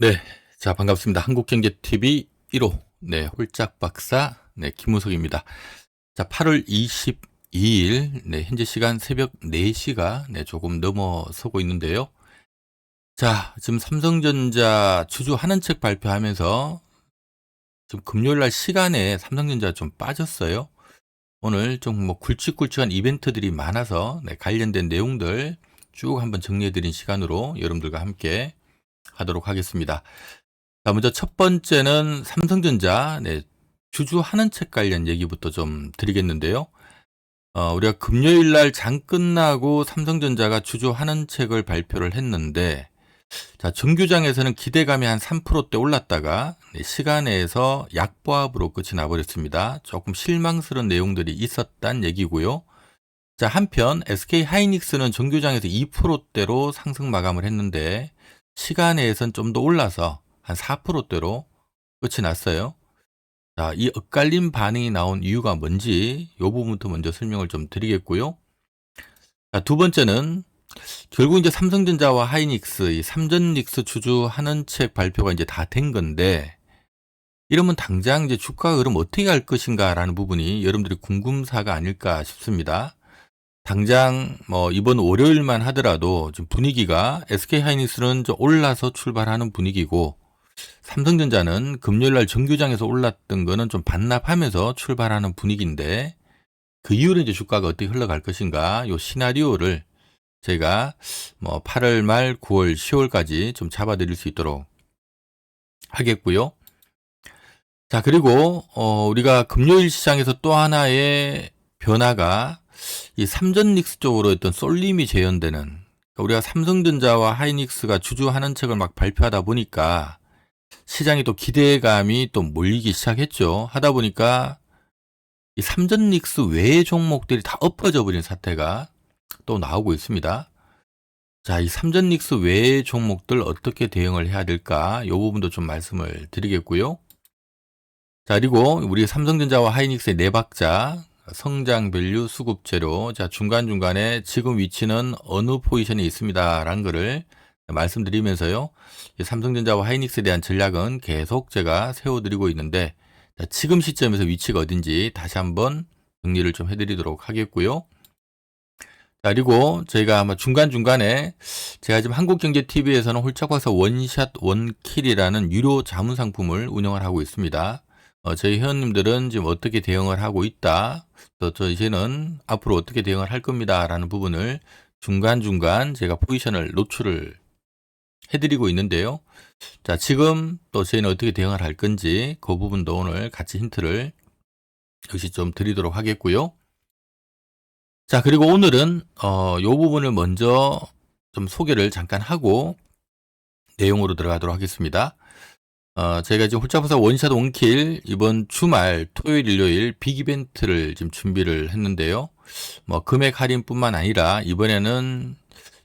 네. 자, 반갑습니다. 한국경제TV 1호. 네, 홀짝 박사. 네, 김우석입니다. 자, 8월 22일. 네, 현재 시간 새벽 4시가 조금 넘어서고 있는데요. 자, 지금 삼성전자 주주 환원책 발표하면서 지금 금요일 날 시간에 삼성전자 좀 빠졌어요. 오늘 좀 굵직굵직한 이벤트들이 많아서 관련된 내용들 쭉 한번 정리해 드린 시간으로 여러분들과 함께 하도록 하겠습니다. 자, 먼저 첫 번째는 삼성전자 주주 환원책 관련 얘기부터 좀 드리겠는데요. 우리가 금요일 날 장 끝나고 삼성전자가 주주 환원책을 발표를 했는데, 자, 정규장에서는 기대감이 한 3%대 올랐다가 시간에서 약보합으로 끝이 나버렸습니다. 조금 실망스러운 내용들이 있었단 얘기고요. 자, 한편 SK 하이닉스는 정규장에서 2%대로 상승 마감을 했는데 시간에선 좀 더 올라서 한 4%대로 끝이 났어요. 자, 이 엇갈린 반응이 나온 이유가 뭔지 이 부분부터 먼저 설명을 좀 드리겠고요. 자, 두 번째는 결국 이제 삼성전자와 하이닉스, 이 삼전닉스 주주 환원책 발표가 이제 다 된 건데, 이러면 당장 이제 주가가 그럼 어떻게 갈 것인가라는 부분이 여러분들이 궁금사가 아닐까 싶습니다. 당장 이번 월요일만 하더라도 지금 분위기가 SK 하이닉스는 올라서 출발하는 분위기고, 삼성전자는 금요일날 정규장에서 올랐던 거는 좀 반납하면서 출발하는 분위기인데, 그 이후로 이제 주가가 어떻게 흘러갈 것인가, 요 시나리오를 제가 8월 말 9월 10월까지 좀 잡아드릴 수 있도록 하겠고요. 자, 그리고 우리가 금요일 시장에서 또 하나의 변화가 이 삼전닉스 쪽으로 어떤 쏠림이 재현되는, 그러니까 우리가 삼성전자와 하이닉스가 주주 환원책을 막 발표하다 보니까 시장이 또 기대감이 또 몰리기 시작했죠. 하다 보니까 이 삼전닉스 외의 종목들이 다 엎어져 버린 사태가 또 나오고 있습니다. 자, 이 삼전닉스 외의 종목들 어떻게 대응을 해야 될까? 이 부분도 좀 말씀을 드리겠고요. 자, 그리고 우리 삼성전자와 하이닉스의 네 박자, 성장 밸류, 수급 재료. 자, 중간중간에 지금 위치는 어느 포지션에 있습니다. 라는 거를 말씀드리면서요. 삼성전자와 하이닉스에 대한 전략은 계속 제가 세워드리고 있는데, 자, 지금 시점에서 위치가 어딘지 다시 한번 정리를 좀 해드리도록 하겠고요. 자, 그리고 저희가 아마 중간중간에 제가 지금 한국경제TV에서는 홀짝박사 원샷 원킬이라는 유료 자문 상품을 운영을 하고 있습니다. 저희 회원님들은 지금 어떻게 대응을 하고 있다, 또 저희는 앞으로 어떻게 대응을 할 겁니다 라는 부분을 중간중간 제가 포지션을 노출을 해드리고 있는데요. 자, 지금 또 저희는 어떻게 대응을 할 건지 그 부분도 오늘 같이 힌트를 역시 좀 드리도록 하겠고요. 자, 그리고 오늘은 요 부분을 먼저 좀 소개를 잠깐 하고 내용으로 들어가도록 하겠습니다. 저희가 지금 홀짝박사 원샷 원킬 이번 주말 토요일 일요일 빅 이벤트를 지금 준비를 했는데요. 금액 할인뿐만 아니라 이번에는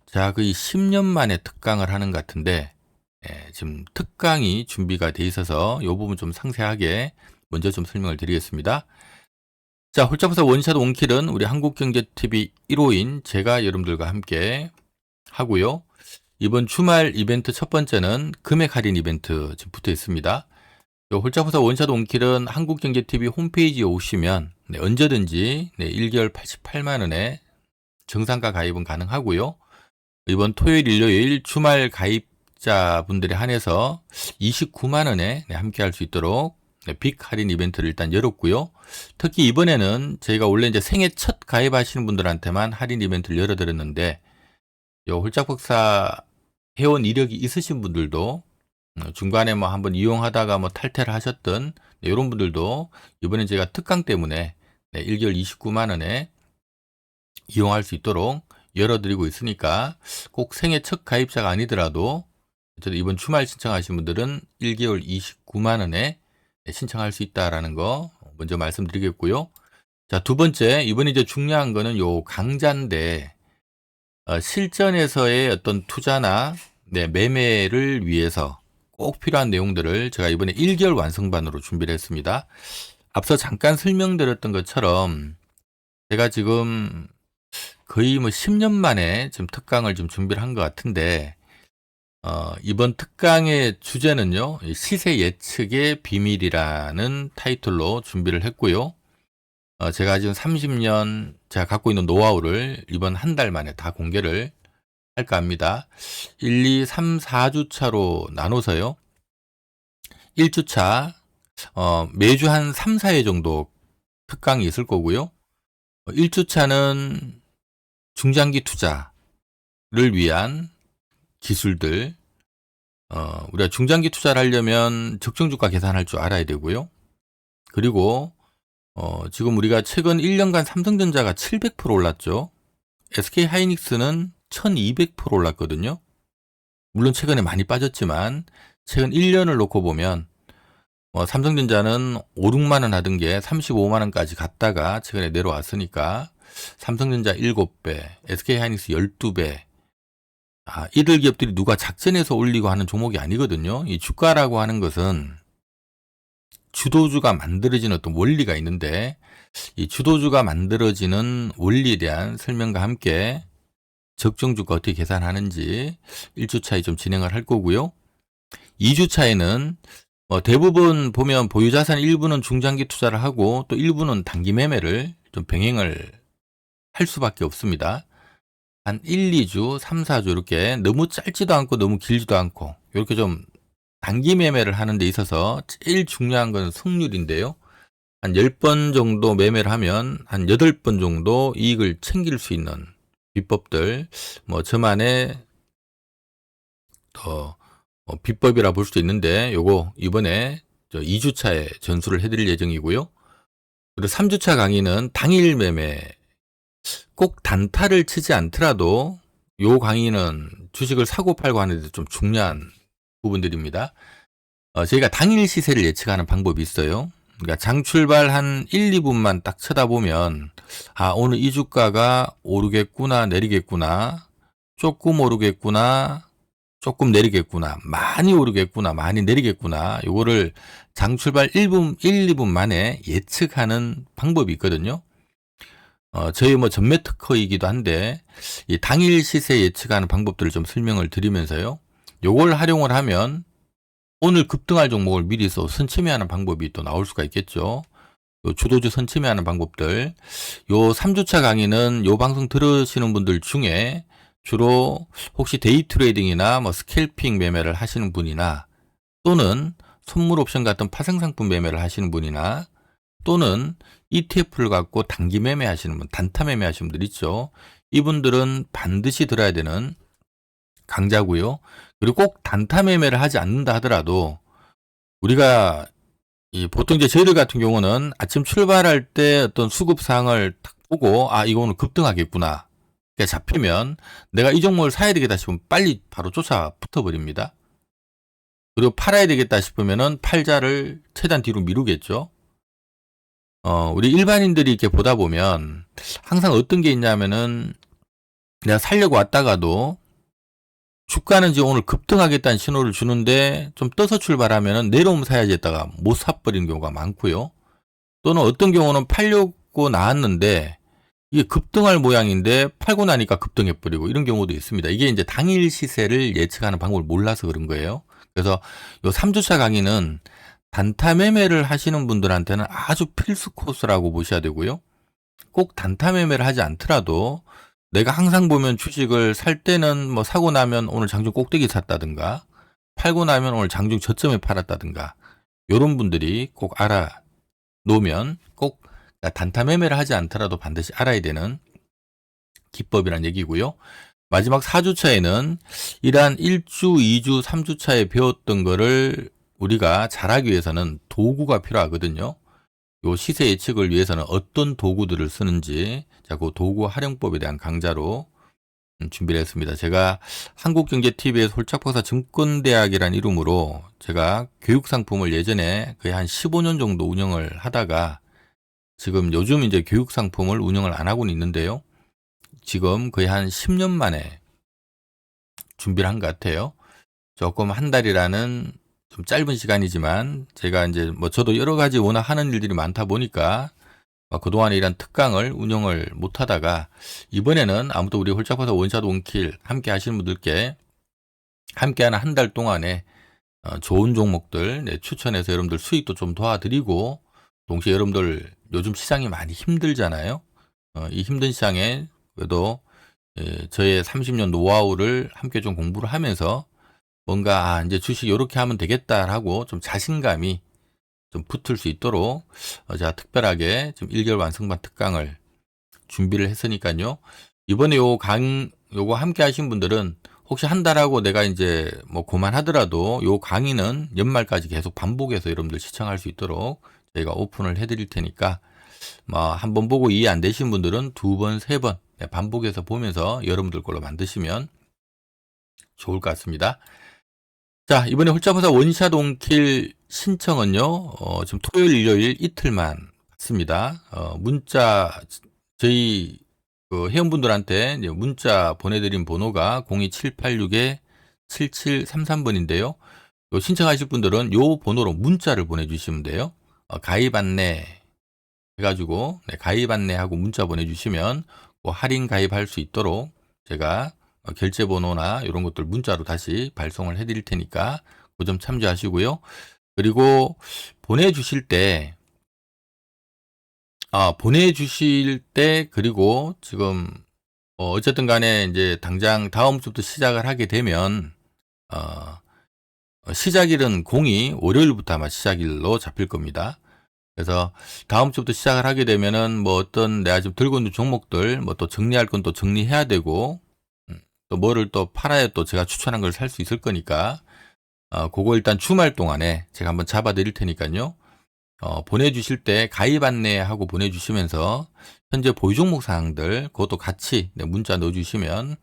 자, 거의 10년 만에 특강을 하는 것 같은데, 지금 특강이 준비가 돼 있어서 이 부분 좀 상세하게 먼저 좀 설명을 드리겠습니다. 자, 홀짝박사 원샷 원킬은 우리 한국경제TV 1호인 제가 여러분들과 함께 하고요. 이번 주말 이벤트 첫 번째는 금액 할인 이벤트 지금 붙어 있습니다. 요 홀짝박사 원샷 원킬은 한국경제TV 홈페이지에 오시면 언제든지 1개월 88만원에 정상가 가입은 가능하고요. 이번 토요일 일요일 주말 가입자분들에 한해서 29만원에 함께 할 수 있도록 빅 할인 이벤트를 일단 열었고요. 특히 이번에는 저희가 원래 이제 생애 첫 가입하시는 분들한테만 할인 이벤트를 열어드렸는데, 요 홀짝박사 회원 이력이 있으신 분들도 중간에 한번 이용하다가 탈퇴를 하셨던 이런 분들도 이번에 제가 특강 때문에 1개월 29만원에 이용할 수 있도록 열어드리고 있으니까 꼭 생애 첫 가입자가 아니더라도 이번 주말 신청하신 분들은 1개월 29만원에 신청할 수 있다라는 거 먼저 말씀드리겠고요. 자, 두 번째, 이번에 이제 중요한 거는 요 강좌인데, 실전에서의 어떤 투자나 매매를 위해서 꼭 필요한 내용들을 제가 이번에 1개월 완성반으로 준비를 했습니다. 앞서 잠깐 설명드렸던 것처럼 제가 지금 거의 10년 만에 지금 특강을 좀 준비를 한 것 같은데, 이번 특강의 주제는요, 이 시세 예측의 비밀이라는 타이틀로 준비를 했고요. 제가 지금 30년 제가 갖고 있는 노하우를 이번 한 달 만에 다 공개를 할까 합니다. 1, 2, 3, 4주차로 나눠서요. 1주차, 매주 한 3, 4회 정도 특강이 있을 거고요. 1주차는 중장기 투자를 위한 기술들, 우리가 중장기 투자를 하려면 적정주가 계산할 줄 알아야 되고요. 그리고 지금 우리가 최근 1년간 삼성전자가 700% 올랐죠. SK하이닉스는 1200% 올랐거든요. 물론 최근에 많이 빠졌지만 최근 1년을 놓고 보면 삼성전자는 5, 6만 원 하던 게 35만 원까지 갔다가 최근에 내려왔으니까 삼성전자 7배, SK하이닉스 12배. 이들 기업들이 누가 작전해서 올리고 하는 종목이 아니거든요. 이 주가라고 하는 것은 주도주가 만들어지는 어떤 원리가 있는데, 이 주도주가 만들어지는 원리에 대한 설명과 함께 적정주가 어떻게 계산하는지 1주차에 좀 진행을 할 거고요. 2주차에는 대부분 보면 보유자산 일부는 중장기 투자를 하고 또 일부는 단기 매매를 좀 병행을 할 수밖에 없습니다. 한 1, 2주, 3, 4주 이렇게 너무 짧지도 않고 너무 길지도 않고 이렇게 좀 단기 매매를 하는 데 있어서 제일 중요한 건 승률인데요. 한 10번 정도 매매를 하면 한 8번 정도 이익을 챙길 수 있는 비법들, 저만의 비법이라 볼 수도 있는데 요거 이번에 2주차에 전수를 해드릴 예정이고요. 그리고 3주차 강의는 당일 매매, 꼭 단타를 치지 않더라도 요 강의는 주식을 사고 팔고 하는데 좀 중요한 부분들입니다. 저희가 당일 시세를 예측하는 방법이 있어요. 그러니까 장 출발 한 1, 2분만 딱 쳐다보면 오늘 이 주가가 오르겠구나 내리겠구나, 조금 오르겠구나 조금 내리겠구나, 많이 오르겠구나 많이 내리겠구나, 요거를 장 출발 1분, 1, 2분 만에 예측하는 방법이 있거든요. 저희 전매 특허이기도 한데 이 당일 시세 예측하는 방법들을 좀 설명을 드리면서요. 요걸 활용을 하면 오늘 급등할 종목을 미리서 선침해하는 방법이 또 나올 수가 있겠죠. 요 주도주 선침해하는 방법들. 요 3주차 강의는 요 방송 들으시는 분들 중에 주로 혹시 데이 트레이딩이나 스캘핑 매매를 하시는 분이나 또는 선물 옵션 같은 파생상품 매매를 하시는 분이나 또는 ETF를 갖고 단기 매매 하시는 분, 단타 매매 하시는 분들 있죠. 이분들은 반드시 들어야 되는 강좌고요. 그리고 꼭 단타 매매를 하지 않는다 하더라도 우리가 보통 이제 저희들 같은 경우는 아침 출발할 때 어떤 수급 사항을 딱 보고 이거 오늘 급등하겠구나 잡히면 내가 이 종목을 사야 되겠다 싶으면 빨리 바로 쫓아 붙어버립니다. 그리고 팔아야 되겠다 싶으면은 팔자를 최대한 뒤로 미루겠죠. 우리 일반인들이 이렇게 보다 보면 항상 어떤 게 있냐면은 내가 살려고 왔다가도 주가는 지금 오늘 급등하겠다는 신호를 주는데 좀 떠서 출발하면은 내려오면 사야지 했다가 못 사버리는 경우가 많고요. 또는 어떤 경우는 팔려고 나왔는데 이게 급등할 모양인데 팔고 나니까 급등해버리고 이런 경우도 있습니다. 이게 이제 당일 시세를 예측하는 방법을 몰라서 그런 거예요. 그래서 요 3주차 강의는 단타 매매를 하시는 분들한테는 아주 필수 코스라고 보셔야 되고요. 꼭 단타 매매를 하지 않더라도 내가 항상 보면 주식을 살 때는 사고 나면 오늘 장중 꼭대기 샀다든가 팔고 나면 오늘 장중 저점에 팔았다든가 이런 분들이 꼭 알아 놓으면 꼭 단타 매매를 하지 않더라도 반드시 알아야 되는 기법이란 얘기고요. 마지막 4주차에는 이러한 1주, 2주, 3주차에 배웠던 거를 우리가 잘하기 위해서는 도구가 필요하거든요. 요 시세 예측을 위해서는 어떤 도구들을 쓰는지 그 도구 활용법에 대한 강좌로 준비를 했습니다. 제가 한국경제TV에서 홀짝박사 증권대학이라는 이름으로 제가 교육상품을 예전에 거의 한 15년 정도 운영을 하다가 지금 요즘 이제 교육상품을 운영을 안 하고는 있는데요. 지금 거의 한 10년 만에 준비를 한 것 같아요. 조금 한 달이라는 좀 짧은 시간이지만 제가 이제 저도 여러 가지 워낙 하는 일들이 많다 보니까 그동안에 이런 특강을 운영을 못 하다가 이번에는 아무튼 우리 홀짝박사 원샷 원킬 함께 하시는 분들께 함께하는 한 달 동안에 좋은 종목들 추천해서 여러분들 수익도 좀 도와드리고, 동시에 여러분들 요즘 시장이 많이 힘들잖아요. 이 힘든 시장에 그래도 저의 30년 노하우를 함께 좀 공부를 하면서 뭔가 이제 주식 이렇게 하면 되겠다라고 좀 자신감이 좀 붙을 수 있도록 제가 특별하게 좀 1개월 완성반 특강을 준비를 했으니까요. 이번에 요거 함께 하신 분들은 혹시 한 달하고 내가 이제 뭐 그만하더라도 요 강의는 연말까지 계속 반복해서 여러분들 시청할 수 있도록 저희가 오픈을 해드릴 테니까, 뭐 한 번 보고 이해 안 되신 분들은 2번, 3번 반복해서 보면서 여러분들 걸로 만드시면 좋을 것 같습니다. 자, 이번에 홀짝보사 원샷 온킬 신청은요, 지금 토요일, 일요일 이틀만 받습니다. 문자, 저희 그 회원분들한테 이제 문자 보내드린 번호가 02786-7733번인데요. 신청하실 분들은 요 번호로 문자를 보내주시면 돼요. 가입 안내 해가지고, 가입 안내하고 문자 보내주시면 뭐 할인 가입할 수 있도록 제가 결제번호나 이런 것들 문자로 다시 발송을 해드릴 테니까 그 점 참조하시고요. 그리고 보내주실 때, 그리고 지금 어쨌든 간에 이제 당장 다음 주부터 시작을 하게 되면 시작일은 공이 월요일부터 아마 시작일로 잡힐 겁니다. 그래서 다음 주부터 시작을 하게 되면은 뭐 어떤 내가 지금 들고 있는 종목들 뭐 또 정리할 건 또 정리해야 되고, 또 뭐를 또 팔아야 또 제가 추천한 걸 살 수 있을 거니까 그거 일단 주말 동안에 제가 한번 잡아 드릴 테니까요. 보내주실 때 가입 안내하고 보내주시면서 현재 보유 종목 사항들 그것도 같이 문자 넣어주시면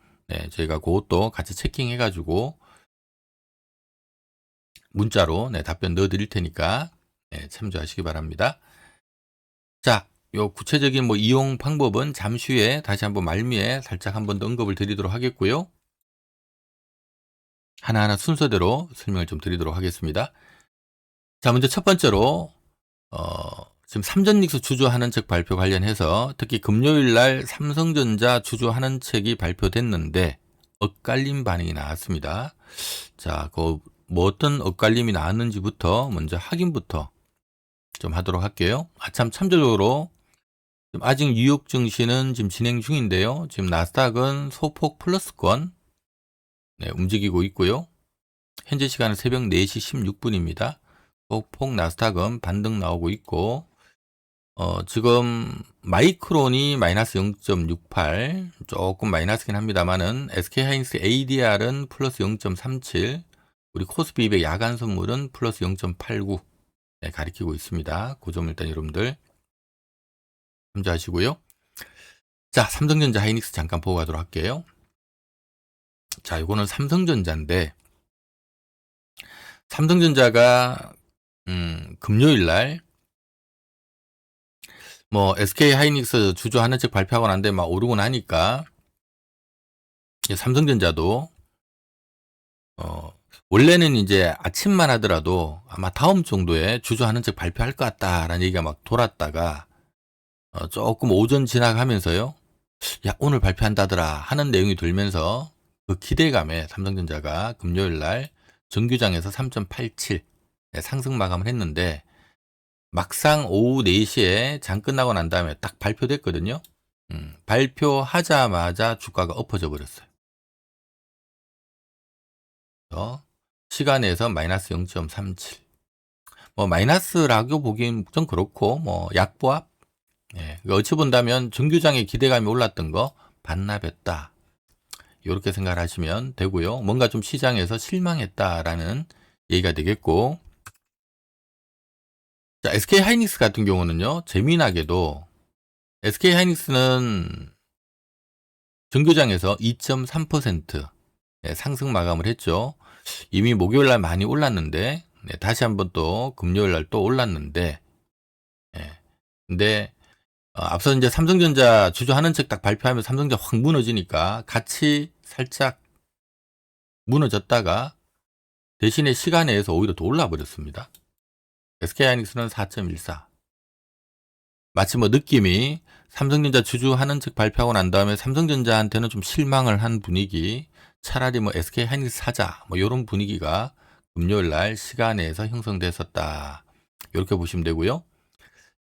저희가 그것도 같이 체킹해가지고 문자로 답변 넣어드릴 테니까 참조하시기 바랍니다. 자, 요 구체적인 뭐 이용 방법은 잠시 후에 다시 한번 말미에 살짝 한번 더 언급을 드리도록 하겠고요. 하나하나 순서대로 설명을 좀 드리도록 하겠습니다. 자, 먼저 첫 번째로 지금 삼전닉스 주주 한은책 발표 관련해서 특히 금요일 날 삼성전자 주주 한은책이 발표됐는데 엇갈린 반응이 나왔습니다. 자, 뭐 어떤 엇갈림이 나왔는지부터 먼저 확인부터 좀 하도록 할게요. 참조적으로 아직 뉴욕 증시는 지금 진행 중인데요. 지금 나스닥은 소폭 플러스권 움직이고 있고요. 현재 시간은 새벽 4시 16분입니다. 소폭 나스닥은 반등 나오고 있고, 지금 마이크론이 마이너스 0.68 조금 마이너스긴 합니다만은 SK하이닉스 ADR은 플러스 0.37, 우리 코스피 200 야간 선물은 플러스 0.89 가리키고 있습니다. 그 점 일단 여러분들 참조하시고요. 자, 삼성전자 하이닉스 잠깐 보고 가도록 할게요. 자, 이거는 삼성전자인데, 삼성전자가 금요일 날 뭐 SK 하이닉스 주주 한은책 발표하고 난 뒤에 막 오르고 나니까 삼성전자도 원래는 이제 아침만 하더라도 아마 다음 정도에 주주 한은책 발표할 것 같다라는 얘기가 막 돌았다가 조금 오전 지나가면서요, 야 오늘 발표한다더라 하는 내용이 돌면서 그 기대감에 삼성전자가 금요일 날 정규장에서 3.87 상승 마감을 했는데, 막상 오후 4시에 장 끝나고 난 다음에 딱 발표됐거든요. 발표하자마자 주가가 엎어져 버렸어요. 시간에서 마이너스 0.37. 뭐 마이너스라고 보기엔 좀 그렇고 뭐 약보합. 어찌 본다면 정규장의 기대감이 올랐던 거 반납했다, 이렇게 생각을 하시면 되고요. 뭔가 좀 시장에서 실망했다라는 얘기가 되겠고, 자, SK 하이닉스 같은 경우는요, 재미나게도 SK 하이닉스는 정규장에서 2.3% 상승 마감을 했죠. 이미 목요일 날 많이 올랐는데 다시 한번 또 금요일 날 또 올랐는데, 근데 앞서 이제 삼성전자 주주 한은책 딱 발표하면 삼성전자 확 무너지니까 같이 살짝 무너졌다가 대신에 시간에 의해서 오히려 더 올라 버렸습니다. SK하이닉스는 4.14. 마치 뭐 느낌이 삼성전자 주주 한은책 발표하고 난 다음에 삼성전자한테는 좀 실망을 한 분위기, 차라리 뭐 SK 하이닉스 사자 뭐 이런 분위기가 금요일 날 시간에서 형성됐었다. 이렇게 보시면 되고요.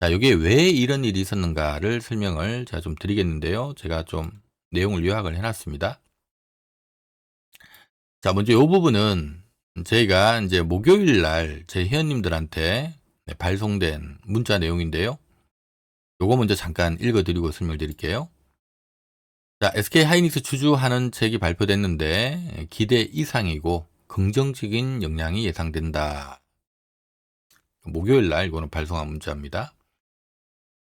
자, 여기에 왜 이런 일이 있었는가를 설명을 제가 좀 드리겠는데요. 제가 좀 내용을 요약을 해놨습니다. 자, 먼저 이 부분은 저희가 이제 목요일 날 제 회원님들한테 발송된 문자 내용인데요. 요거 먼저 잠깐 읽어드리고 설명드릴게요. 자, SK 하이닉스 주주하는 책이 발표됐는데 기대 이상이고 긍정적인 영향이 예상된다. 목요일 날 이거는 발송한 문자입니다.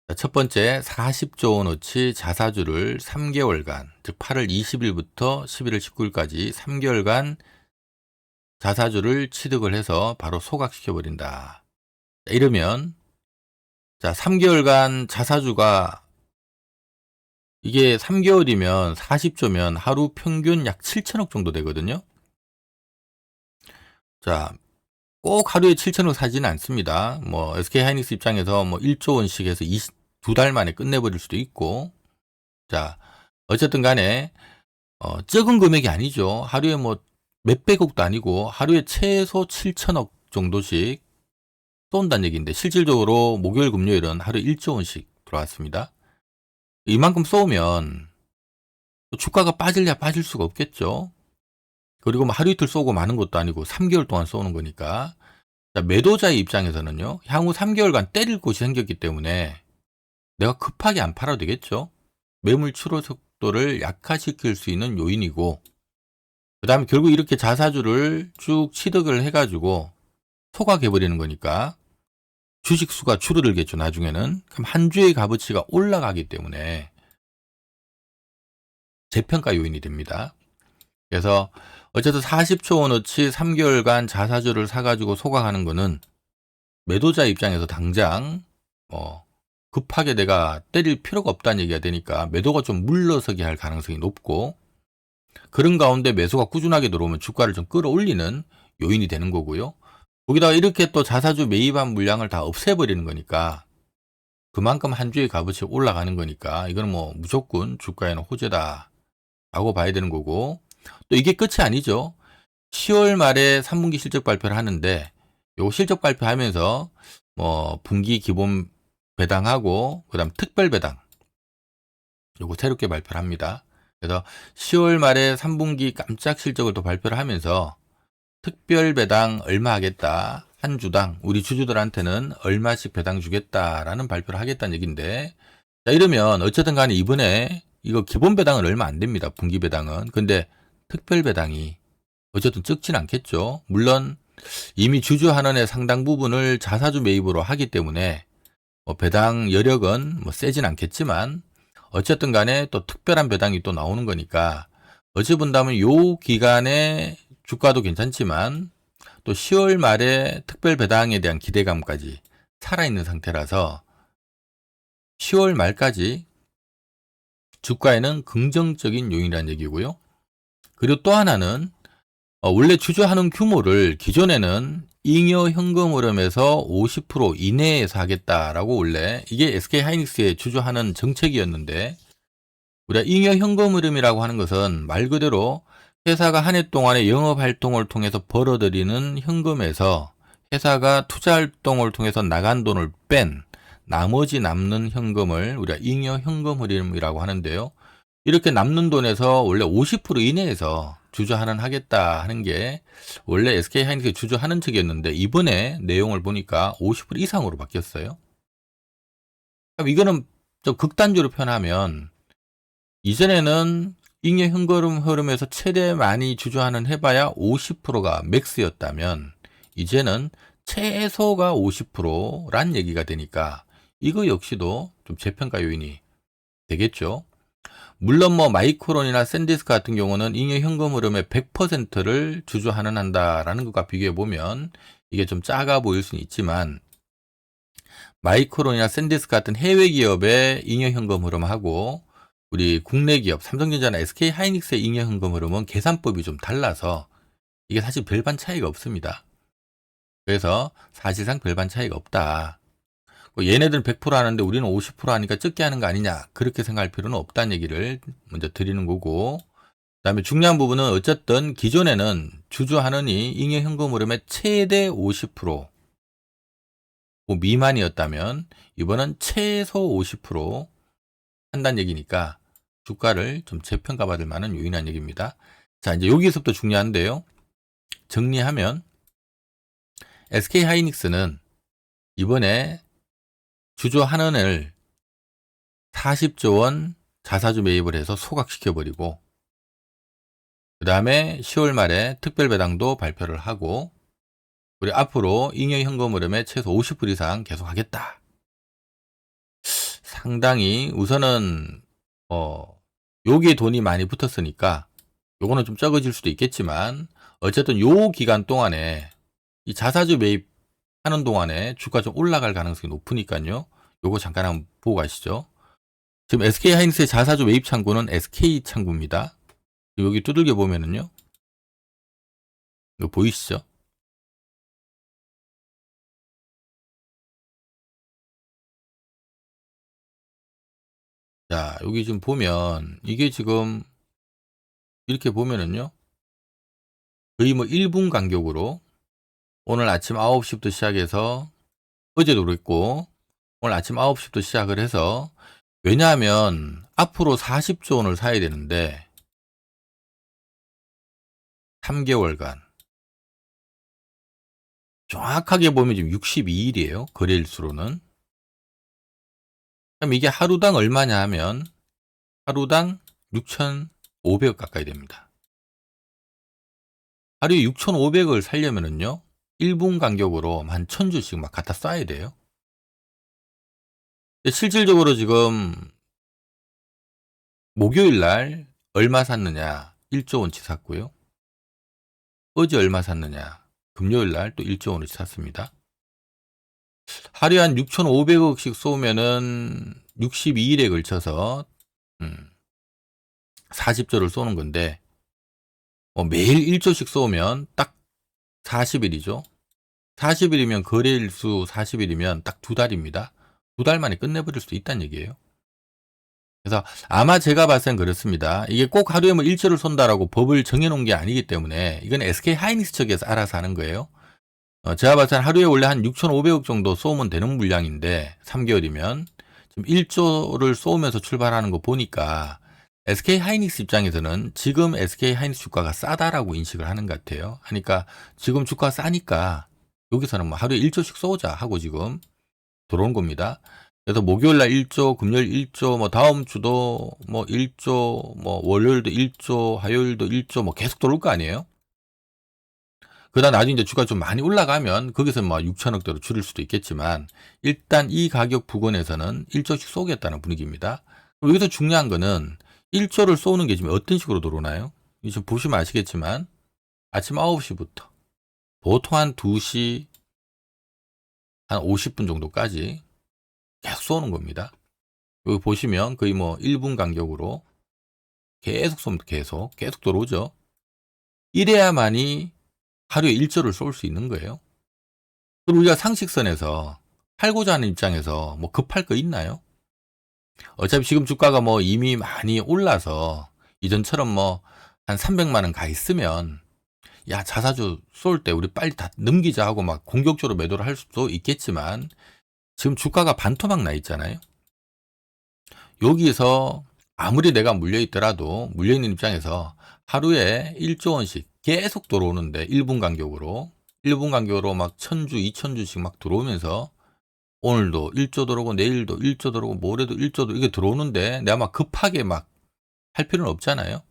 자, 첫 번째 40조 원어치 자사주를 3개월간, 즉 8월 20일부터 11월 19일까지 3개월간 자사주를 취득을 해서 바로 소각시켜버린다. 자, 이러면 자 3개월간 자사주가 이게 3개월이면 40조면 하루 평균 약 7천억 정도 되거든요. 자, 꼭 하루에 7천억 사지는 않습니다. 뭐 SK 하이닉스 입장에서 뭐 1조 원씩 해서 2달 만에 끝내버릴 수도 있고. 자, 어쨌든 간에 적은 금액이 아니죠. 하루에 뭐 몇백억도 아니고 하루에 최소 7천억 정도씩 쏜다는 얘기인데 실질적으로 목요일 금요일은 하루에 1조 원씩 들어왔습니다. 이만큼 쏘면 주가가 빠질래야 빠질 수가 없겠죠. 그리고 뭐 하루 이틀 쏘고 마는 것도 아니고 3개월 동안 쏘는 거니까. 자, 매도자의 입장에서는요. 향후 3개월간 때릴 곳이 생겼기 때문에 내가 급하게 안 팔아도 되겠죠. 매물 추로 속도를 약화시킬 수 있는 요인이고, 그 다음에 결국 이렇게 자사주를 쭉 취득을 해가지고 소각해버리는 거니까 주식 수가 줄어들겠죠, 나중에는. 그럼 한 주의 값어치가 올라가기 때문에 재평가 요인이 됩니다. 그래서 어쨌든 40조 원어치 3개월간 자사주를 사가지고 소각하는 거는 매도자 입장에서 당장 급하게 내가 때릴 필요가 없다는 얘기가 되니까 매도가 좀 물러서게 할 가능성이 높고, 그런 가운데 매수가 꾸준하게 들어오면 주가를 좀 끌어올리는 요인이 되는 거고요. 거기다가 이렇게 또 자사주 매입한 물량을 다 없애버리는 거니까 그만큼 한 주의 값어치가 올라가는 거니까 이건 뭐 무조건 주가에는 호재다 라고 봐야 되는 거고, 또 이게 끝이 아니죠. 10월 말에 3분기 실적 발표를 하는데 요 실적 발표하면서 뭐 분기 기본 배당하고 그다음 특별 배당 요거 새롭게 발표를 합니다. 그래서 10월 말에 3분기 깜짝 실적을 또 발표를 하면서 특별 배당 얼마 하겠다. 한 주당 우리 주주들한테는 얼마씩 배당 주겠다라는 발표를 하겠다는 얘기인데, 자, 이러면 어쨌든 간에 이번에 이거 기본 배당은 얼마 안 됩니다. 분기 배당은. 근데 특별 배당이 어쨌든 적진 않겠죠. 물론 이미 주주 환원의 상당 부분을 자사주 매입으로 하기 때문에 뭐 배당 여력은 뭐 세진 않겠지만 어쨌든 간에 또 특별한 배당이 또 나오는 거니까 어찌 본다면 요 기간에 주가도 괜찮지만 또 10월 말에 특별 배당에 대한 기대감까지 살아있는 상태라서 10월 말까지 주가에는 긍정적인 요인이라는 얘기고요. 그리고 또 하나는 원래 주주환원 규모를 기존에는 잉여 현금 흐름에서 50% 이내에서 하겠다라고 원래 이게 SK 하이닉스의 주주환원 정책이었는데, 우리가 잉여 현금 흐름이라고 하는 것은 말 그대로 회사가 한 해 동안의 영업 활동을 통해서 벌어들이는 현금에서 회사가 투자 활동을 통해서 나간 돈을 뺀 나머지 남는 현금을 우리가 잉여 현금 흐름이라고 하는데요. 이렇게 남는 돈에서 원래 50% 이내에서 주주환원 하겠다 하는 게 원래 SK 하이닉스 주주환원 측이었는데 이번에 내용을 보니까 50% 이상으로 바뀌었어요. 그럼 이거는 좀 극단적으로 표현하면 이전에는 잉여 현금 흐름에서 최대 많이 주주환원 해봐야 50%가 맥스였다면 이제는 최소가 50%란 얘기가 되니까 이거 역시도 좀 재평가 요인이 되겠죠. 물론 뭐 마이크론이나 샌디스크 같은 경우는 잉여 현금 흐름의 100%를 주주환원한다라는 것과 비교해 보면 이게 좀 작아 보일 수는 있지만, 마이크론이나 샌디스크 같은 해외 기업의 잉여 현금 흐름하고 우리 국내 기업 삼성전자나 SK 하이닉스의 잉여 현금 흐름은 계산법이 좀 달라서 이게 사실 별반 차이가 없습니다. 그래서 사실상 별반 차이가 없다. 얘네들은 100% 하는데 우리는 50% 하니까 적게 하는 거 아니냐, 그렇게 생각할 필요는 없다는 얘기를 먼저 드리는 거고, 그다음에 중요한 부분은 어쨌든 기존에는 주주환원이 잉여 현금 흐름의 최대 50% 미만이었다면 이번은 최소 50% 한다는 얘기니까 주가를 좀 재평가받을 만한 요인이라는 얘기입니다. 자, 이제 여기서부터 중요한데요. 정리하면 SK하이닉스는 이번에 주주 환원을 40조 원 자사주 매입을 해서 소각시켜버리고 그 다음에 10월 말에 특별배당도 발표를 하고 우리 앞으로 잉여 현금 흐름의 최소 50% 이상 계속 하겠다. 상당히 우선은 여기에 돈이 많이 붙었으니까 요거는 좀 적어질 수도 있겠지만 어쨌든 요 기간 동안에 이 자사주 매입하는 동안에 주가 좀 올라갈 가능성이 높으니까요. 요거 잠깐 한번 보고 가시죠. 지금 SK하이닉스의 자사주 매입 창구는 SK창구입니다. 여기 두들겨 보면은요. 이거 보이시죠? 자, 여기 지금 보면 이게 지금 이렇게 보면은요. 거의 뭐 1분 간격으로 오늘 아침 9시부터 시작해서 어제도 그랬고 오늘 아침 9시부터 시작을 해서 왜냐하면 앞으로 40조 원을 사야 되는데 3개월간 정확하게 보면 지금 62일이에요. 거래일수로는. 그럼 이게 하루당 얼마냐 하면 하루당 6,500억 가까이 됩니다. 하루에 6,500억을 살려면은요. 1분 간격으로 한 1,000주씩 막 갖다 쏴야 돼요. 실질적으로 지금 목요일 날 얼마 샀느냐? 1조 원치 샀고요. 어제 얼마 샀느냐? 금요일 날 또 1조 원치 샀습니다. 하루에 한 6,500억씩 쏘면은 62일에 걸쳐서 40조를 쏘는 건데 매일 1조씩 쏘면 딱 40일이죠. 40일이면 거래일 수 40일이면 딱 2달입니다. 2달 만에 끝내버릴 수도 있다는 얘기예요. 그래서 아마 제가 봤을 땐 그렇습니다. 이게 꼭 하루에 뭐 1조를 쏜다라고 법을 정해놓은 게 아니기 때문에 이건 SK하이닉스 측에서 알아서 하는 거예요. 제가 봤을 땐 하루에 원래 한 6,500억 정도 쏘면 되는 물량인데 3개월이면 지금 1조를 쏘면서 출발하는 거 보니까 SK하이닉스 입장에서는 지금 SK하이닉스 주가가 싸다라고 인식을 하는 것 같아요. 하니까 지금 주가 싸니까 여기서는 뭐 하루에 1조씩 쏘자 하고 지금 들어온 겁니다. 그래서 목요일 날 1조, 금요일 1조, 뭐 다음 주도 뭐 1조, 뭐 월요일도 1조, 화요일도 1조 뭐 계속 들어올 거 아니에요? 그다음 나중에 이제 주가 좀 많이 올라가면 거기서 뭐 6천억대로 줄일 수도 있겠지만 일단 이 가격 부근에서는 1조씩 쏘겠다는 분위기입니다. 여기서 중요한 거는 1조를 쏘는 게 지금 어떤 식으로 들어오나요? 지금 보시면 아시겠지만 아침 9시부터 보통 한 2시 한 50분 정도까지 계속 쏘는 겁니다. 여기 보시면 거의 뭐 1분 간격으로 계속 쏘면 계속 들어오죠. 이래야만이 하루에 1조를 쏠 수 있는 거예요. 그럼 우리가 상식선에서 팔고자 하는 입장에서 뭐 급할 거 있나요? 어차피 지금 주가가 뭐 이미 많이 올라서 이전처럼 뭐 한 300만 원 가 있으면 야, 자사주 쏠 때 우리 빨리 다 넘기자 하고 막 공격적으로 매도를 할 수도 있겠지만 지금 주가가 반토막 나 있잖아요. 여기서 아무리 내가 물려있더라도 물려있는 입장에서 하루에 1조 원씩 계속 들어오는데 1분 간격으로 막 1,000주, 2,000주씩 막 들어오면서 오늘도 1조 들어오고 내일도 1조 들어오고 모레도 1조 이게 들어오는데 내가 막 급하게 막 할 필요는 없잖아요.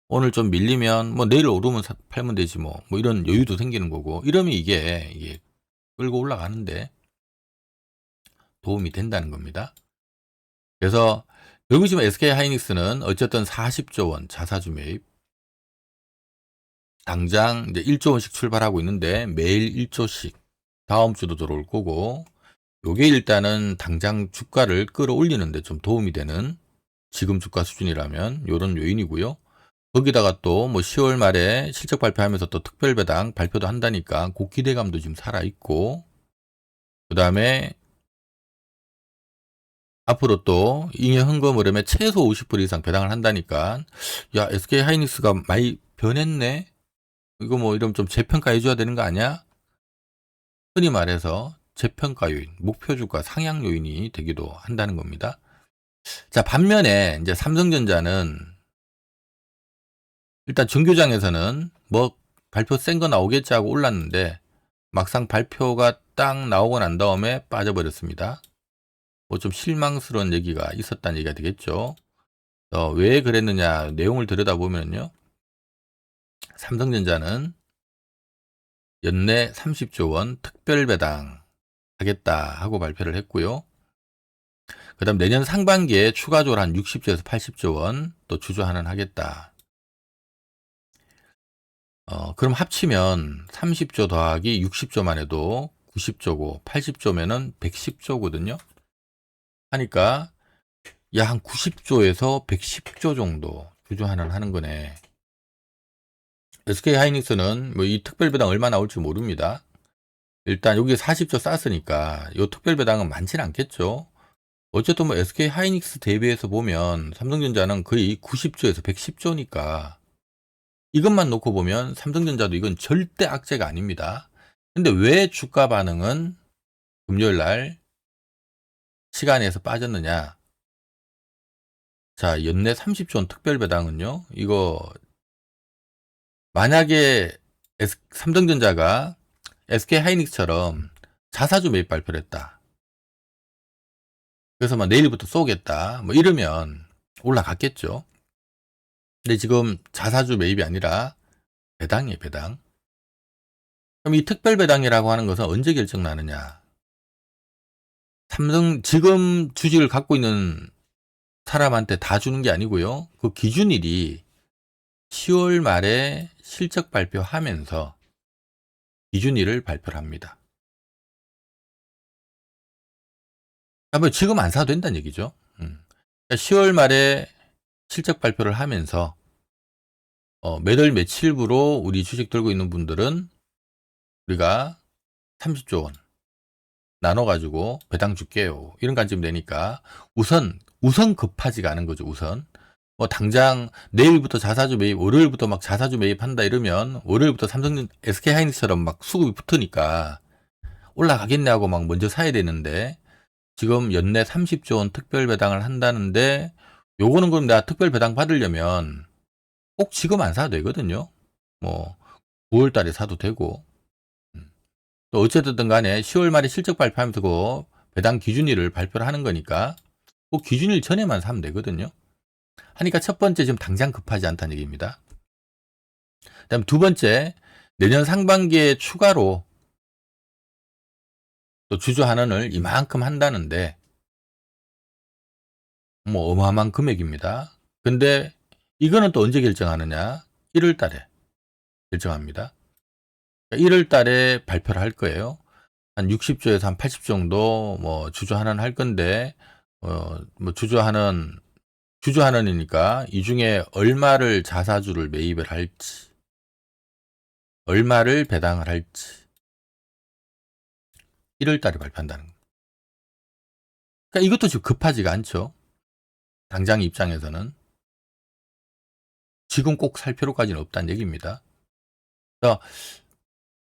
오늘 좀 밀리면 뭐 내일 오르면 팔면 되지 뭐 이런 여유도 생기는 거고 이러면 이게 끌고 올라가는데 도움이 된다는 겁니다. 그래서 여기 지금 SK하이닉스는 어쨌든 40조 원 자사주 매입 당장 이제 1조 원씩 출발하고 있는데 매일 1조씩 다음 주도 들어올 거고 요게 일단은 당장 주가를 끌어올리는데 좀 도움이 되는 지금 주가 수준이라면 요런 요인이고요. 거기다가 또 뭐 10월 말에 실적 발표하면서 또 특별배당 발표도 한다니까 그 기대감도 지금 살아있고 그 다음에 앞으로 또 잉여 현금 흐름에 최소 50% 이상 배당을 한다니까, 야, SK 하이닉스가 많이 변했네? 이거 뭐 이러면 좀 재평가 해줘야 되는 거 아니야? 흔히 말해서 재평가 요인, 목표 주가 상향 요인이 되기도 한다는 겁니다. 자, 반면에 이제 삼성전자는 일단 정규장에서는 뭐 발표 센 거 나오겠지 하고 올랐는데 막상 발표가 딱 나오고 난 다음에 빠져버렸습니다. 뭐 좀 실망스러운 얘기가 있었다는 얘기가 되겠죠. 왜 그랬느냐 내용을 들여다보면요. 삼성전자는 연내 30조 원 특별 배당 하겠다 하고 발표를 했고요. 그 다음 내년 상반기에 추가적으로 한 60조에서 80조 원 또 주주환원 하겠다. 그럼 합치면 30조 더하기 60조만 해도 90조고 80조면은 110조거든요. 하니까 야, 한 90조에서 110조 정도 주주환원 하는 거네. SK 하이닉스는 뭐 이 특별 배당 얼마 나올지 모릅니다. 일단 여기 40조 쌌으니까 이 특별 배당은 많지는 않겠죠. 어쨌든 뭐 SK 하이닉스 대비해서 보면 삼성전자는 거의 90조에서 110조니까 이것만 놓고 보면 삼성전자도 이건 절대 악재가 아닙니다. 근데 왜 주가 반응은 금요일 날 시간에서 빠졌느냐? 자, 연내 30조 원 특별 배당은요. 이거 만약에 삼성전자가 SK 하이닉스처럼 자사주 매입 발표를 했다. 그래서 막 내일부터 쏘겠다. 뭐 이러면 올라갔겠죠. 근데 지금 자사주 매입이 아니라 배당이에요, 배당. 그럼 이 특별 배당이라고 하는 것은 언제 결정 나느냐? 삼성 지금 주식을 갖고 있는 사람한테 다 주는 게 아니고요. 그 기준일이 10월 말에 실적 발표하면서 기준일을 발표를 합니다. 그러니까 지금 안 사도 된다는 얘기죠. 그러니까 10월 말에 실적 발표를 하면서 매달 며칠부로 우리 주식 들고 있는 분들은 우리가 30조 원 나눠가지고 배당 줄게요. 이런 관점 되니까 우선 급하지가 않은 거죠. 우선 뭐 당장 내일부터 자사주 매입, 월요일부터 막 자사주 매입한다 이러면 월요일부터 삼성, SK 하이닉스처럼 막 수급이 붙으니까 올라가겠네 하고 막 먼저 사야 되는데 지금 연내 30조 원 특별 배당을 한다는데 요거는 그럼 내가 특별 배당 받으려면 꼭 지금 안 사도 되거든요. 뭐 9월 달에 사도 되고 또 어쨌든 간에 10월 말에 실적 발표하면서 그 배당 기준일을 발표를 하는 거니까 그 기준일 전에만 사면 되거든요. 하니까 첫 번째 지금 당장 급하지 않다는 얘기입니다. 그다음 두 번째 내년 상반기에 추가로 또 주주환원을 이만큼 한다는데 뭐 어마어마한 금액입니다. 근데 이거는 또 언제 결정하느냐? 1월 달에 결정합니다. 1월 달에 발표를 할 거예요. 한 60조에서 한 80 정도 뭐 주주환원 할 건데 뭐 주주환원이니까 이 중에 얼마를 자사주를 매입을 할지 얼마를 배당을 할지 1월 달에 발표한다는 거예요. 그러니까 이것도 지금 급하지가 않죠. 당장 입장에서는 지금 꼭 살 필요까지는 없다는 얘기입니다. 그래서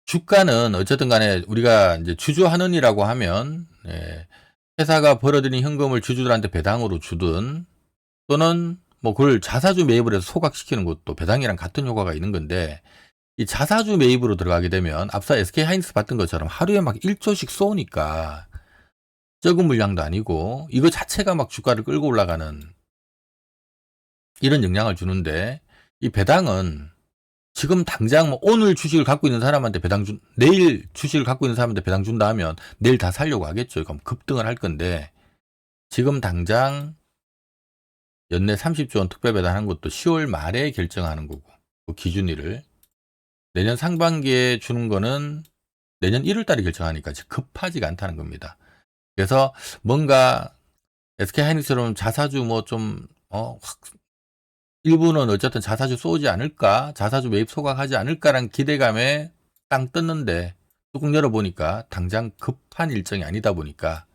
주가는 어쨌든 간에 우리가 이제 주주환원이라고 하면 회사가 벌어들인 현금을 주주들한테 배당으로 주든 또는 뭐 그걸 자사주 매입을 해서 소각시키는 것도 배당이랑 같은 효과가 있는 건데 이 자사주 매입으로 들어가게 되면 앞서 SK 하이닉스 봤던 것처럼 하루에 막 1조씩 쏘니까 적은 물량도 아니고 이거 자체가 막 주가를 끌고 올라가는 이런 영향을 주는데 이 배당은 지금 당장 뭐 오늘 주식을 갖고 있는 사람한테 내일 주식을 갖고 있는 사람한테 배당 준다 하면 내일 다 살려고 하겠죠. 그럼 급등을 할 건데 지금 당장 연내 30조 원 특별 배당하는 것도 10월 말에 결정하는 거고 그 기준일을 내년 상반기에 주는 거는 내년 1월 달에 결정하니까 급하지가 않다는 겁니다. 그래서 뭔가 SK 하이닉스처럼 자사주 뭐 좀 일부는 어쨌든 자사주 쏘지 않을까, 자사주 매입 소각하지 않을까라는 기대감에 땅 떴는데 뚜껑 열어보니까 당장 급한 일정이 아니다 보니까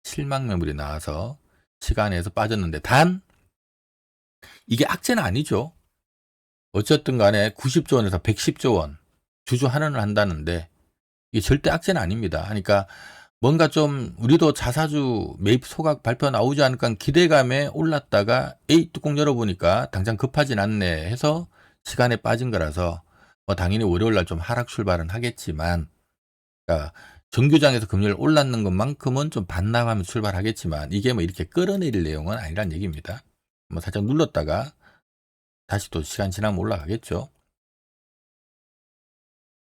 실망 매물이 나와서 가치가 안에서 빠졌는데, 단 이게 악재는 아니죠. 어쨌든 간에 90조 원에서 110조 원 주주 환원을 한다는데 이게 절대 악재는 아닙니다. 그러니까 뭔가 좀 우리도 자사주 매입 소각 발표 나오지 않을까 기대감에 올랐다가 에이 뚜껑 열어보니까 당장 급하진 않네 해서 시간에 빠진 거라서 뭐 당연히 월요일날 좀 하락 출발은 하겠지만, 그러니까 정규장에서 금리를 올랐는 것만큼은 좀 반납하면서 출발하겠지만 이게 뭐 이렇게 끌어내릴 내용은 아니란 얘기입니다. 뭐 살짝 눌렀다가 다시 또 시간 지나면 올라가겠죠.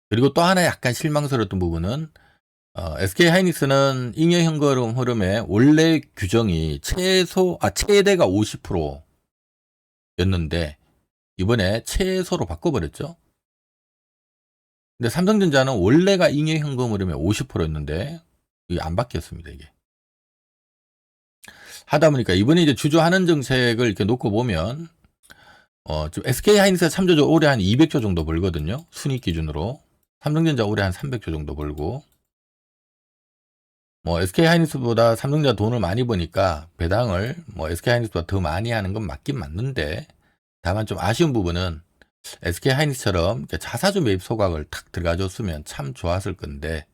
그리고 또 하나 약간 실망스러웠던 부분은 SK하이닉스는 잉여현금 흐름의 원래 규정이 최대가 50%였는데 이번에 최소로 바꿔버렸죠. 근데 삼성전자는 원래가 잉여현금 흐름의 50%였는데 이게 안 바뀌었습니다. 이게 하다 보니까 이번에 이제 주주 환원 정책을 이렇게 놓고 보면 좀 SK하이닉스가 참조적으로 올해 한 200조 정도 벌거든요. 순이익 기준으로. 삼성전자 올해 한 300조 정도 벌고, 뭐 SK하이닉스보다 삼성전자 돈을 많이 버니까 배당을 뭐 SK하이닉스보다 더 많이 하는 건 맞긴 맞는데, 다만 좀 아쉬운 부분은 SK하이닉스처럼 자사주 매입 소각을 탁 들어가줬으면 참 좋았을 건데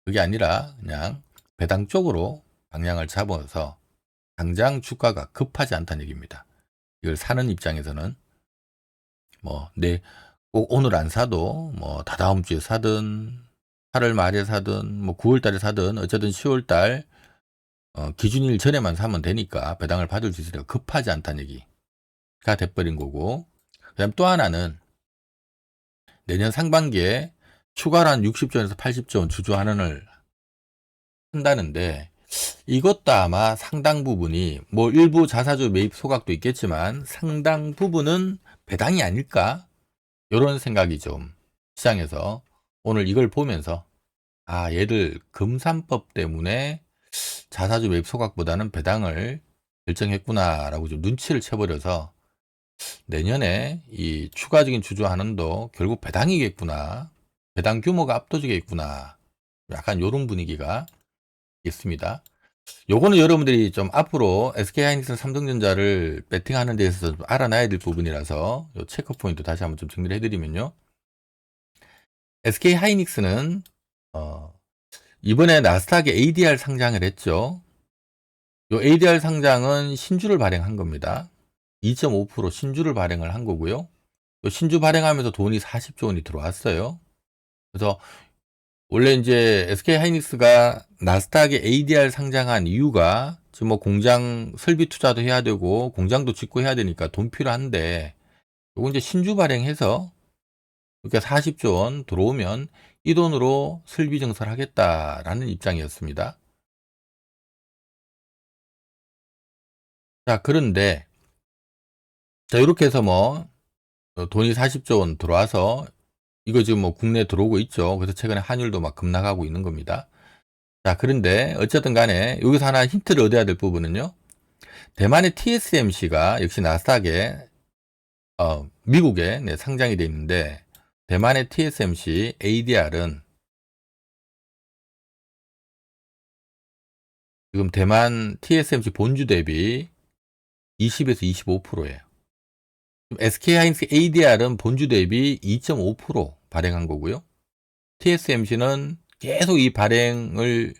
그게 아니라 그냥 배당 쪽으로 방향을 잡아서 당장 주가가 급하지 않다는 얘기입니다. 이걸 사는 입장에서는 뭐 꼭 오늘 안 사도 뭐 다다음 주에 사든 8월 말에 사든 뭐 9월 달에 사든 어쨌든 10월 달 기준일 전에만 사면 되니까 배당을 받을 수 있으니까 급하지 않다는 얘기가 돼버린 거고, 그다음 또 하나는 내년 상반기에 추가로 한 60조에서 80조 원 주주 환원을 한다는데 이것도 아마 상당 부분이 뭐 일부 자사주 매입 소각도 있겠지만 상당 부분은 배당이 아닐까, 이런 생각이 좀 시장에서 오늘 이걸 보면서 얘들 금산법 때문에 자사주 매입 소각보다는 배당을 결정했구나라고 좀 눈치를 채버려서 내년에 이 추가적인 주주 환원도 결국 배당이겠구나, 배당 규모가 압도적이겠구나, 약간 이런 분위기가 있습니다. 요거는 여러분들이 좀 앞으로 SK하이닉스 삼성전자를 배팅하는 데 있어서 좀 알아놔야 될 부분이라서 요 체크 포인트 다시 한번 좀 정리를 해드리면요. SK하이닉스는 이번에 나스닥에 ADR 상장을 했죠. 요 ADR 상장은 신주를 발행한 겁니다. 2.5% 신주를 발행을 한 거고요. 신주 발행하면서 돈이 40조 원이 들어왔어요. 그래서 원래 이제 SK하이닉스가 나스닥에 ADR 상장한 이유가 지금 뭐 공장 설비 투자도 해야 되고 공장도 짓고 해야 되니까 돈 필요한데, 요거 이제 신주 발행해서 그러니까 40조 원 들어오면 이 돈으로 설비 증설하겠다라는 입장이었습니다. 자, 그런데 자, 이렇게 해서 뭐 돈이 40조 원 들어와서 이거 지금 뭐 국내에 들어오고 있죠. 그래서 최근에 환율도 막 급락하고 있는 겁니다. 자, 그런데 어쨌든 간에 여기서 하나 힌트를 얻어야 될 부분은요. 대만의 TSMC가 역시 나스닥에 미국에 상장이 돼 있는데, 대만의 TSMC ADR은 지금 대만 TSMC 본주 대비 20에서 25%예요. SK하이닉스 ADR은 본주 대비 2.5% 발행한 거고요. TSMC는 계속 이 발행을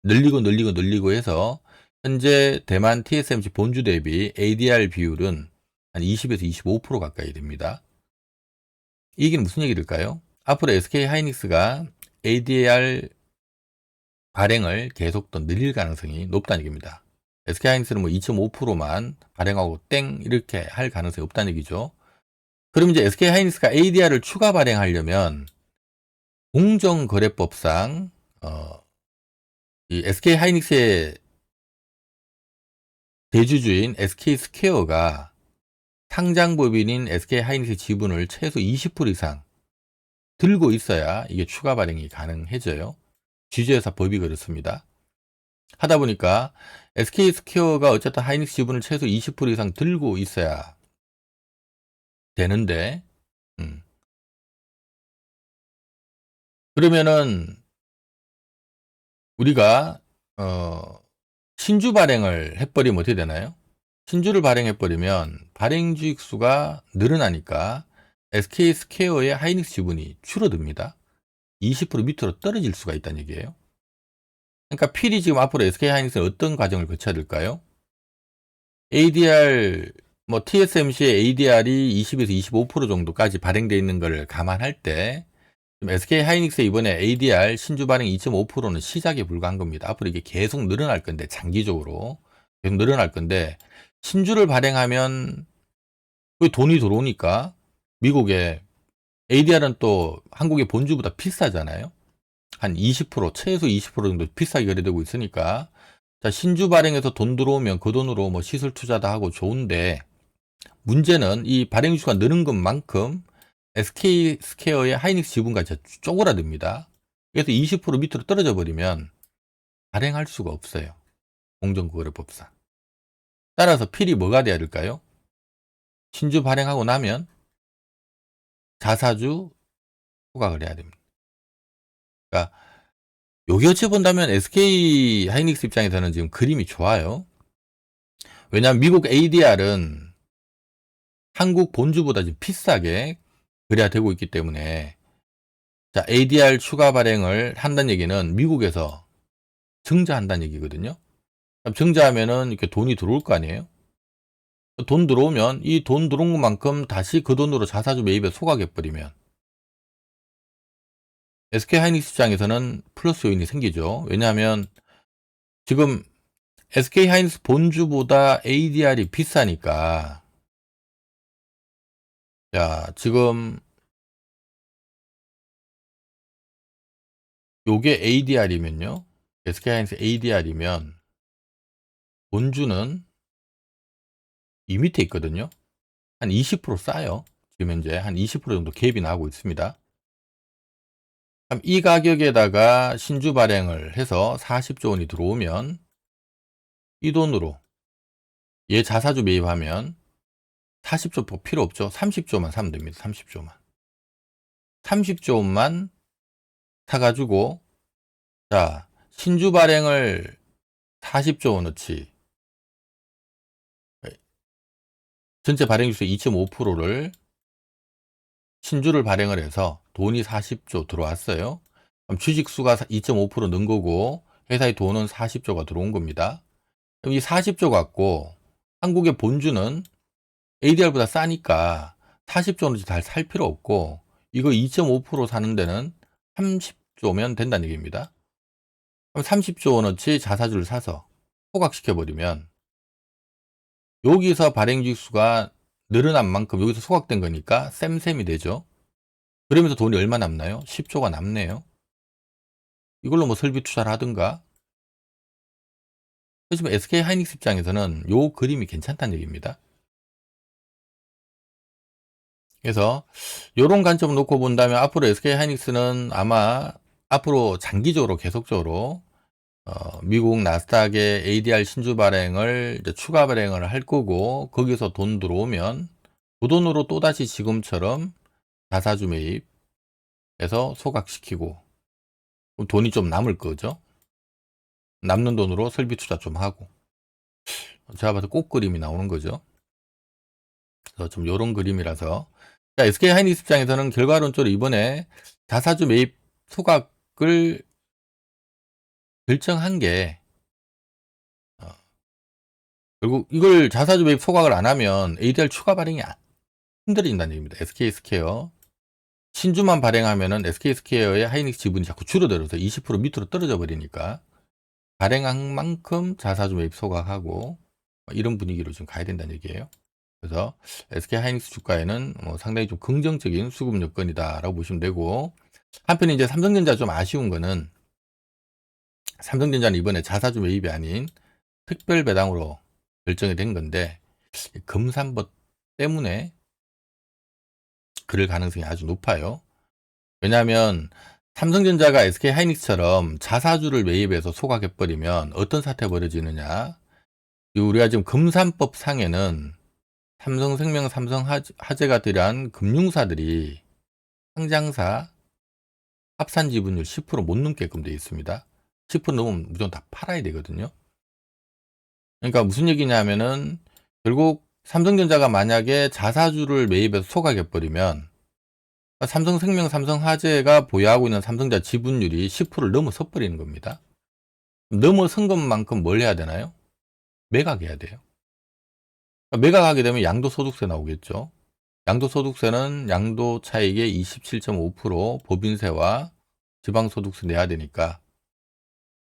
늘리고 해서 현재 대만 TSMC 본주 대비 ADR 비율은 한 20에서 25% 가까이 됩니다. 이 얘기는 무슨 얘기일까요? 앞으로 SK하이닉스가 ADR 발행을 계속 더 늘릴 가능성이 높다는 얘기입니다. SK하이닉스는 뭐 2.5%만 발행하고 땡 이렇게 할 가능성이 없다는 얘기죠. 그럼 이제 SK하이닉스가 ADR을 추가 발행하려면 공정거래법상 이 SK하이닉스의 대주주인 SK스퀘어가 상장법인인 SK하이닉스 지분을 최소 20% 이상 들고 있어야 이게 추가 발행이 가능해져요. 지주회사 법이 그렇습니다. 하다 보니까 SK스퀘어가 어쨌든 하이닉스 지분을 최소 20% 이상 들고 있어야 되는데, 그러면은 우리가 신주 발행을 해버리면 어떻게 되나요? 신주를 발행해버리면 발행 주익수가 늘어나니까 SK스퀘어의 하이닉스 지분이 줄어듭니다. 20% 밑으로 떨어질 수가 있다는 얘기예요. 그러니까 필이 지금 앞으로 SK하이닉스는 어떤 과정을 거쳐야 될까요? ADR, TSMC의 ADR이 20에서 25% 정도까지 발행되어 있는 걸 감안할 때 SK하이닉스 이번에 ADR 신주 발행 2.5%는 시작에 불과한 겁니다. 앞으로 이게 계속 늘어날 건데, 장기적으로 계속 늘어날 건데, 신주를 발행하면 그 돈이 들어오니까 미국에 ADR은 또 한국의 본주보다 비싸잖아요. 한 20%, 최소 20% 정도 비싸게 거래되고 있으니까, 자, 신주 발행해서 돈 들어오면 그 돈으로 뭐 시설 투자도 하고 좋은데, 문제는 이 발행 주가 느는 것만큼 SK스퀘어의 하이닉스 지분가 쪼그라듭니다. 그래서 20% 밑으로 떨어져 버리면 발행할 수가 없어요. 공정거래법상. 따라서 필이 뭐가 돼야 될까요? 신주 발행하고 나면 자사주 소각을 해야 됩니다. 그러니까 여기 어찌 본다면 SK 하이닉스 입장에서는 지금 그림이 좋아요. 왜냐하면 미국 ADR은 한국 본주보다 좀 비싸게 거래가 되고 있기 때문에, 자, ADR 추가 발행을 한다는 얘기는 미국에서 증자한다는 얘기거든요. 그럼 증자하면은 이렇게 돈이 들어올 거 아니에요? 돈 들어오면 이 돈 들어온 것만큼 다시 그 돈으로 자사주 매입에 소각해버리면 SK하이닉스 입장에서는 플러스 요인이 생기죠. 왜냐하면 지금 SK하이닉스 본주보다 ADR이 비싸니까, 자, 지금 요게 ADR이면요. SK하이닉스 ADR이면 본주는 이 밑에 있거든요. 한 20% 싸요. 지금 현재 한 20% 정도 갭이 나고 있습니다. 그럼 이 가격에다가 신주 발행을 해서 40조 원이 들어오면 이 돈으로 얘 자사주 매입하면 40조 필요 없죠. 30조만 사면 됩니다. 30조만. 30조 원만 사가지고, 자, 신주 발행을 40조 원어치, 전체 발행주수 2.5%를 신주를 발행을 해서 돈이 40조 들어왔어요. 그럼 주식수가 2.5% 는 거고 회사의 돈은 40조가 들어온 겁니다. 그럼 이 40조 갖고 한국의 본주는 ADR보다 싸니까 40조는 잘 살 필요 없고 이거 2.5% 사는 데는 30조면 된다는 얘기입니다. 그럼 30조 원어치 자사주를 사서 소각시켜버리면 여기서 발행주식수가 늘어난 만큼 여기서 소각된 거니까 쌤쌤이 되죠. 그러면서 돈이 얼마 남나요? 10조가 남네요. 이걸로 뭐 설비 투자를 하든가. 하지만 SK 하이닉스 입장에서는 요 그림이 괜찮다는 얘기입니다. 그래서 요런 관점을 놓고 본다면 앞으로 SK 하이닉스는 아마 앞으로 장기적으로 계속적으로 미국 나스닥의 ADR 신주 발행을 이제 추가 발행을 할 거고, 거기서 돈 들어오면 그 돈으로 또다시 지금처럼 자사주 매입해서 소각시키고 돈이 좀 남을 거죠. 남는 돈으로 설비 투자 좀 하고, 제가 봐서 꼭 그림이 나오는 거죠. 그래서 좀 요런 그림이라서, 자, SK 하이닉스 입장에서는 결과론적으로 이번에 자사주 매입 소각을 결정한 게, 결국 이걸 자사주 매입 소각을 안 하면 ADR 추가 발행이 힘들어진다는 얘기입니다. SK스퀘어 신주만 발행하면은 SK스퀘어의 하이닉스 지분이 자꾸 줄어들어서 20% 밑으로 떨어져 버리니까 발행한 만큼 자사주 매입 소각하고 이런 분위기로 좀 가야 된다는 얘기예요. 그래서 SK 하이닉스 주가에는 상당히 좀 긍정적인 수급 여건이다라고 보시면 되고, 한편에 이제 삼성전자 좀 아쉬운 거는, 삼성전자는 이번에 자사주 매입이 아닌 특별 배당으로 결정이 된 건데 금산법 때문에 그럴 가능성이 아주 높아요. 왜냐하면 삼성전자가 SK 하이닉스처럼 자사주를 매입해서 소각해버리면 어떤 사태가 벌어지느냐, 우리가 지금 금산법 상에는 삼성생명, 삼성화재가 들어간 금융사들이 상장사 합산 지분율 10% 못 넘게끔 되어 있습니다. 10% 넘으면 무조건 다 팔아야 되거든요. 그러니까 무슨 얘기냐면은 결국 삼성전자가 만약에 자사주를 매입해서 소각해버리면 삼성생명, 삼성화재가 보유하고 있는 삼성전자 지분율이 10%를 넘어서 버리는 겁니다. 넘어선 것만큼 뭘 해야 되나요? 매각해야 돼요. 그러니까 매각하게 되면 양도소득세 나오겠죠. 양도소득세는 양도 차익의 27.5% 법인세와 지방소득세 내야 되니까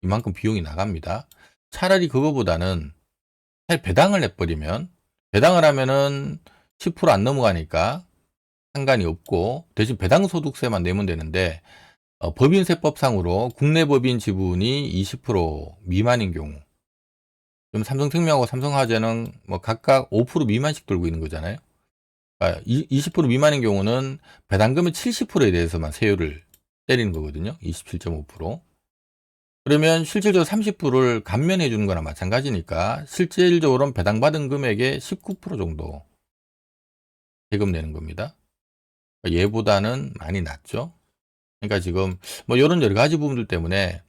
이만큼 비용이 나갑니다. 차라리 그거보다는 배당을 해버리면, 배당을 하면은 10%안 넘어가니까 상관이 없고 대신 배당소득세만 내면 되는데, 법인세법상으로 국내 법인 지분이 20% 미만인 경우, 그럼 삼성생명하고 삼성화재는 뭐 각각 5% 미만씩 들고 있는 거잖아요. 그러니까 20% 미만인 경우는 배당금의 70%에 대해서만 세율을 때리는 거거든요. 27.5%. 그러면 실질적으로 30%를 감면해 주는 거나 마찬가지니까 실질적으로는 배당받은 금액의 19% 정도 세금 내는 겁니다. 그러니까 얘보다는 많이 낮죠. 그러니까 지금 뭐 이런 여러 가지 부분들 때문에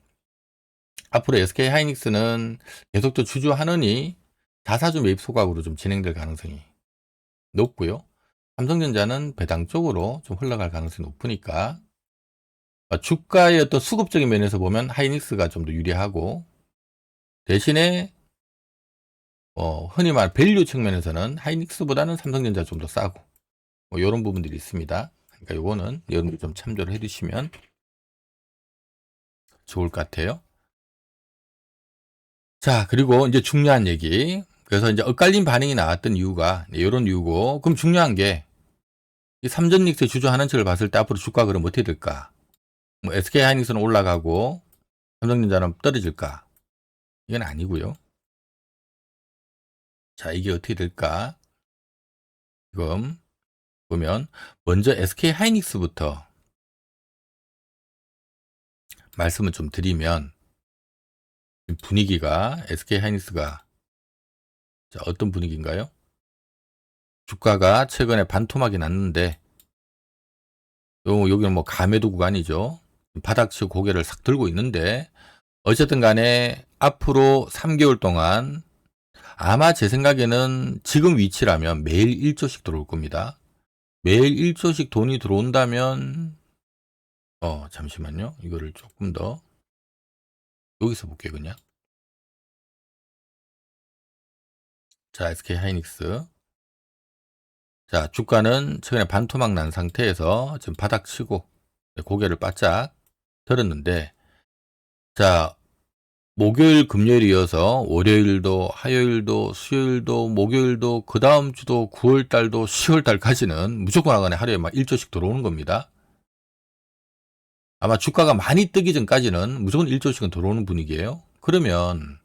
앞으로 SK 하이닉스는 계속 또 주주하느니 자사주 매입 소각으로 좀 진행될 가능성이 높고요. 삼성전자는 배당 쪽으로 좀 흘러갈 가능성이 높으니까 주가의 어떤 수급적인 면에서 보면 하이닉스가 좀 더 유리하고, 대신에 흔히 말 밸류 측면에서는 하이닉스보다는 삼성전자 좀 더 싸고 뭐 이런 부분들이 있습니다. 그러니까 요거는 여러분들 좀 참조를 해주시면 좋을 것 같아요. 자, 그리고 이제 중요한 얘기. 그래서 이제 엇갈린 반응이 나왔던 이유가 이런 이유고, 그럼 중요한 게 이 삼전닉스 주주하는 척을 봤을 때 앞으로 주가가 그럼 어떻게 될까? 뭐 SK 하이닉스는 올라가고 삼성전자는 떨어질까? 이건 아니고요. 자, 이게 어떻게 될까? 지금 보면 먼저 SK 하이닉스부터 말씀을 좀 드리면, 분위기가 SK 하이닉스가 어떤 분위기인가요? 주가가 최근에 반토막이 났는데 여기는 뭐 가매도 구간이죠. 바닥치고 고개를 싹 들고 있는데, 어쨌든 간에 앞으로 3개월 동안 아마 제 생각에는 지금 위치라면 매일 1조씩 들어올 겁니다. 매일 1조씩 돈이 들어온다면 잠시만요. 이거를 조금 더 여기서 볼게요, 그냥. 자, SK 하이닉스. 자, 주가는 최근에 반토막 난 상태에서 지금 바닥 치고 고개를 바짝 들었는데, 자, 목요일, 금요일 이어서 월요일도, 화요일도, 수요일도, 목요일도, 그 다음 주도 9월달도 10월달까지는 무조건 하간에 하루에 막 1조씩 들어오는 겁니다. 아마 주가가 많이 뜨기 전까지는 무조건 1조씩은 들어오는 분위기예요. 그러면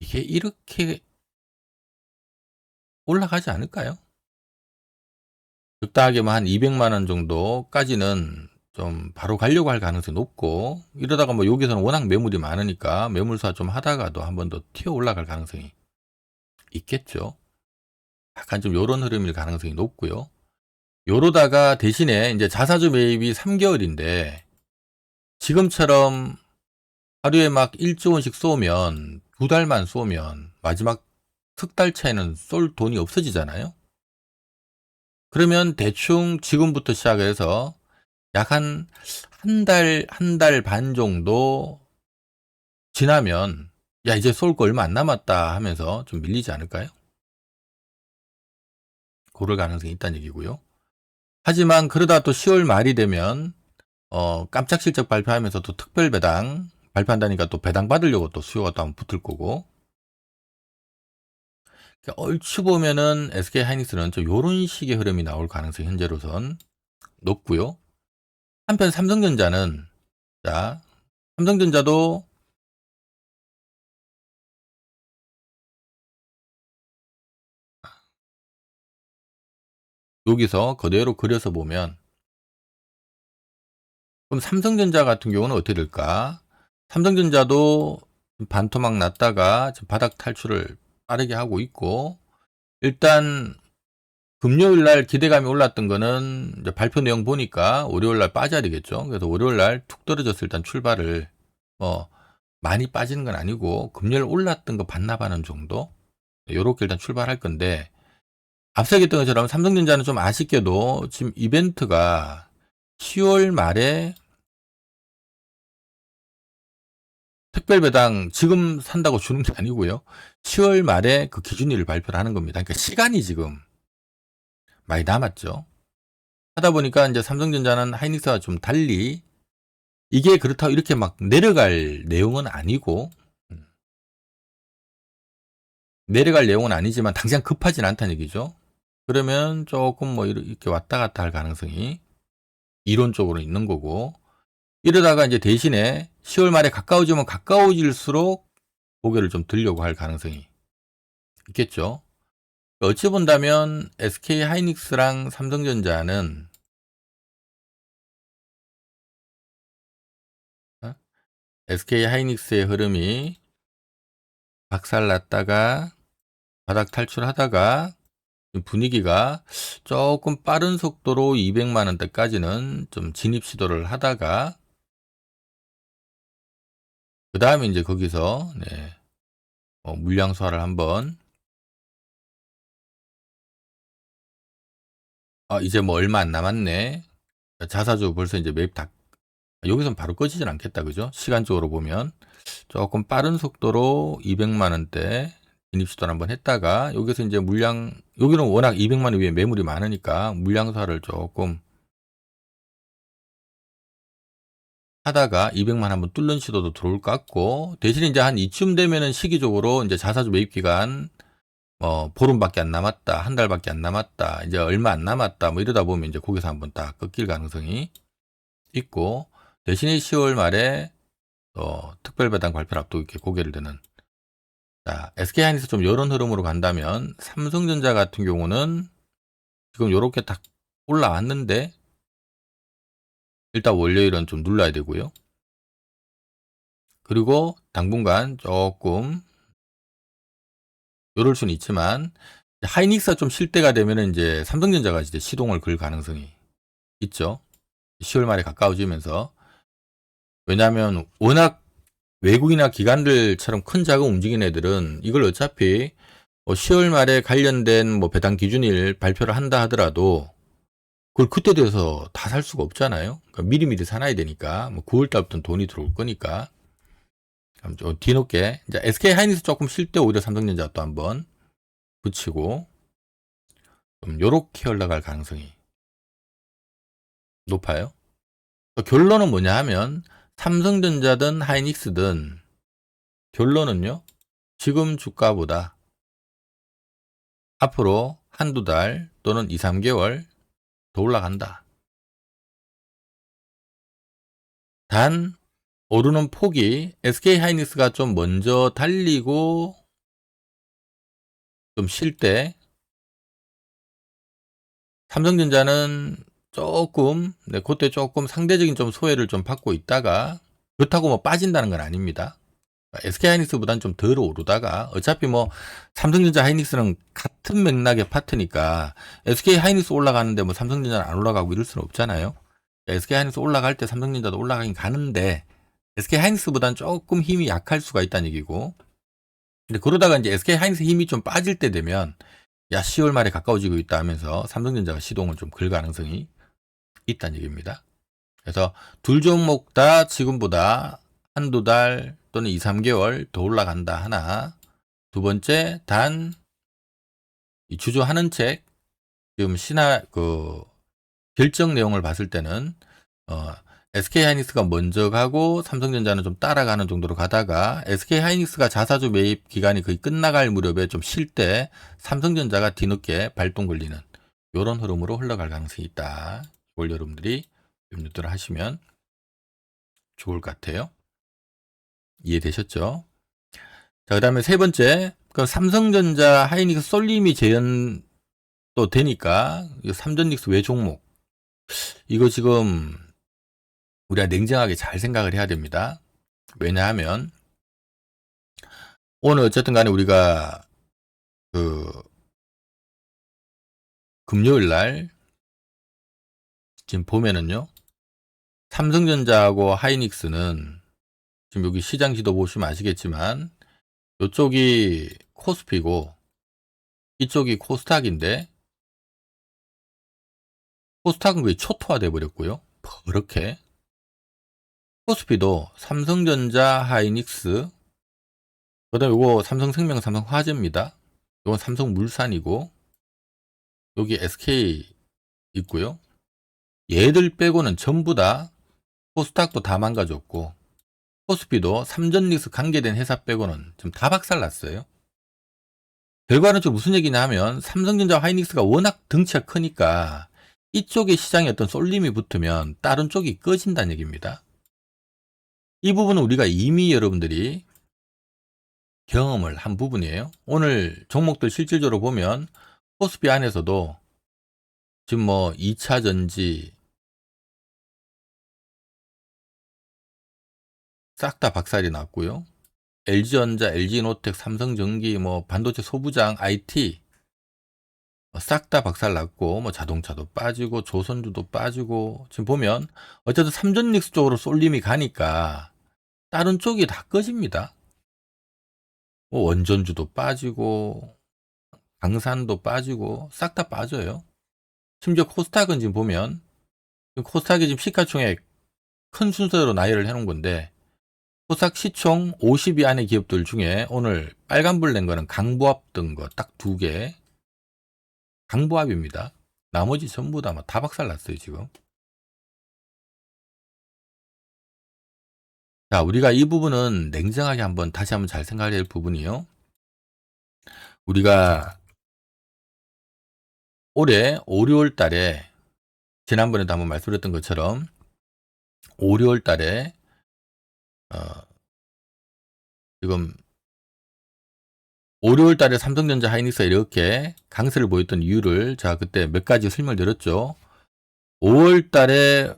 이게 이렇게 올라가지 않을까요? 적당하게만 한 200만 원 정도까지는 좀 바로 가려고 할 가능성이 높고, 이러다가 뭐 여기서는 워낙 매물이 많으니까 매물사 좀 하다가도 한 번 더 튀어 올라갈 가능성이 있겠죠. 약간 좀 요런 흐름일 가능성이 높고요. 요러다가 대신에 이제 자사주 매입이 3개월인데 지금처럼 하루에 막 1조 원씩 쏘면, 2달만 쏘면 마지막 석 달 차에는 쏠 돈이 없어지잖아요. 그러면 대충 지금부터 시작해서 약 한 달 반 정도 지나면 야, 이제 쏠 거 얼마 안 남았다 하면서 좀 밀리지 않을까요? 그럴 가능성이 있다는 얘기고요. 하지만 그러다 또 10월 말이 되면 깜짝 실적 발표하면서 또 특별 배당 발표한다니까 또 배당 받으려고 또 수요가 또 한번 붙을 거고, 얼추 보면은 SK 하이닉스는 좀 요런 식의 흐름이 나올 가능성이 현재로선 높고요. 한편 삼성전자는, 자, 삼성전자도 여기서 그대로 그려서 보면, 그럼 삼성전자 같은 경우는 어떻게 될까? 삼성전자도 반토막 났다가 지금 바닥 탈출을 빠르게 하고 있고, 일단 금요일 날 기대감이 올랐던 거는 이제 발표 내용 보니까 월요일 날 빠져야 되겠죠. 그래서 월요일 날 툭 떨어져서 일단 출발을 많이 빠지는 건 아니고 금요일 올랐던 거 반납하는 정도 요렇게 일단 출발할 건데, 앞서 얘기했던 것처럼 삼성전자는 좀 아쉽게도 지금 이벤트가 10월 말에 특별 배당 지금 산다고 주는 게 아니고요. 10월 말에 그 기준일을 발표를 하는 겁니다. 그러니까 시간이 지금 많이 남았죠. 하다 보니까 이제 삼성전자는 하이닉스와 좀 달리 이게 그렇다고 이렇게 막 내려갈 내용은 아니고, 내려갈 내용은 아니지만 당장 급하진 않다는 얘기죠. 그러면 조금 뭐 이렇게 왔다 갔다 할 가능성이 이론적으로 있는 거고, 이러다가 이제 대신에 10월 말에 가까워지면 가까워질수록 고개를 좀 들려고 할 가능성이 있겠죠. 어찌 본다면 SK 하이닉스랑 삼성전자는 SK 하이닉스의 흐름이 박살났다가 바닥 탈출하다가 분위기가 조금 빠른 속도로 200만 원대까지는 좀 진입 시도를 하다가 그 다음에 이제 거기서 물량 소화를 한번, 이제 뭐 얼마 안 남았네. 자사주 벌써 이제 매입 다, 여기선 바로 꺼지진 않겠다. 그죠? 시간적으로 보면 조금 빠른 속도로 200만 원대 진입 시도를 한번 했다가 여기서 이제 물량, 여기는 워낙 200만 원 위에 매물이 많으니까 물량 소화를 조금 하다가 200만 한번 뚫는 시도도 들어올 것 같고, 대신 이제 한 이쯤 되면은 시기적으로 이제 자사주 매입 기간 보름밖에 안 남았다, 한 달밖에 안 남았다, 이제 얼마 안 남았다, 뭐 이러다 보면 이제 거기서 한번 딱 꺾일 가능성이 있고, 대신에 10월 말에 특별 배당 발표를 앞두고 이렇게 고개를 드는, 자, SK 하이닉스 좀 이런 흐름으로 간다면 삼성전자 같은 경우는 지금 요렇게 딱 올라왔는데 일단 월요일은 좀 눌러야 되고요. 그리고 당분간 조금 요럴 수는 있지만 하이닉스가 좀 쉴 때가 되면은 이제 삼성전자가 이제 시동을 걸 가능성이 있죠. 10월 말에 가까워지면서. 왜냐하면 워낙 외국이나 기관들처럼 큰 자금 움직이는 애들은 이걸 어차피 10월 말에 관련된 뭐 배당 기준일 발표를 한다 하더라도 그걸 그때 돼서 다 살 수가 없잖아요. 그러니까 미리미리 사놔야 되니까. 뭐 9월 달부터는 돈이 들어올 거니까. 좀 뒤늦게 이제 SK 하이닉스 조금 쉴 때 오히려 삼성전자 또 한번 붙이고 좀 요렇게 올라갈 가능성이 높아요. 결론은 뭐냐 하면 삼성전자든 하이닉스든 결론은요, 지금 주가보다 앞으로 한두 달 또는 2, 3개월 더 올라간다. 단 오르는 폭이 SK 하이닉스가 좀 먼저 달리고 좀 쉴 때, 삼성전자는 조금 그때 조금 상대적인 좀 소외를 좀 받고 있다가, 그렇다고 뭐 빠진다는 건 아닙니다. SK 하이닉스보다는 좀 덜 오르다가, 어차피 뭐 삼성전자 하이닉스는 같은 맥락의 파트니까 SK 하이닉스 올라가는데 뭐 삼성전자는 안 올라가고 이럴 수는 없잖아요. SK 하이닉스 올라갈 때 삼성전자도 올라가긴 가는데 SK 하이닉스보다는 조금 힘이 약할 수가 있다는 얘기고, 근데 그러다가 이제 SK 하이닉스 힘이 좀 빠질 때 되면 10월 말에 가까워지고 있다 하면서 삼성전자가 시동을 좀 걸 가능성이 있다는 얘기입니다. 그래서 둘 종목 다 지금보다 한두 달 또는 2, 3개월 더 올라간다 하나, 두 번째, 단 이 주주하는 책 지금 결정 내용을 봤을 때는 SK 하이닉스가 먼저 가고 삼성전자는 좀 따라가는 정도로 가다가 SK 하이닉스가 자사주 매입 기간이 거의 끝나갈 무렵에 좀 쉴 때 삼성전자가 뒤늦게 발동 걸리는 이런 흐름으로 흘러갈 가능성이 있다. 이걸 여러분들이 염두를 하시면 좋을 것 같아요. 이해되셨죠? 자, 그 다음에 세 번째, 삼성전자 하이닉스 쏠림이 재현 또 되니까 삼전닉스 외 종목, 이거 지금 우리가 냉정하게 잘 생각을 해야 됩니다. 왜냐하면 오늘 어쨌든 간에 우리가 금요일 날 지금 보면은요, 삼성전자하고 하이닉스는 지금 여기 시장 지도 보시면 아시겠지만 이쪽이 코스피고 이쪽이 코스닥인데 코스닥은 거의 초토화돼 버렸고요. 그렇게 코스피도 삼성전자, 하이닉스, 그다음에 요거 삼성생명, 삼성화재입니다. 요건 삼성물산이고 여기 SK 있고요. 얘들 빼고는 전부 다 코스닥도 다 망가졌고 코스피도 삼전릭스 관계된 회사 빼고는 지금 다 박살났어요. 결과는 좀 무슨 얘기냐 하면 삼성전자, 하이닉스가 워낙 덩치가 크니까 이쪽에 시장에 어떤 쏠림이 붙으면 다른 쪽이 꺼진다는 얘기입니다. 이 부분은 우리가 이미 여러분들이 경험을 한 부분이에요. 오늘 종목들 실질적으로 보면 코스피 안에서도 지금 뭐 2차 전지 싹 다 박살이 났고요. LG전자, LG노텍, 삼성전기, 뭐 반도체 소부장, IT 싹 다 박살났고 뭐 자동차도 빠지고 조선주도 빠지고 지금 보면 어쨌든 삼전릭스 쪽으로 쏠림이 가니까 다른 쪽이 다 꺼집니다. 뭐 원전주도 빠지고 강산도 빠지고 싹 다 빠져요. 심지어 코스닥은 지금 보면 코스닥이 지금 시가총액 큰 순서로 나열을 해놓은 건데 코스닥 시총 50위 안의 기업들 중에 오늘 빨간불 낸 거는 강보합 등 거 딱 2개 강보합입니다. 나머지 전부 다 박살났어요 지금. 자, 우리가 이 부분은 냉정하게 다시 한번 잘 생각해야 될 부분이요. 우리가 올해 5, 6월 달에 지난번에도 한번 말씀드렸던 것처럼 5, 6월 달에 지금 5, 6월 달에 삼성전자, 하이닉스가 이렇게 강세를 보였던 이유를 제가 그때 몇 가지 설명드렸죠. 5월 달에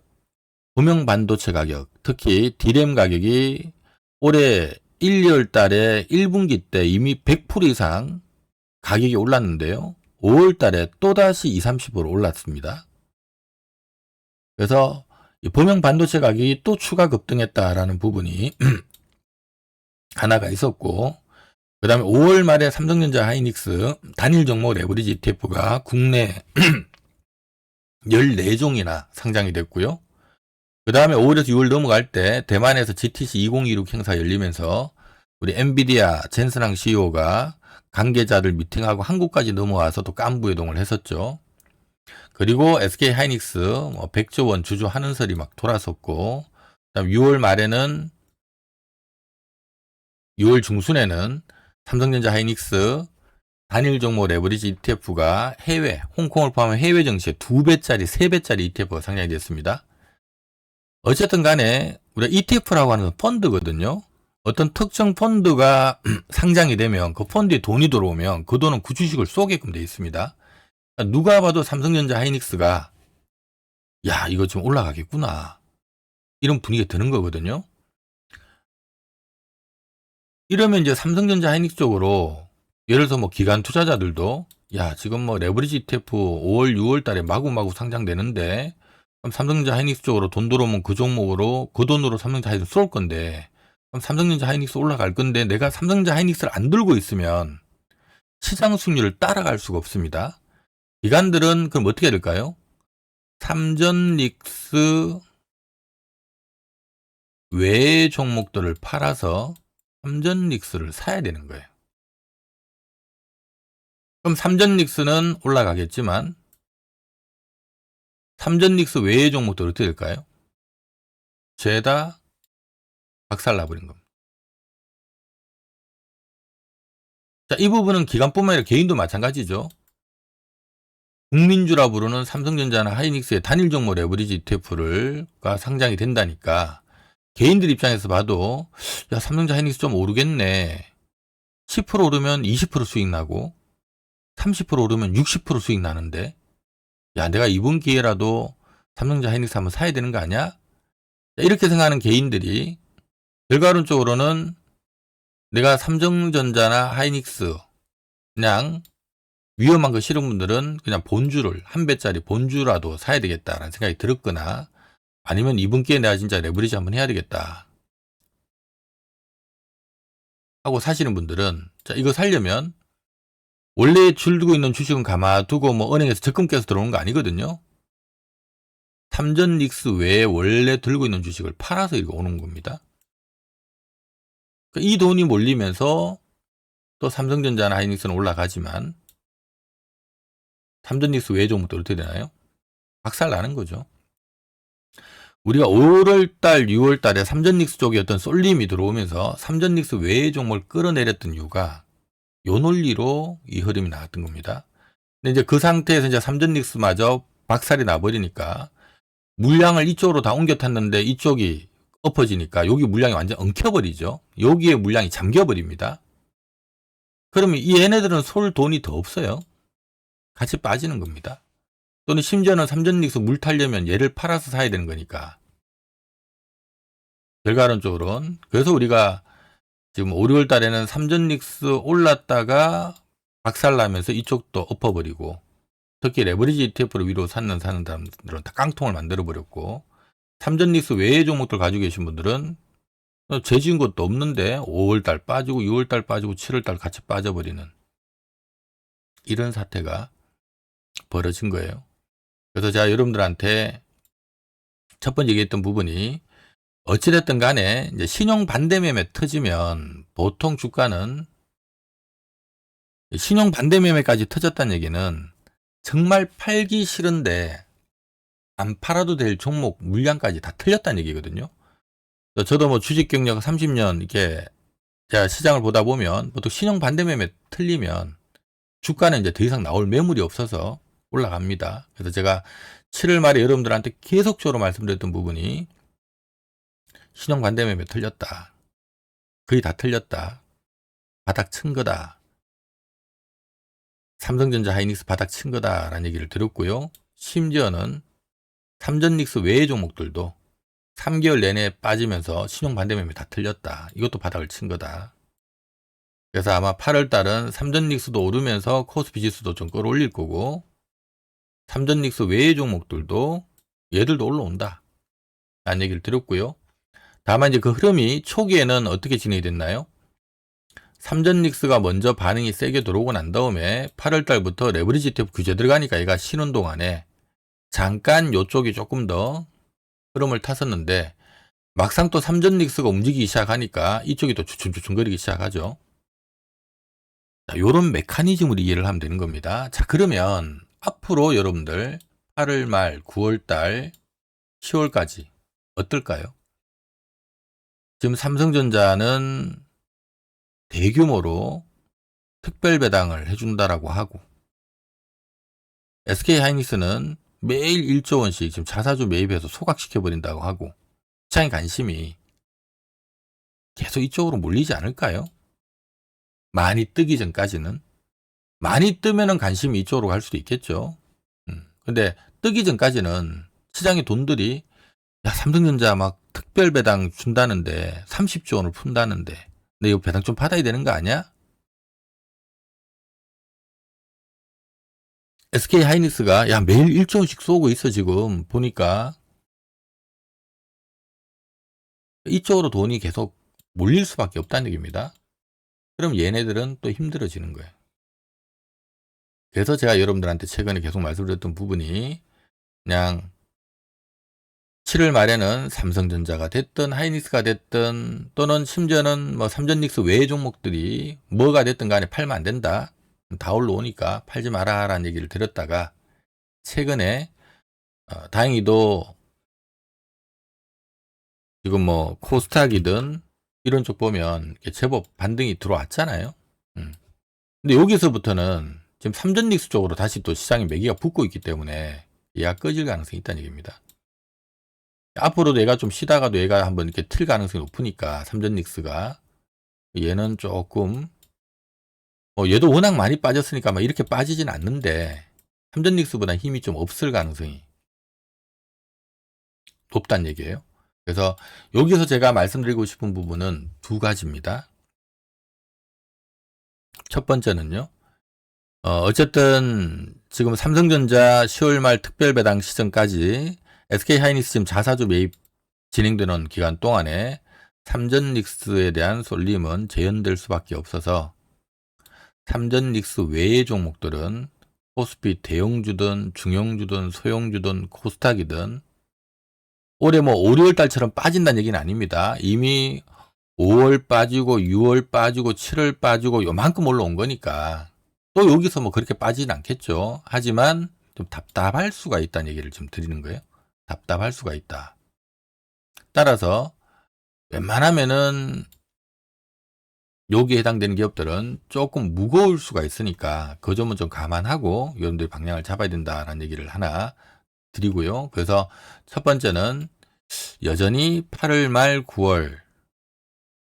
구명 반도체 가격, 특히 D램 가격이 올해 1, 2월 달에 1분기 때 이미 100% 이상 가격이 올랐는데요. 5월 달에 또다시 20, 30% 올랐습니다. 그래서 구명 반도체 가격이 또 추가 급등했다라는 부분이 하나가 있었고, 그 다음에 5월 말에 삼성전자, 하이닉스 단일 종목 레버리지 ETF가 국내 14종이나 상장이 됐고요. 그 다음에 5월에서 6월 넘어갈 때 대만에서 GTC 2026 행사 열리면서 우리 엔비디아 젠슨항 CEO가 관계자들 미팅하고 한국까지 넘어와서 또 깐부 회동을 했었죠. 그리고 SK 하이닉스 100조 원 주주하는 설이 막 돌았었고, 그다음 6월 말에는 6월 중순에는 삼성전자, 하이닉스 단일 종목 레버리지 ETF가 해외, 홍콩을 포함한 해외 증시에 2배짜리, 3배짜리 ETF가 상장이 됐습니다. 어쨌든 간에 우리가 ETF라고 하는 펀드거든요. 어떤 특정 펀드가 상장이 되면 그 펀드에 돈이 들어오면 그 돈은 그 주식을 쏘게끔 되어 있습니다. 그러니까 누가 봐도 삼성전자, 하이닉스가 야, 이거 좀 올라가겠구나, 이런 분위기가 드는 거거든요. 이러면 이제 삼성전자, 하이닉스 쪽으로 예를 들어서 뭐 기관 투자자들도 야, 지금 뭐 레버리지 ETF 5월, 6월 달에 마구마구 상장되는데 그럼 삼성전자, 하이닉스 쪽으로 돈 들어오면 그 종목으로 그 돈으로 삼성전자, 하이닉스 쏠 건데, 그럼 삼성전자, 하이닉스 올라갈 건데 내가 삼성전자, 하이닉스를 안 들고 있으면 시장 수익률을 따라갈 수가 없습니다. 기관들은 그럼 어떻게 해야 될까요? 삼전릭스 외의 종목들을 팔아서 삼전릭스를 사야 되는 거예요. 그럼 삼전릭스는 올라가겠지만 삼전릭스 외의 종목들 어떻게 될까요? 죄다 박살나버린 겁니다. 자, 이 부분은 기관뿐만 아니라 개인도 마찬가지죠. 국민주라 부르는 삼성전자나 하이닉스의 단일 종목 레버리지 ETF가 상장이 된다니까 개인들 입장에서 봐도 야, 삼성전자, 하이닉스 좀 오르겠네. 10% 오르면 20% 수익 나고 30% 오르면 60% 수익 나는데 야, 내가 이번 기회라도 삼성전자, 하이닉스 한번 사야 되는 거 아니야? 이렇게 생각하는 개인들이 결과론적으로는 내가 삼성전자나 하이닉스 그냥 위험한 거 싫은 분들은 그냥 본주를 한 배짜리 본주라도 사야 되겠다라는 생각이 들었거나 아니면 이번 기회에 내가 진짜 레버리지 한번 해야 되겠다. 하고 사시는 분들은, 자, 이거 살려면 원래 들고 있는 주식은 가마두고 뭐 은행에서 적금 깨서 들어오는 거 아니거든요. 삼전닉스 외에 원래 들고 있는 주식을 팔아서 이거 오는 겁니다. 이 돈이 몰리면서 또 삼성전자나 하이닉스는 올라가지만 삼전닉스 외 종목도 어떻게 되나요? 박살 나는 거죠. 우리가 5월달, 6월달에 삼전닉스 쪽에 어떤 쏠림이 들어오면서 삼전닉스 외의 종목을 끌어내렸던 이유가 요 논리로 이 흐름이 나왔던 겁니다. 근데 이제 그 상태에서 이제 삼전닉스마저 박살이 나버리니까 물량을 이쪽으로 다 옮겨 탔는데 이쪽이 엎어지니까 여기 물량이 완전 엉켜버리죠. 여기에 물량이 잠겨버립니다. 그러면 이 얘네들은 쏠 돈이 더 없어요. 같이 빠지는 겁니다. 또는 심지어는 삼전닉스 물 타려면 얘를 팔아서 사야 되는 거니까. 결과론적으로는. 그래서 우리가 지금 5, 6월 달에는 삼전닉스 올랐다가 박살나면서 이쪽도 엎어버리고, 특히 레버리지 ETF를 위로 사는 사람들은 다 깡통을 만들어버렸고, 삼전닉스 외의 종목들 가지고 계신 분들은 재지은 것도 없는데 5월달 빠지고 6월달 빠지고 7월달 같이 빠져버리는 이런 사태가 벌어진 거예요. 그래서 제가 여러분들한테 첫 번째 얘기했던 부분이, 어찌됐든 간에 이제 신용 반대 매매 터지면 보통 주가는, 신용 반대 매매까지 터졌다는 얘기는 정말 팔기 싫은데 안 팔아도 될 종목 물량까지 다 틀렸다는 얘기거든요. 저도 뭐 주식 경력 30년 이렇게 제가 시장을 보다 보면 보통 신용 반대 매매 틀리면 주가는 이제 더 이상 나올 매물이 없어서 올라갑니다. 그래서 제가 7월 말에 여러분들한테 계속적으로 말씀드렸던 부분이, 신용 반대 매매 틀렸다. 거의 다 틀렸다. 바닥 친 거다. 삼성전자 하이닉스 바닥 친 거다라는 얘기를 드렸고요. 심지어는 삼전닉스 외의 종목들도 3개월 내내 빠지면서 신용 반대 매매 다 틀렸다. 이것도 바닥을 친 거다. 그래서 아마 8월 달은 삼전닉스도 오르면서 코스피 지수도 좀 끌어올릴 거고, 삼전닉스 외의 종목들도 얘들도 올라온다 라는 얘기를 드렸고요. 다만 이제 그 흐름이 초기에는 어떻게 진행이 됐나요? 삼전닉스가 먼저 반응이 세게 들어오고 난 다음에 8월 달부터 레버리지 ETF 규제 들어가니까 얘가 쉬는 동안에 잠깐 요쪽이 조금 더 흐름을 탔었는데, 막상 또 삼전닉스가 움직이기 시작하니까 이쪽이 또 주춤주춤거리기 시작하죠. 자, 요런 메커니즘으로 이해를 하면 되는 겁니다. 자, 그러면 앞으로 여러분들 8월 말, 9월 달, 10월까지 어떨까요? 지금 삼성전자는 대규모로 특별 배당을 해준다라고 하고, SK 하이닉스는 매일 1조 원씩 지금 자사주 매입해서 소각시켜버린다고 하고, 시장의 관심이 계속 이쪽으로 몰리지 않을까요? 많이 뜨기 전까지는. 많이 뜨면은 관심이 이쪽으로 갈 수도 있겠죠. 근데 뜨기 전까지는 시장의 돈들이, 야, 삼성전자 막 특별 배당 준다는데 30조 원을 푼다는데 근데 이거 배당 좀 받아야 되는 거 아니야? SK 하이닉스가 야, 매일 1조 원씩 쏘고 있어. 지금 보니까 이쪽으로 돈이 계속 몰릴 수밖에 없다는 얘기입니다. 그럼 얘네들은 또 힘들어지는 거예요. 그래서 제가 여러분들한테 최근에 계속 말씀드렸던 부분이, 그냥 7월 말에는 삼성전자가 됐든 하이닉스가 됐든, 또는 심지어는 뭐 삼전닉스 외의 종목들이 뭐가 됐든 간에 팔면 안 된다. 다 올라오니까 팔지 마라 라는 얘기를 드렸다가, 최근에 다행히도 지금 뭐 코스닥이든 이런 쪽 보면 제법 반등이 들어왔잖아요. 근데 여기서부터는 지금 삼전닉스 쪽으로 다시 또 시장에 매기가 붙고 있기 때문에 얘가 꺼질 가능성이 있다는 얘기입니다. 앞으로도 얘가 좀 쉬다가도 얘가 한번 이렇게 틀 가능성이 높으니까, 삼전닉스가 얘는 조금, 얘도 워낙 많이 빠졌으니까 막 이렇게 빠지진 않는데 삼전닉스보다 힘이 좀 없을 가능성이 높다는 얘기예요. 그래서 여기서 제가 말씀드리고 싶은 부분은 두 가지입니다. 첫 번째는요, 어쨌든 지금 삼성전자 10월 말 특별 배당 시점까지 SK 하이닉스 지금 자사주 매입 진행되는 기간 동안에 삼전릭스에 대한 쏠림은 재현될 수밖에 없어서 삼전릭스 외의 종목들은 코스피 대형주든 중형주든 소형주든 코스닥이든 올해 뭐 5, 6월 달처럼 빠진다는 얘기는 아닙니다. 이미 5월 빠지고 6월 빠지고 7월 빠지고 요만큼 올라온 거니까 또 여기서 뭐 그렇게 빠지진 않겠죠. 하지만 좀 답답할 수가 있다는 얘기를 좀 드리는 거예요. 답답할 수가 있다. 따라서 웬만하면은 여기에 해당되는 기업들은 조금 무거울 수가 있으니까 그 점은 좀 감안하고 여러분들이 방향을 잡아야 된다라는 얘기를 하나 드리고요. 그래서 첫 번째는 여전히 8월 말 9월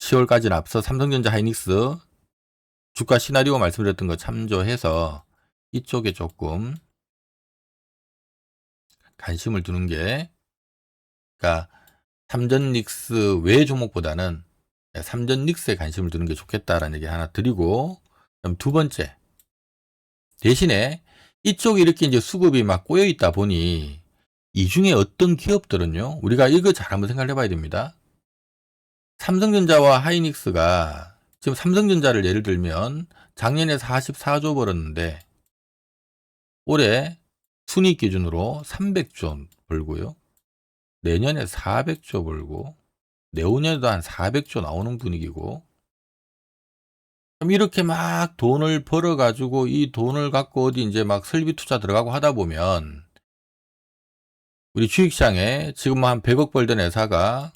10월까지는 앞서 삼성전자 하이닉스 주가 시나리오 말씀드렸던 거 참조해서 이쪽에 조금 관심을 두는 게, 그러니까 삼전릭스 외 종목보다는 삼전릭스에 관심을 두는 게 좋겠다라는 얘기 하나 드리고, 그럼 두 번째, 대신에 이쪽에 이렇게 이제 수급이 막 꼬여 있다 보니 이 중에 어떤 기업들은요, 우리가 이거 잘 한번 생각을 해봐야 됩니다. 삼성전자와 하이닉스가 지금 삼성전자를 예를 들면 작년에 44조 벌었는데 올해 순이익 기준으로 300조 벌고요. 내년에 400조 벌고 내후년에도 한 400조 나오는 분위기고, 그럼 이렇게 막 돈을 벌어가지고 이 돈을 갖고 어디 이제 막 설비 투자 들어가고 하다 보면 우리 주식시장에 지금 한 100억 벌던 회사가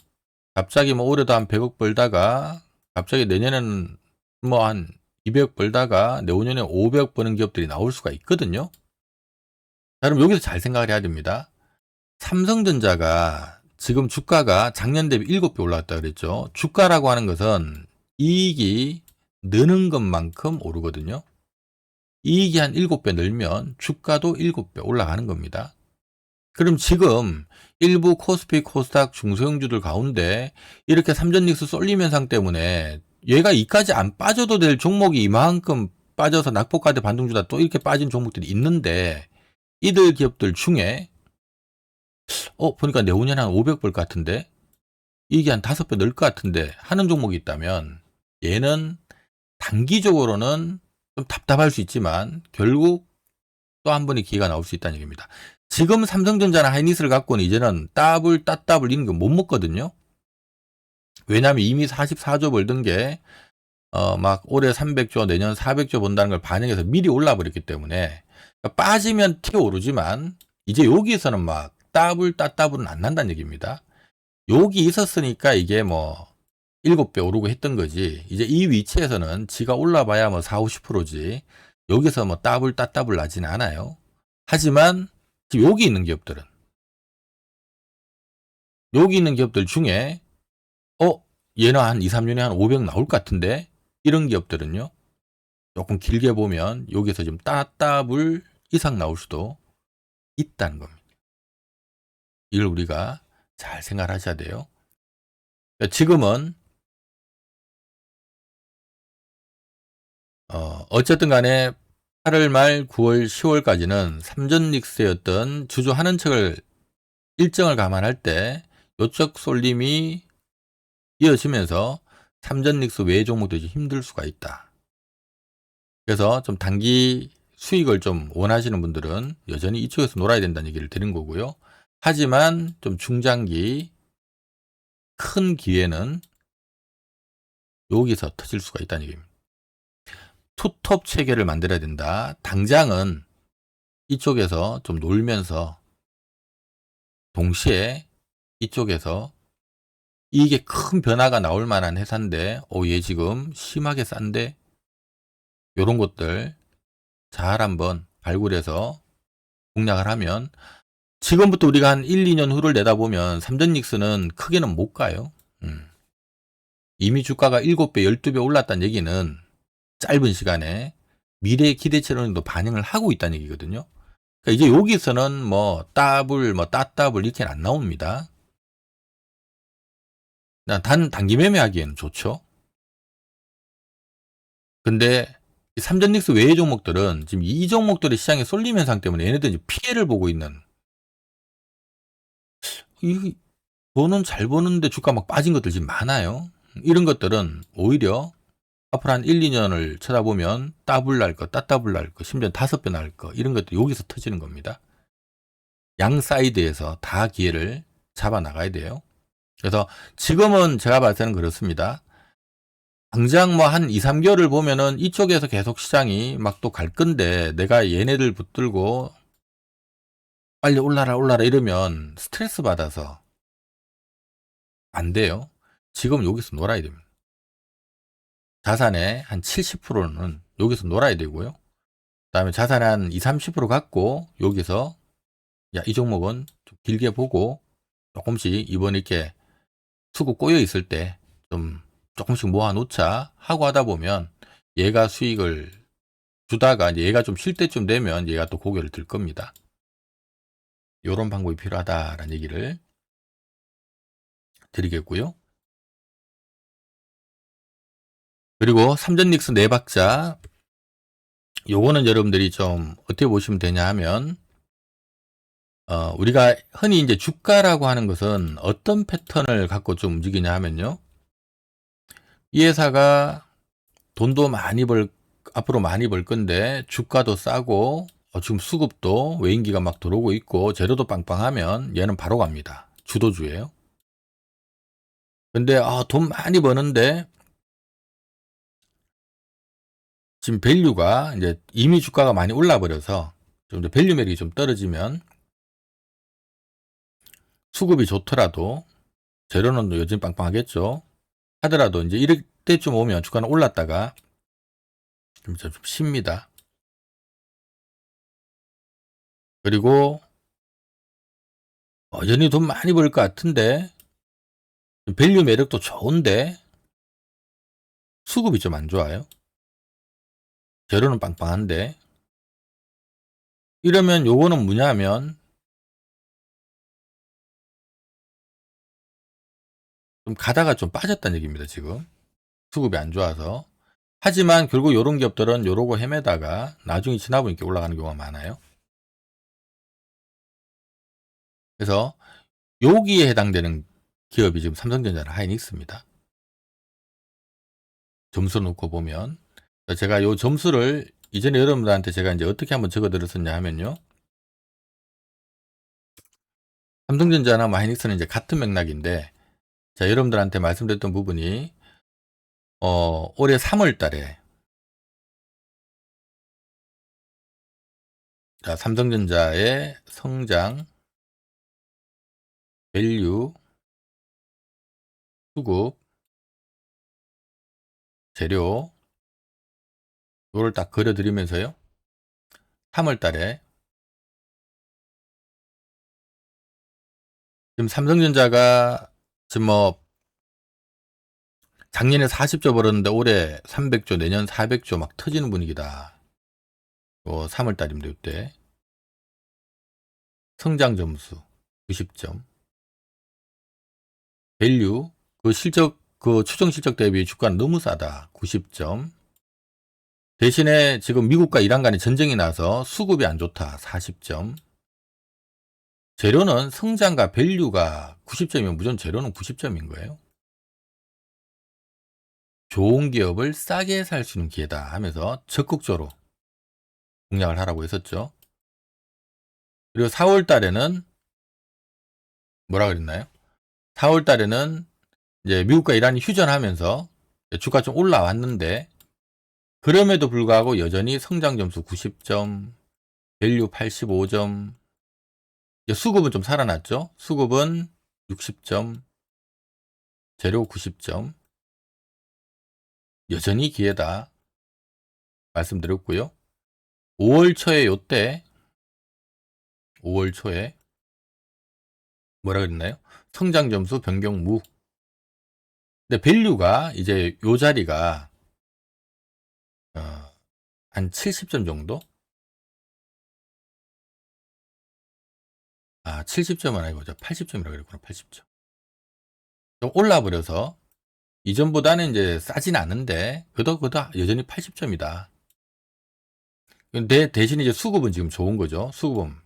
갑자기 뭐 올해도 한 100억 벌다가 갑자기 내년에는 뭐 한 200억 벌다가 내후년에 500억 버는 기업들이 나올 수가 있거든요. 자, 그럼 여기서 잘 생각을 해야 됩니다. 삼성전자가 지금 주가가 작년 대비 7배 올라갔다 그랬죠. 주가라고 하는 것은 이익이 느는 것만큼 오르거든요. 이익이 한 7배 늘면 주가도 7배 올라가는 겁니다. 그럼 지금 일부 코스피, 코스닥, 중소형주들 가운데 이렇게 삼전릭스 쏠림 현상 때문에 얘가 이까지 안 빠져도 될 종목이 이만큼 빠져서 낙폭과대 반등주다 또 이렇게 빠진 종목들이 있는데, 이들 기업들 중에 보니까 내후년에 한 500 벌 것 같은데 이게 한 5배 늘 것 같은데 하는 종목이 있다면 얘는 단기적으로는 좀 답답할 수 있지만 결국 또 한 번의 기회가 나올 수 있다는 얘기입니다. 지금 삼성전자나 하이닉스를 갖고는 이제는 따블 따따블 이런 거 못 먹거든요. 왜냐하면 이미 44조 벌던 게 막 올해 300조 내년 400조 번다는 걸 반영해서 미리 올라 버렸기 때문에 빠지면 튀어오르지만 이제 여기서는 막 따블 따따블은 안 난다는 얘기입니다. 여기 있었으니까 이게 뭐 7배 오르고 했던 거지, 이제 이 위치에서는 지가 올라봐야 뭐 4, 50%지 여기서 뭐 따블 따따블 나지는 않아요. 하지만 지금 여기 있는 기업들은, 여기 있는 기업들 중에 얘는 한 2, 3년에 한 500 나올 것 같은데 이런 기업들은요 조금 길게 보면 여기서 지금 따따블 이상 나올 수도 있다는 겁니다. 이걸 우리가 잘 생각하셔야 돼요. 지금은 어쨌든 간에 8월 말 9월 10월까지는 삼전릭스의 어떤 주주 하는 척을 일정을 감안할 때 요쪽 쏠림이 이어지면서 삼전릭스 외 종목들이 힘들 수가 있다. 그래서 좀 단기 수익을 좀 원하시는 분들은 여전히 이쪽에서 놀아야 된다는 얘기를 드린 거고요. 하지만 좀 중장기 큰 기회는 여기서 터질 수가 있다는 얘기입니다. 투톱 체계를 만들어야 된다. 당장은 이쪽에서 좀 놀면서 동시에 이쪽에서 이게 큰 변화가 나올 만한 회사인데 얘 지금 심하게 싼데, 요런 것들 잘 한번 발굴해서 공략을 하면 지금부터 우리가 한 1, 2년 후를 내다보면 삼전릭스는 크게는 못 가요. 이미 주가가 7배, 12배 올랐다는 얘기는 짧은 시간에 미래 기대치로도 반영을 하고 있다는 얘기거든요. 그러니까 이제 여기서는 뭐 따블, 뭐 따따블 이렇게는 안 나옵니다. 단기 매매하기에는 좋죠. 근데 삼전릭스 외의 종목들은 지금 이 종목들의 시장의 쏠림 현상 때문에 얘네들이 피해를 보고 있는, 이 돈은 잘 버는데 주가 막 빠진 것들 지금 많아요. 이런 것들은 오히려 앞으로 한 1, 2년을 쳐다보면 따블 날 거, 따따블 날 거, 심지어 5배 날 거, 이런 것도 여기서 터지는 겁니다. 양 사이드에서 다 기회를 잡아 나가야 돼요. 그래서 지금은 제가 봤을 때는 그렇습니다. 당장 뭐 한 2, 3개월을 보면은 이쪽에서 계속 시장이 막 또 갈 건데 내가 얘네들 붙들고 빨리 올라라 이러면 스트레스 받아서 안 돼요. 지금 여기서 놀아야 됩니다. 자산의 한 70%는 여기서 놀아야 되고요. 그다음에 자산의 한 20, 30% 갖고 여기서 야, 이 종목은 좀 길게 보고 조금씩 이번 이렇게 수급 꼬여 있을 때 좀 조금씩 모아 놓자 하고 하다 보면 얘가 수익을 주다가 이제 얘가 좀 쉴 때쯤 되면 얘가 또 고개를 들 겁니다. 요런 방법이 필요하다라는 얘기를 드리겠고요. 그리고 삼전 닉스 4박자 요거는 여러분들이 좀 어떻게 보시면 되냐 하면 우리가 흔히 이제 주가라고 하는 것은 어떤 패턴을 갖고 좀 움직이냐 하면요. 이 회사가 돈도 앞으로 많이 벌 건데 주가도 싸고 지금 수급도 외인기가 막 들어오고 있고 재료도 빵빵하면 얘는 바로 갑니다. 주도주예요. 근데 돈 많이 버는데 지금 밸류가 이제 이미 주가가 많이 올라 버려서 좀 이제 밸류 매력이 좀 떨어지면 수급이 좋더라도 재료는 여전히 빵빵하겠죠. 하더라도 이제 이럴 때쯤 오면 주가는 올랐다가 좀 쉽니다. 그리고 여전히 돈 많이 벌 것 같은데 밸류 매력도 좋은데 수급이 좀 안 좋아요. 재료는 빵빵한데 이러면 요거는 뭐냐면 좀 가다가 좀 빠졌다는 얘기입니다. 지금 수급이 안 좋아서. 하지만 결국 요런 기업들은 요러고 헤매다가 나중에 지나보니까 올라가는 경우가 많아요. 그래서 여기에 해당되는 기업이 지금 삼성전자나 하이닉스입니다. 점수 놓고 보면 제가 요 점수를 이전에 여러분들한테 제가 이제 어떻게 한번 적어 드렸었냐 하면요. 삼성전자나 하이닉스는 이제 같은 맥락인데 자, 여러분들한테 말씀드렸던 부분이 올해 3월 달에 자, 삼성전자의 성장, 밸류, 수급, 재료 이걸 딱 그려드리면서요. 3월 달에 지금 삼성전자가 지금 뭐 작년에 40조 벌었는데 올해 300조, 내년 400조 막 터지는 분위기다. 3월 달입니다. 이때 성장 점수 90점, 밸류 그 실적 그 추정 실적 대비 주가는 너무 싸다. 90점. 대신에 지금 미국과 이란 간에 전쟁이 나서 수급이 안 좋다. 40점. 재료는 성장과 밸류가 90점이면 무조건 재료는 90점인 거예요. 좋은 기업을 싸게 살 수 있는 기회다 하면서 적극적으로 공략을 하라고 했었죠. 그리고 4월 달에는 뭐라 그랬나요? 4월 달에는 이제 미국과 이란이 휴전하면서 주가 좀 올라왔는데 그럼에도 불구하고 여전히 성장 점수 90점, 밸류 85점, 수급은 좀 살아났죠. 수급은 60점, 재료 90점, 여전히 기회다 말씀드렸고요. 5월 초에 요때 5월 초에 뭐라 그랬나요? 성장 점수 변경 무. 근데 밸류가 이제 요 자리가 한 70점 정도? 70점은 아니고 80점이라고 그랬구나. 80점. 좀 올라버려서 이전보다는 이제 싸진 않은데 그도 여전히 80점이다. 근데 대신 이제 수급은 지금 좋은 거죠. 수급은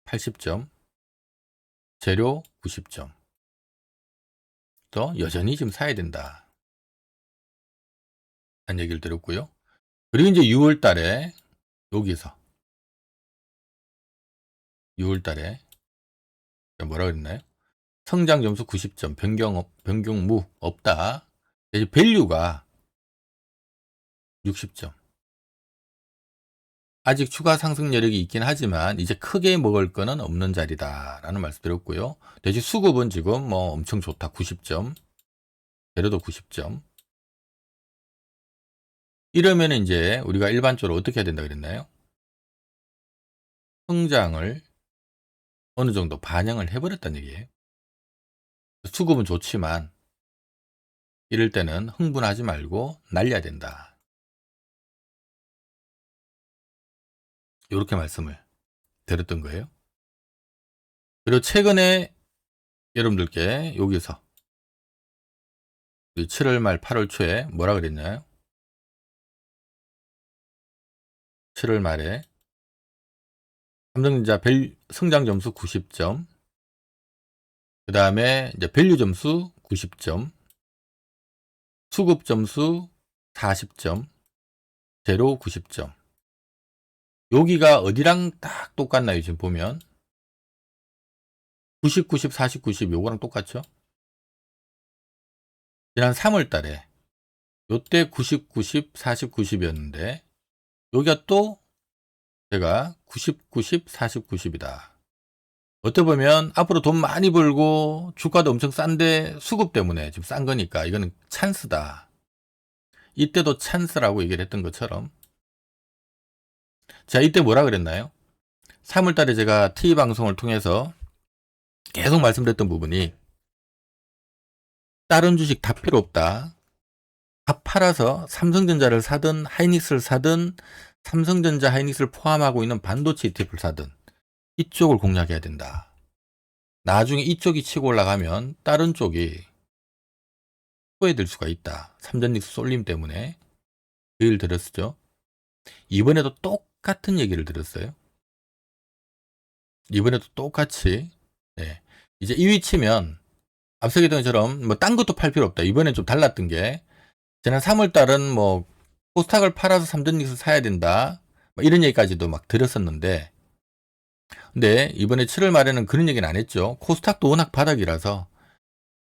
80점, 재료 90점. 5월부터 여전히 지금 사야 된다. 라는 얘기를 들었고요. 그리고 이제 6월 달에 여기서 6월 달에 뭐라 그랬나요? 성장 점수 90점, 변경무 없다. 이제 밸류가 60점. 아직 추가 상승 여력이 있긴 하지만 이제 크게 먹을 거는 없는 자리다라는 말씀 드렸고요. 대신 수급은 지금 뭐 엄청 좋다. 90점. 배려도 90점. 이러면 이제 우리가 일반적으로 어떻게 해야 된다 그랬나요? 성장을 어느 정도 반영을 해버렸다는 얘기예요. 수급은 좋지만 이럴 때는 흥분하지 말고 날려야 된다. 이렇게 말씀을 드렸던 거예요. 그리고 최근에 여러분들께 여기서 7월 말 8월 초에 뭐라 그랬나요? 7월 말에 삼성전자 성장 점수 90점, 그 다음에 이제 밸류 점수 90점, 수급 점수 40점, 제로 90점. 여기가 어디랑 딱 똑같나요? 지금 보면 90, 90, 40, 90 요거랑 똑같죠? 지난 3월 달에 요때 90, 90, 40, 90이었는데 여기가 또 제가 90, 90, 40, 90이다. 어떻게 보면 앞으로 돈 많이 벌고 주가도 엄청 싼데 수급 때문에 지금 싼 거니까 이거는 찬스다. 이때도 찬스라고 얘기를 했던 것처럼 자, 이때 뭐라 그랬나요? 3월 달에 제가 TV방송을 통해서 계속 말씀드렸던 부분이 다른 주식 다 필요 없다. 다 팔아서 삼성전자를 사든 하이닉스를 사든 삼성전자 하이닉스를 포함하고 있는 반도체 ETF를 사든 이쪽을 공략해야 된다. 나중에 이쪽이 치고 올라가면 다른 쪽이 후회될 수가 있다. 삼전닉스 쏠림 때문에 그 얘기를 들었죠. 이번에도 똑같은 얘기를 들었어요. 이번에도 똑같이 네. 이제 이 위치면 앞서 얘기했던 것처럼 뭐 딴 것도 팔 필요 없다. 이번엔 좀 달랐던 게 지난 3월 달은 뭐 코스닥을 팔아서 삼전닉스 사야 된다. 뭐 이런 얘기까지도 막 들었었는데 근데 이번에 7월 말에는 그런 얘기는 안 했죠. 코스닥도 워낙 바닥이라서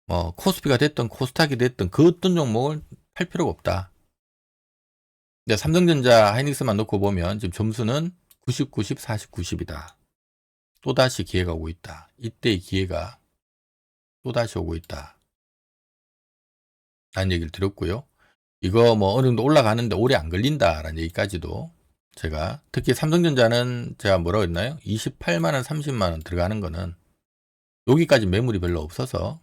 뭐 코스피가 됐든 코스닥이 됐든 그 어떤 종목을 팔 필요가 없다. 근데 삼성전자 하이닉스만 놓고 보면 지금 점수는 90, 90, 40, 90이다. 또다시 기회가 오고 있다. 이때의 기회가 또다시 오고 있다. 라는 얘기를 들었고요. 이거 뭐 어느 정도 올라가는데 오래 안 걸린다라는 얘기까지도 제가 특히 삼성전자는 제가 뭐라고 했나요? 28만원, 30만원 들어가는 거는 여기까지 매물이 별로 없어서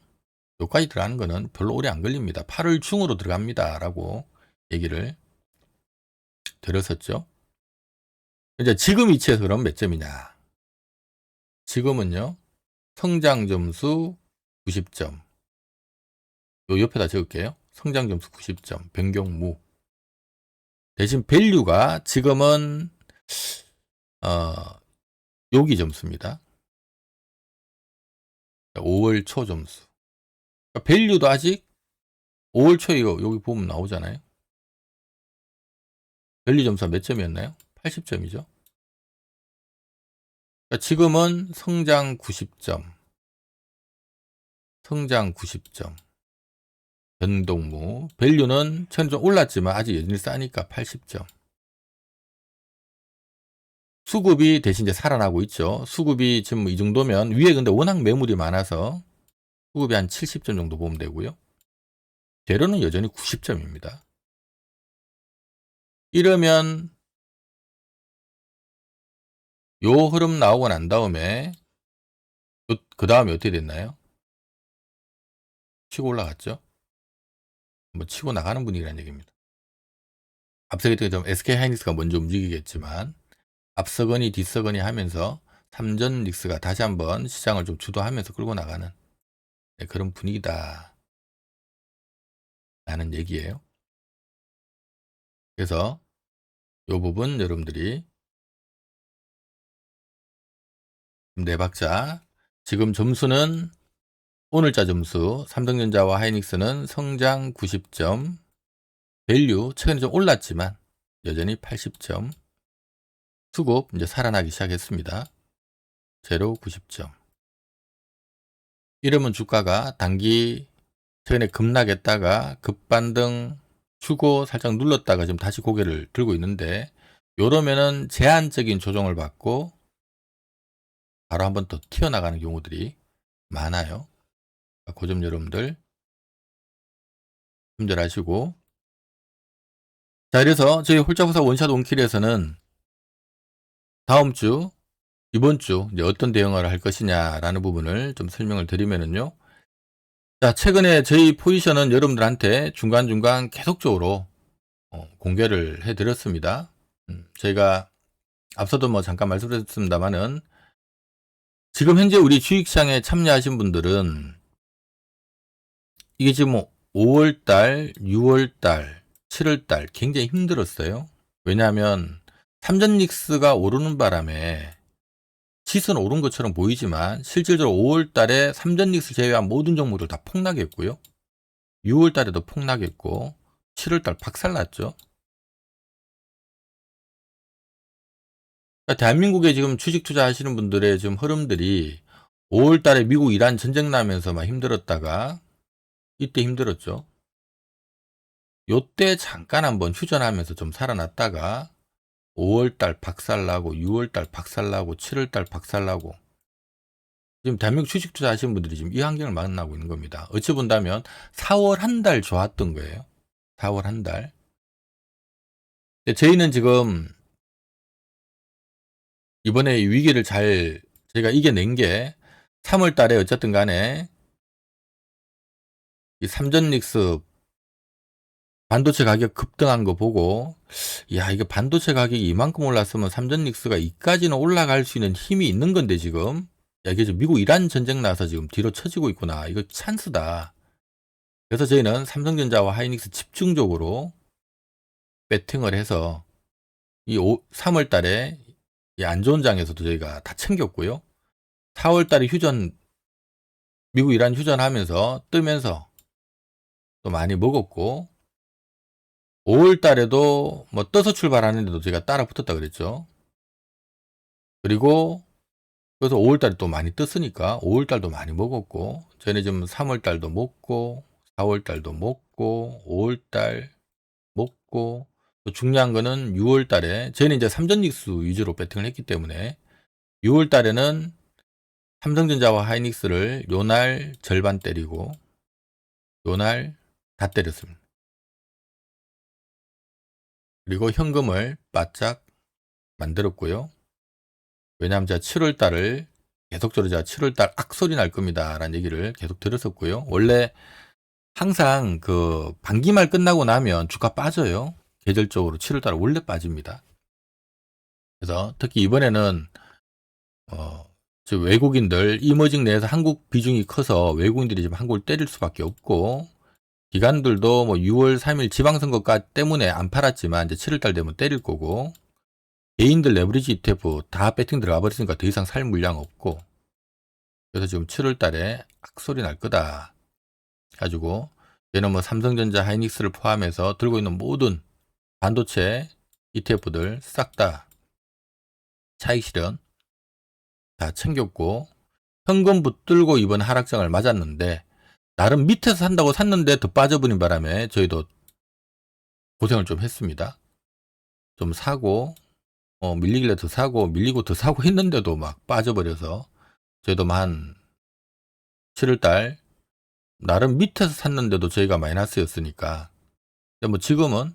여기까지 들어가는 거는 별로 오래 안 걸립니다. 8월 중으로 들어갑니다. 라고 얘기를 드렸었죠. 이제 지금 위치에서 그럼 몇 점이냐? 지금은요, 성장 점수 90점. 요 옆에다 적을게요. 성장 점수 90점. 변경무. 대신 밸류가 지금은 여기 점수입니다. 5월 초 점수. 그러니까 밸류도 아직 5월 초 이거 여기 보면 나오잖아요. 밸류 점수가 몇 점이었나요? 80점이죠. 그러니까 지금은 성장 90점. 성장 90점. 변동무. 밸류는 천 좀 올랐지만 아직 여전히 싸니까 80점. 수급이 대신 이제 살아나고 있죠. 수급이 지금 이 정도면 위에 근데 워낙 매물이 많아서 수급이 한 70점 정도 보면 되고요. 재료는 여전히 90점입니다. 이러면 요 흐름 나오고 난 다음에 그 다음에 어떻게 됐나요? 치고 올라갔죠. 뭐 치고 나가는 분위기라는 얘기입니다. 앞서 얘기했던 것처럼 SK하이닉스가 먼저 움직이겠지만 앞서거니 뒤서거니 하면서 삼전닉스가 다시 한번 시장을 좀 주도하면서 끌고 나가는 그런 분위기다 라는 얘기예요. 그래서 이 부분 여러분들이 네 박자 지금 점수는 오늘자 점수 삼성전자와 하이닉스는 성장 90점, 밸류 최근에 좀 올랐지만 여전히 80점, 수급 이제 살아나기 시작했습니다. 제로 90점. 이러면 주가가 단기 최근에 급락했다가 급반등 주고 살짝 눌렀다가 지금 다시 고개를 들고 있는데, 요러면은 제한적인 조정을 받고 바로 한번 더 튀어나가는 경우들이 많아요. 그 점 여러분들 분별하시고. 자, 그래서 저희 홀짝부사 원샷 원킬에서는 다음 주, 이번 주 이제 어떤 대응을 할 것이냐라는 부분을 좀 설명을 드리면은요. 자, 최근에 저희 포지션은 여러분들한테 중간중간 계속적으로 공개를 해드렸습니다. 저희가 앞서도 뭐 잠깐 말씀드렸습니다만은, 지금 현재 우리 주식시장에 참여하신 분들은 이게 지금 뭐 5월달, 6월달, 7월달 굉장히 힘들었어요. 왜냐하면 삼전닉스가 오르는 바람에 지수는 오른 것처럼 보이지만 실질적으로 5월달에 삼전닉스 제외한 모든 종목들 다 폭락했고요. 6월달에도 폭락했고 7월달 박살났죠. 그러니까 대한민국에 지금 주식 투자하시는 분들의 지금 흐름들이 5월달에 미국 이란 전쟁 나면서 막 힘들었다가 이때 힘들었죠. 요때 잠깐 한번 휴전하면서 좀 살아났다가 5월달 박살나고 6월달 박살나고 7월달 박살나고, 지금 대한민국 주식 투자하시는 분들이 지금 이 환경을 만나고 있는 겁니다. 어찌 본다면 4월 한 달 좋았던 거예요. 4월 한 달. 저희는 지금 이번에 이 위기를 잘 저희가 이겨낸 게 3월 달에 어쨌든 간에 이 삼전닉스 반도체 가격 급등한 거 보고, 야, 이게 반도체 가격이 이만큼 올랐으면 삼전닉스가 이까지는 올라갈 수 있는 힘이 있는 건데 지금, 야, 이게 지금 미국 이란 전쟁 나서 지금 뒤로 처지고 있구나. 이거 찬스다. 그래서 저희는 삼성전자와 하이닉스 집중적으로 배팅을 해서 이 3월 달에 이 안 좋은 장에서도 저희가 다 챙겼고요. 4월 달에 미국 이란 휴전하면서 뜨면서 또 많이 먹었고, 5월 달에도 뭐 떠서 출발하는데도 제가 따라 붙었다 그랬죠. 그리고 그래서 5월 달에 또 많이 떴으니까 5월 달도 많이 먹었고, 저희는 지금 3월 달도 먹고 4월 달도 먹고 5월 달 먹고, 또 중요한 거는 6월 달에 저희는 이제 삼전닉스 위주로 배팅을 했기 때문에 6월 달에는 삼성전자와 하이닉스를 요날 절반 때리고 요날 다 때렸습니다. 그리고 현금을 바짝 만들었고요. 왜냐하면 제가 7월 달을 계속적으로 제가 7월 달 악소리 날 겁니다 라는 얘기를 계속 들었었고요. 원래 항상 그 반기말 끝나고 나면 주가 빠져요. 계절적으로 7월 달에 원래 빠집니다. 그래서 특히 이번에는 외국인들 이머징 내에서 한국 비중이 커서 외국인들이 지금 한국을 때릴 수밖에 없고, 기관들도 뭐 6월 3일 지방선거가 때문에 안 팔았지만 이제 7월 달 되면 때릴 거고, 개인들 레버리지 ETF 다 배팅 들어가 버렸으니까 더 이상 살 물량 없고, 그래서 지금 7월 달에 악소리 날 거다 가지고 얘는 뭐 삼성전자 하이닉스를 포함해서 들고 있는 모든 반도체 ETF들 싹 다 차익 실현 다 챙겼고, 현금 붙들고 이번 하락장을 맞았는데, 나름 밑에서 산다고 샀는데 더 빠져버린 바람에 저희도 고생을 좀 했습니다. 좀 사고 밀리길래 더 사고 밀리고 더 사고 했는데도 막 빠져버려서 저희도 한 7월달 나름 밑에서 샀는데도 저희가 마이너스였으니까. 근데 뭐 지금은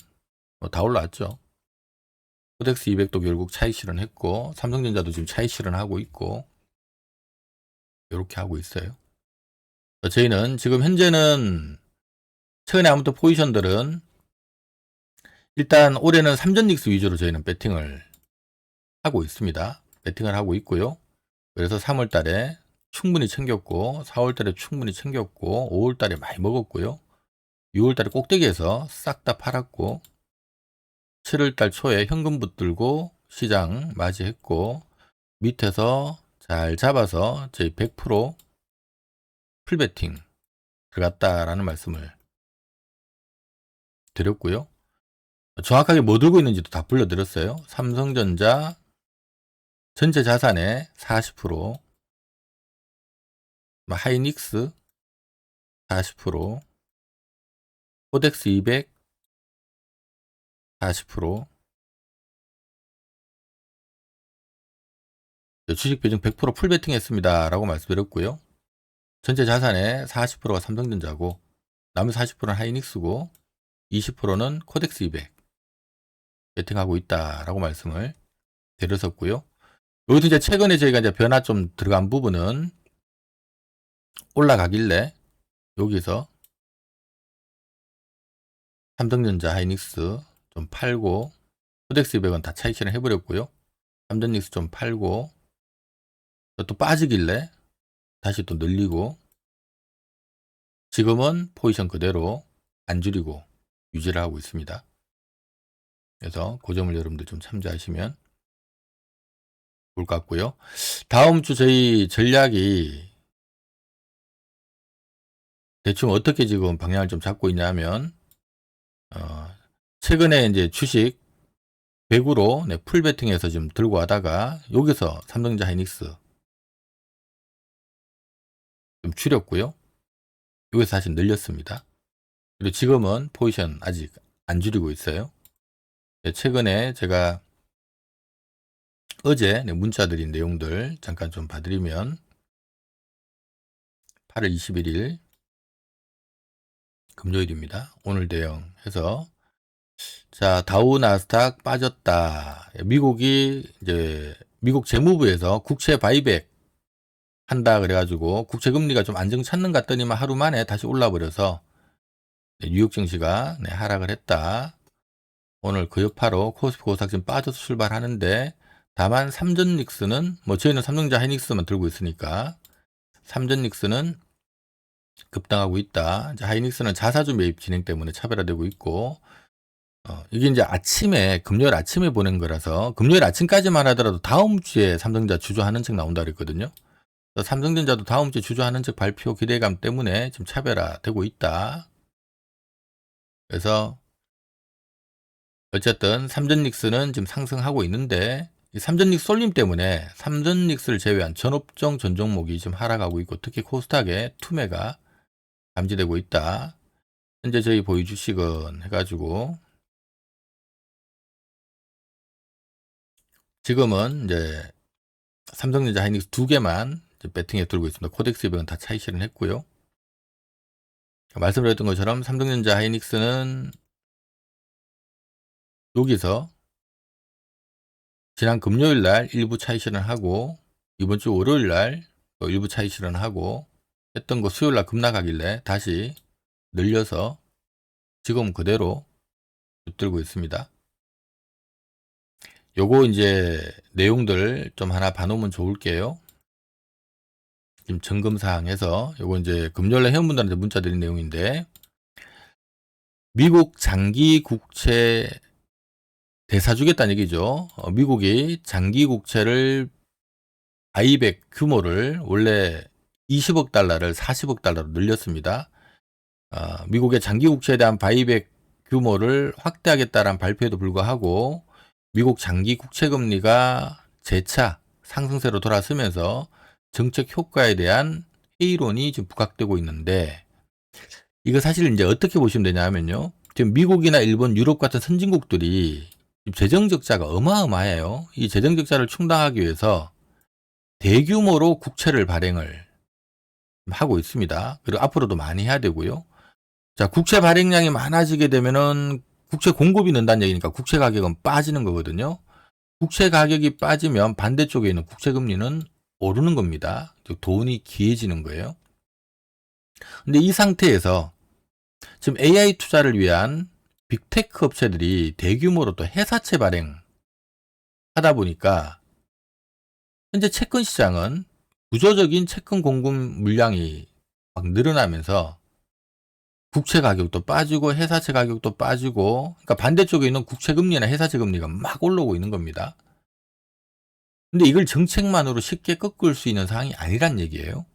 다 올라왔죠. 코덱스 200도 결국 차익 실현했고, 삼성전자도 지금 차익 실현하고 있고, 이렇게 하고 있어요. 저희는 지금 현재는 최근에 아무튼 포지션들은 일단 올해는 삼전닉스 위주로 저희는 배팅을 하고 있습니다. 배팅을 하고 있고요. 그래서 3월 달에 충분히 챙겼고, 4월 달에 충분히 챙겼고, 5월 달에 많이 먹었고요. 6월 달에 꼭대기에서 싹 다 팔았고, 7월 달 초에 현금 붙들고 시장 맞이했고, 밑에서 잘 잡아서 저희 100% 풀베팅 들어갔다라는 말씀을 드렸고요. 정확하게 뭐 들고 있는지도 다 불러드렸어요. 삼성전자 전체 자산의 40%, 하이닉스 40%, 코덱스 200 40%, 주식 비중 100% 풀베팅 했습니다 라고 말씀드렸고요. 전체 자산의 40%가 삼성전자고 남은 40%는 하이닉스고 20%는 코덱스 200 베팅하고 있다라고 말씀을 드렸었고요. 여기서 이제 최근에 저희가 이제 변화 좀 들어간 부분은 올라가길래 여기서 삼성전자 하이닉스 좀 팔고 코덱스 200은 다 차익 실현 해버렸고요. 삼전닉스 좀 팔고 또 빠지길래 다시 또 늘리고 지금은 포지션 그대로 안 줄이고 유지를 하고 있습니다. 그래서 그 점을 여러분들 좀 참조하시면 좋을 것 같고요. 다음 주 저희 전략이 대충 어떻게 지금 방향을 좀 잡고 있냐면 최근에 이제 주식 100으로 풀베팅해서 지금 들고 가다가 여기서 삼성전자 하이닉스 좀 줄였고요. 여기서 다시 늘렸습니다. 그리고 지금은 포지션 아직 안 줄이고 있어요. 최근에 제가 어제 문자 드린 내용들 잠깐 좀 봐드리면 8월 21일 금요일입니다. 오늘 대응해서 자, 다우 나스닥 빠졌다. 미국이 이제 미국 재무부에서 국채 바이백 한다 그래가지고 국채 금리가 좀 안정 찾는 것 같더니만 하루 만에 다시 올라버려서 뉴욕 증시가 하락을 했다. 오늘 그 여파로 코스피 코스닥 지금 빠져서 출발하는데 다만 삼전닉스는 뭐 저희는 삼성전자 하이닉스만 들고 있으니까 삼전닉스는 급등하고 있다. 이제 하이닉스는 자사주 매입 진행 때문에 차별화되고 있고 이게 이제 아침에 금요일 아침에 보낸 거라서 금요일 아침까지만 하더라도 다음 주에 삼성전자 주주하는 책 나온다 그랬거든요. 삼성전자도 다음 주에 주주하는 책 발표 기대감 때문에 지금 차별화되고 있다. 그래서 어쨌든 삼전닉스는 지금 상승하고 있는데 이 삼전닉스 쏠림 때문에 삼전닉스를 제외한 전업종 전 종목이 지금 하락하고 있고 특히 코스닥에 투매가 감지되고 있다. 현재 저희 보유 주식은 해가지고 지금은 이제 삼성전자 하이닉스 2개만 배팅에 들고 있습니다. 코덱스 200은 다 차익 실현했고요. 말씀드렸던 것처럼 삼성전자 하이닉스는 여기서 지난 금요일 날 일부 차익 실현하고 이번 주 월요일 날 또 일부 차익 실현하고 했던 거 수요일 날 급락하길래 다시 늘려서 지금 그대로 붙들고 있습니다. 요거 이제 내용들 좀 하나 봐놓으면 좋을게요. 지금 점검사항에서 요거 이제 금요일날 회원분들한테 문자 드린 내용인데 미국 장기 국채 대사주겠다는 얘기죠. 미국이 장기 국채를 바이백 규모를 원래 20억 달러를 40억 달러로 늘렸습니다. 미국의 장기 국채에 대한 바이백 규모를 확대하겠다는 발표에도 불구하고 미국 장기 국채 금리가 재차 상승세로 돌아서면서 정책 효과에 대한 회의론이 지금 부각되고 있는데 이거 사실 이제 어떻게 보시면 되냐 하면요. 지금 미국이나 일본, 유럽 같은 선진국들이 재정 적자가 어마어마해요. 이 재정 적자를 충당하기 위해서 대규모로 국채를 발행을 하고 있습니다. 그리고 앞으로도 많이 해야 되고요. 자, 국채 발행량이 많아지게 되면은 국채 공급이 는다는 얘기니까 국채 가격은 빠지는 거거든요. 국채 가격이 빠지면 반대쪽에 있는 국채 금리는 오르는 겁니다. 돈이 귀해지는 거예요. 근데 이 상태에서 지금 AI 투자를 위한 빅테크 업체들이 대규모로 또 회사채 발행 하다 보니까 현재 채권 시장은 구조적인 채권 공급 물량이 막 늘어나면서 국채 가격도 빠지고 회사채 가격도 빠지고 그러니까 반대쪽에 있는 국채 금리나 회사채 금리가 막 올라오고 있는 겁니다. 근데 이걸 정책만으로 쉽게 꺾을 수 있는 상황이 아니란 얘기예요.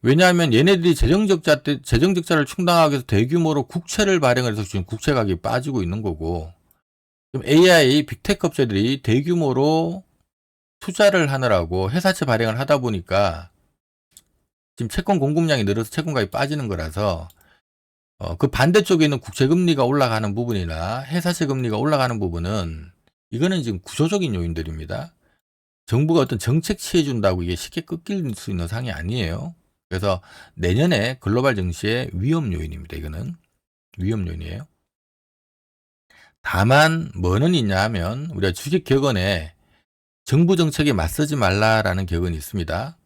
왜냐하면 얘네들이 재정적자를 충당하기 위해서 대규모로 국채를 발행을 해서 지금 국채 가격이 빠지고 있는 거고, 지금 AI 빅테크 업체들이 대규모로 투자를 하느라고 회사채 발행을 하다 보니까 지금 채권 공급량이 늘어서 채권 가격이 빠지는 거라서 그 반대쪽에 있는 국채 금리가 올라가는 부분이나 회사채 금리가 올라가는 부분은 이거는 지금 구조적인 요인들입니다. 정부가 어떤 정책 취해준다고 이게 쉽게 꺾일 수 있는 상황이 아니에요. 그래서 내년에 글로벌 증시의 위험 요인입니다. 이거는 위험 요인이에요. 다만 뭐는 있냐 하면 우리가 주식 격언에 정부 정책에 맞서지 말라라는 격언이 있습니다.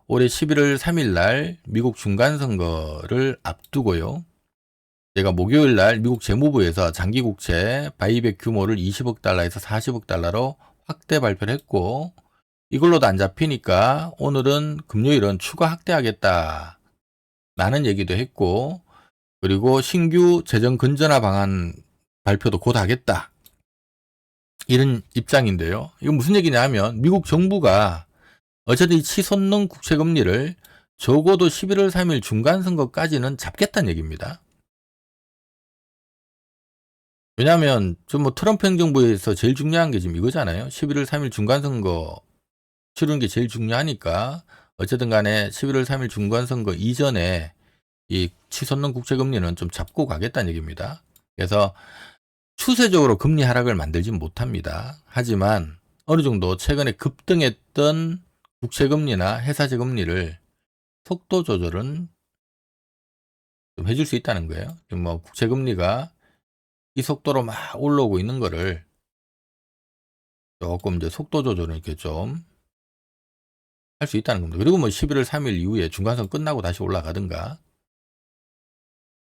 올해 11월 3일 날 미국 중간선거를 앞두고요. 제가 목요일 날 미국 재무부에서 장기국채 바이백 규모를 20억 달러에서 40억 달러로 확대 발표를 했고, 이걸로도 안 잡히니까 오늘은 금요일은 추가 확대하겠다 라는 얘기도 했고, 그리고 신규 재정 건전화 방안 발표도 곧 하겠다, 이런 입장인데요. 이건 무슨 얘기냐 하면 미국 정부가 어쨌든 이 치솟는 국채금리를 적어도 11월 3일 중간선거까지는 잡겠다는 얘기입니다. 왜냐하면 좀 뭐 트럼프 행정부에서 제일 중요한 게 지금 이거잖아요. 11월 3일 중간선거 치르는 게 제일 중요하니까 어쨌든 간에 11월 3일 중간선거 이전에 이 치솟는 국채금리는 좀 잡고 가겠다는 얘기입니다. 그래서 추세적으로 금리 하락을 만들진 못합니다. 하지만 어느 정도 최근에 급등했던 국채금리나 회사채 금리를 속도 조절은 좀 해줄 수 있다는 거예요. 지금 뭐 국채금리가 이 속도로 막 올라오고 있는 거를 조금 이제 속도 조절을 이렇게 좀 할 수 있다는 겁니다. 그리고 뭐 11월 3일 이후에 중간선 끝나고 다시 올라가든가.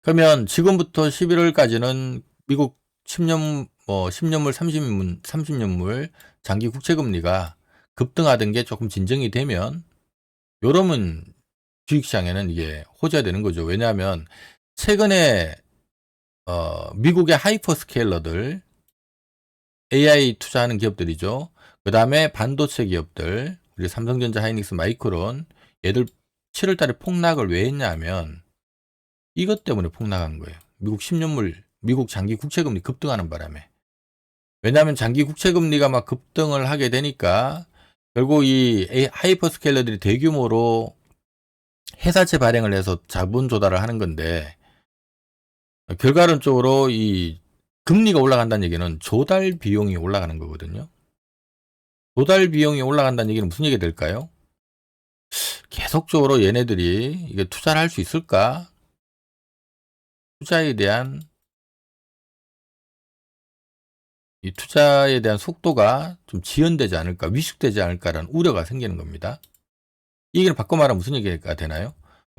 그러면 지금부터 11월까지는 미국 10년, 10년물, 30년물 장기 국채금리가 급등하던 게 조금 진정이 되면, 요러면 주식시장에는 이게 호재되는 거죠. 왜냐하면 최근에 미국의 하이퍼스케일러들, AI 투자하는 기업들이죠. 그 다음에 반도체 기업들, 우리 삼성전자, 하이닉스, 마이크론, 얘들 7월 달에 폭락을 왜 했냐 하면 이것 때문에 폭락한 거예요. 미국 10년물, 미국 장기 국채금리 급등하는 바람에. 왜냐하면 장기 국채금리가 막 급등을 하게 되니까 결국 이 하이퍼스케일러들이 대규모로 회사채 발행을 해서 자본 조달을 하는 건데, 결과론적으로 이 금리가 올라간다는 얘기는 조달 비용이 올라가는 거거든요. 조달 비용이 올라간다는 얘기는 무슨 얘기가 될까요? 계속적으로 얘네들이 이게 투자를 할 수 있을까? 투자에 대한 이 투자에 대한 속도가 좀 지연되지 않을까, 위축되지 않을까라는 우려가 생기는 겁니다. 이 얘기를 바꿔 말하면 무슨 얘기가 되나요?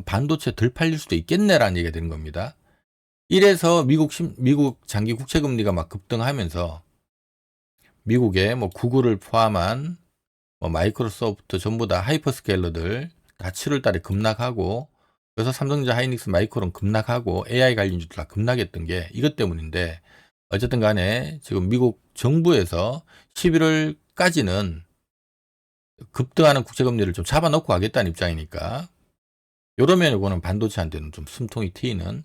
반도체 덜 팔릴 수도 있겠네라는 얘기가 되는 겁니다. 이래서 미국 장기 국채 금리가 막 급등하면서 미국의 뭐 구글을 포함한 뭐 마이크로소프트 전부 다 하이퍼스케일러들 다 7월 달에 급락하고, 그래서 삼성전자, 하이닉스, 마이크론 급락하고 AI 관련주들 다 급락했던 게 이것 때문인데, 어쨌든 간에 지금 미국 정부에서 11월까지는 급등하는 국채금리를 좀 잡아놓고 가겠다는 입장이니까, 요러면 이거는 반도체한테는 좀 숨통이 트이는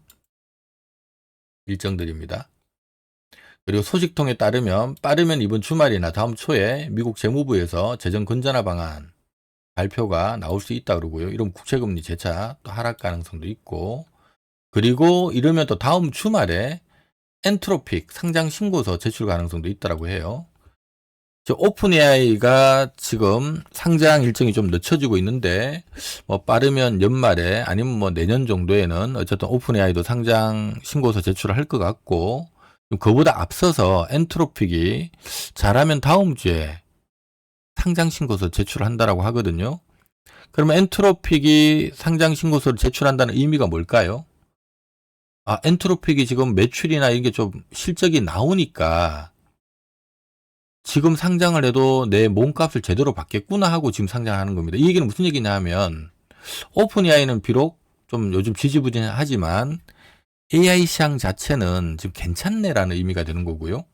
일정들입니다. 그리고 소식통에 따르면 빠르면 이번 주말이나 다음 초에 미국 재무부에서 재정 건전화 방안 발표가 나올 수 있다 그러고요. 이러면 국채금리 재차 또 하락 가능성도 있고, 그리고 이러면 또 다음 주말에 엔트로픽 상장 신고서 제출 가능성도 있다라고 해요. 오픈 AI가 지금 상장 일정이 좀 늦춰지고 있는데, 뭐 빠르면 연말에 아니면 뭐 내년 정도에는 어쨌든 오픈 AI도 상장 신고서 제출을 할 것 같고, 그보다 앞서서 엔트로픽이 잘하면 다음 주에 상장 신고서 제출을 한다라고 하거든요. 그러면 엔트로픽이 상장 신고서를 제출한다는 의미가 뭘까요? 엔트로픽이 지금 매출이나 이게 좀 실적이 나오니까 지금 상장을 해도 내 몸값을 제대로 받겠구나 하고 지금 상장하는 겁니다. 이 얘기는 무슨 얘기냐 하면, 오픈 AI는 비록 좀 요즘 지지부진하지만 AI 시장 자체는 지금 괜찮네라는 의미가 되는 거고요.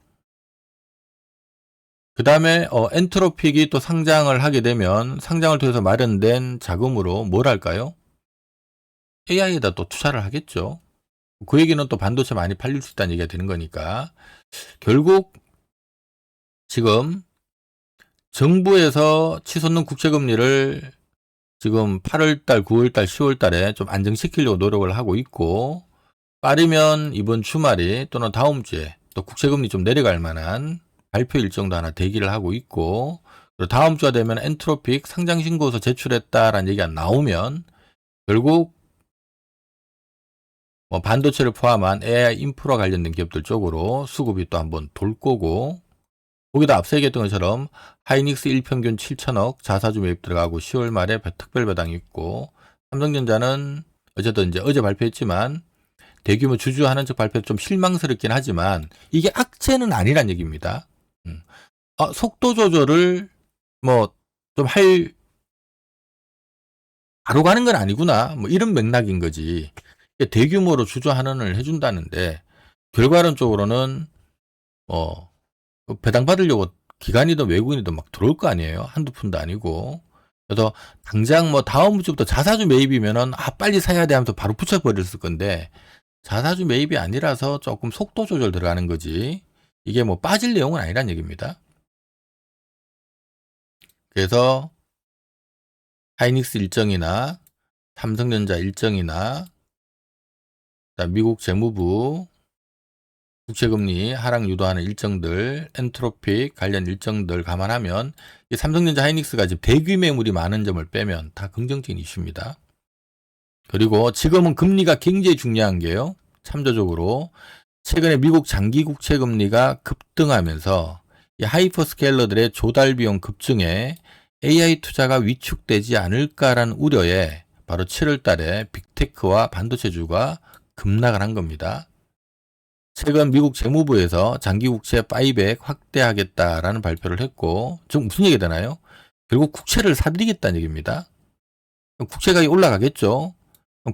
그 다음에 엔트로픽이 또 상장을 하게 되면 상장을 통해서 마련된 자금으로 뭘 할까요? AI에다 또 투자를 하겠죠. 그 얘기는 또 반도체 많이 팔릴 수 있다는 얘기가 되는 거니까. 결국 지금 정부에서 치솟는 국채금리를 지금 8월달, 9월달, 10월달에 좀 안정시키려고 노력을 하고 있고, 빠르면 이번 주말이 또는 다음 주에 또 국채금리 좀 내려갈 만한 발표 일정도 하나 대기를 하고 있고, 그리고 다음 주가 되면 엔트로픽 상장신고서 제출했다라는 얘기가 나오면 결국 뭐 반도체를 포함한 AI 인프라 관련된 기업들 쪽으로 수급이 또 한번 돌 거고, 거기다 앞서 얘기했던 것처럼 하이닉스 일평균 7천억 자사주 매입 들어가고 10월 말에 특별 배당이 있고, 삼성전자는 어쨌든 이제 어제 발표했지만 대규모 주주하는 척 발표 좀 실망스럽긴 하지만 이게 악재는 아니란 얘기입니다. 속도 조절을 뭐 좀 바로 가는 건 아니구나, 뭐 이런 맥락인 거지. 대규모로 주주 환원을 해준다는데 결과론적으로는 배당 받으려고 기관이든 외국인이든 막 들어올 거 아니에요. 한두 푼도 아니고. 그래서 당장 뭐 다음 주부터 자사주 매입이면은 빨리 사야 돼 하면서 바로 붙여버렸을 건데, 자사주 매입이 아니라서 조금 속도 조절 들어가는 거지 이게 뭐 빠질 내용은 아니란 얘기입니다. 그래서 하이닉스 일정이나 삼성전자 일정이나 미국 재무부 국채금리 하락 유도하는 일정들, 엔트로픽 관련 일정들 감안하면 이 삼성전자 하이닉스가 지금 대규 매물이 많은 점을 빼면 다 긍정적인 이슈입니다. 그리고 지금은 금리가 굉장히 중요한 게요. 참조적으로 최근에 미국 장기 국채 금리가 급등하면서 이 하이퍼스케일러들의 조달 비용 급증에 AI 투자가 위축되지 않을까라는 우려에 바로 7월 달에 빅테크와 반도체주가 급락을 한 겁니다. 최근 미국 재무부에서 장기 국채 바이백 확대하겠다라는 발표를 했고, 지금 무슨 얘기가 되나요? 결국 국채를 사들이겠다는 얘기입니다. 국채 가격이 올라가겠죠.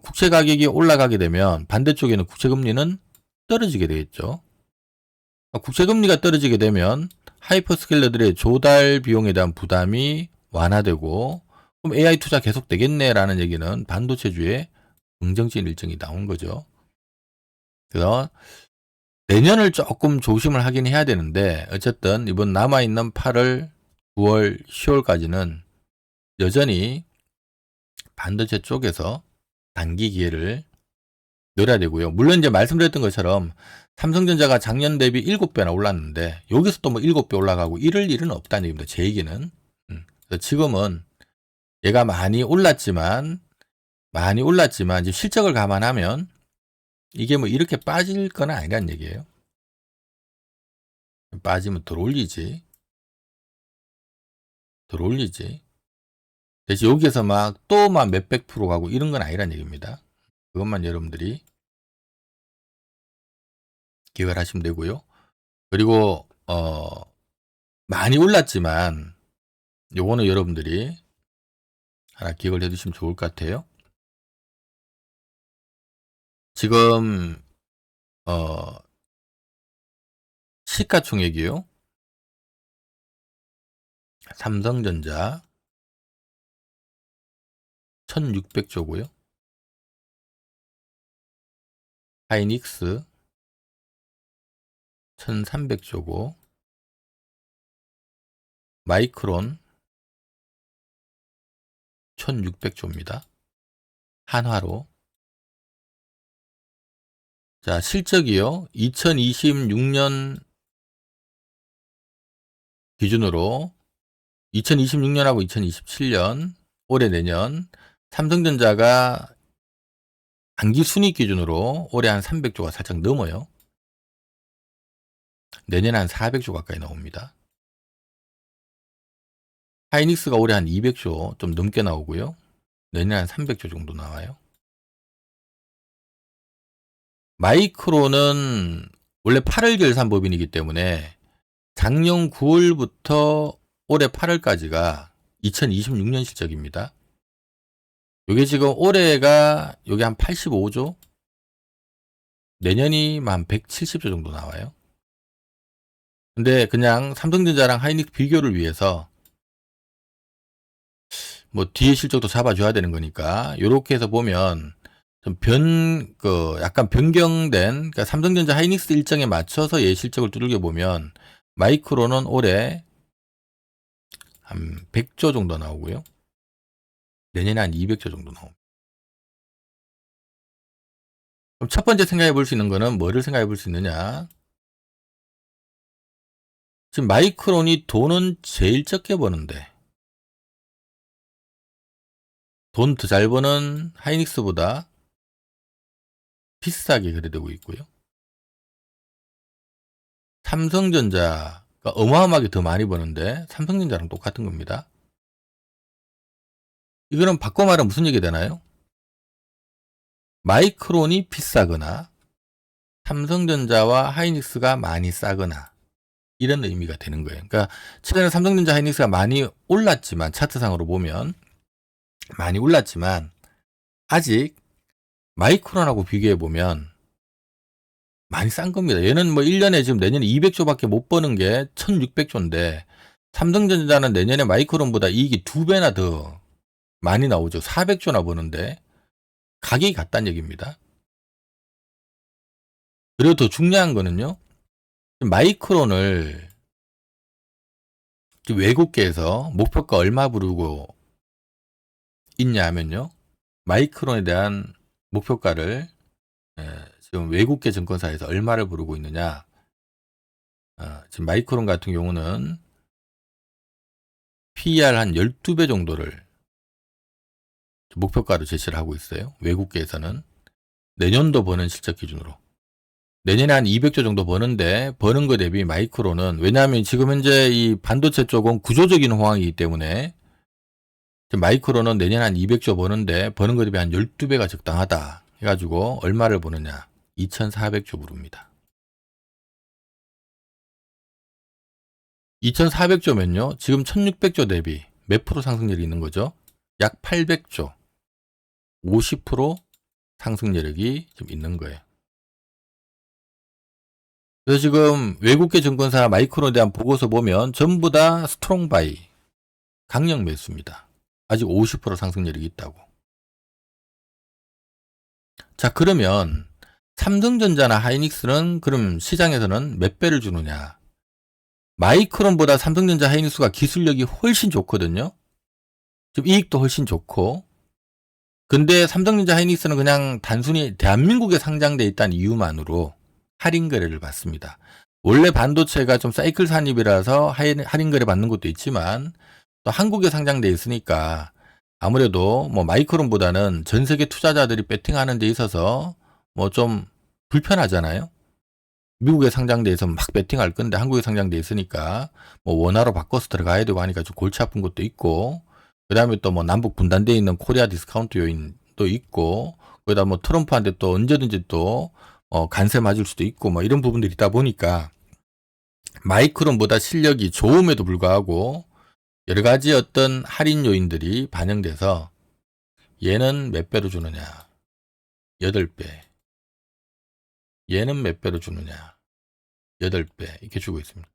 국채 가격이 올라가게 되면 반대쪽에는 국채 금리는 떨어지게 되겠죠. 국채 금리가 떨어지게 되면 하이퍼스케일러들의 조달 비용에 대한 부담이 완화되고, 그럼 AI 투자 계속 되겠네라는 얘기는 반도체주의 긍정적인 일정이 나온 거죠. 그래서 내년을 조금 조심을 하긴 해야 되는데, 어쨌든 이번 남아있는 8월, 9월, 10월까지는 여전히 반도체 쪽에서 단기 기회를 노려야 되고요. 물론 이제 말씀드렸던 것처럼 삼성전자가 작년 대비 7배나 올랐는데 여기서 또 뭐 7배 올라가고 이럴 일은 없다는 얘기입니다. 제 얘기는. 그래서 지금은 얘가 많이 올랐지만 이제 실적을 감안하면 이게 뭐 이렇게 빠질 건 아니란 얘기예요. 빠지면 더 올리지. 대신 여기에서 막 또 막 몇백 프로 가고 이런 건 아니란 얘기입니다. 그것만 여러분들이 기억을 하시면 되고요. 그리고 많이 올랐지만 요거는 여러분들이 하나 기억을 해두시면 좋을 것 같아요. 지금 시가총액이요. 삼성전자 1600조고요. 하이닉스 1300조고, 마이크론 1600조입니다. 한화로. 자, 실적이요. 2026년 기준으로 2026년하고 2027년 올해 내년 삼성전자가 단기 순이익 기준으로 올해 한 300조가 살짝 넘어요. 내년에 한 400조 가까이 나옵니다. 하이닉스가 올해 한 200조 좀 넘게 나오고요. 내년에 한 300조 정도 나와요. 마이크로는 원래 8월 결산법인이기 때문에 작년 9월부터 올해 8월까지가 2026년 실적입니다. 요게 지금 올해가 요게 한 85조, 내년이 한 170조 정도 나와요. 근데 그냥 삼성전자랑 하이닉스 비교를 위해서 뭐 뒤에 실적도 잡아줘야 되는 거니까 요렇게 해서 보면 약간 변경된, 그러니까 삼성전자 하이닉스 일정에 맞춰서 얘 실적을 두들겨 보면, 마이크론은 올해 한 100조 정도 나오고요. 내년에 한 200조 정도 나옵니다. 그럼 첫 번째 생각해 볼 수 있는 거는 뭐를 생각해 볼 수 있느냐? 지금 마이크론이 돈은 제일 적게 버는데, 돈 더 잘 버는 하이닉스보다 비싸게 거래되고 있고요. 삼성전자가 어마어마하게 더 많이 버는데 삼성전자랑 똑같은 겁니다. 이거는 바꿔 말하면 무슨 얘기 되나요? 마이크론이 비싸거나 삼성전자와 하이닉스가 많이 싸거나 이런 의미가 되는 거예요. 그러니까 최근에 삼성전자 하이닉스가 많이 올랐지만, 차트상으로 보면 많이 올랐지만 아직 마이크론하고 비교해 보면 많이 싼 겁니다. 얘는 뭐 1년에 지금 내년에 200조밖에 못 버는 게 1600조인데, 삼성전자는 내년에 마이크론보다 이익이 2배나 더 많이 나오죠. 400조나 버는데 가격이 같다는 얘기입니다. 그리고 더 중요한 거는요, 마이크론을 외국계에서 목표가 얼마 부르고 있냐 하면요, 마이크론에 대한 목표가를 지금 외국계 증권사에서 얼마를 부르고 있느냐. 지금 마이크론 같은 경우는 PER 한 12배 정도를 목표가로 제시를 하고 있어요. 외국계에서는 내년도 버는 실적 기준으로. 내년에 한 200조 정도 버는데, 버는 거 대비 마이크론은, 왜냐하면 지금 현재 이 반도체 쪽은 구조적인 호황이기 때문에 마이크론은 내년에 한 200조 버는데 버는 거 대비 한 12배가 적당하다 해가지고 얼마를 버느냐, 2400조 부릅니다. 2400조면요 지금 1600조 대비 몇 프로 상승률이 있는 거죠? 약 800조, 50% 상승률이 좀 있는 거예요. 그래서 지금 외국계 증권사 마이크론에 대한 보고서 보면 전부 다 스트롱 바이, 강력 매수입니다. 아직 50% 상승률이 있다고. 자, 그러면 삼성전자나 하이닉스는 그럼 시장에서는 몇 배를 주느냐? 마이크론보다 삼성전자 하이닉스가 기술력이 훨씬 좋거든요. 지금 이익도 훨씬 좋고. 근데 삼성전자 하이닉스는 그냥 단순히 대한민국에 상장돼 있다는 이유만으로 할인 거래를 받습니다. 원래 반도체가 좀 사이클 산입이라서 할인 거래 받는 것도 있지만, 또 한국에 상장돼 있으니까 아무래도 뭐 마이크론보다는 전 세계 투자자들이 배팅하는 데 있어서 뭐 좀 불편하잖아요. 미국에 상장돼 있으면 막 배팅할 건데 한국에 상장돼 있으니까 뭐 원화로 바꿔서 들어가야 되고 하니까 좀 골치 아픈 것도 있고, 그 다음에 또 뭐 남북 분단돼 있는 코리아 디스카운트 요인도 있고, 그다음 뭐 트럼프한테 또 언제든지 또 간세 맞을 수도 있고 뭐 이런 부분들이 있다 보니까 마이크론보다 실력이 좋음에도 불구하고 여러 가지 어떤 할인 요인들이 반영돼서 얘는 몇 배로 주느냐? 8배. 얘는 몇 배로 주느냐? 8배. 이렇게 주고 있습니다.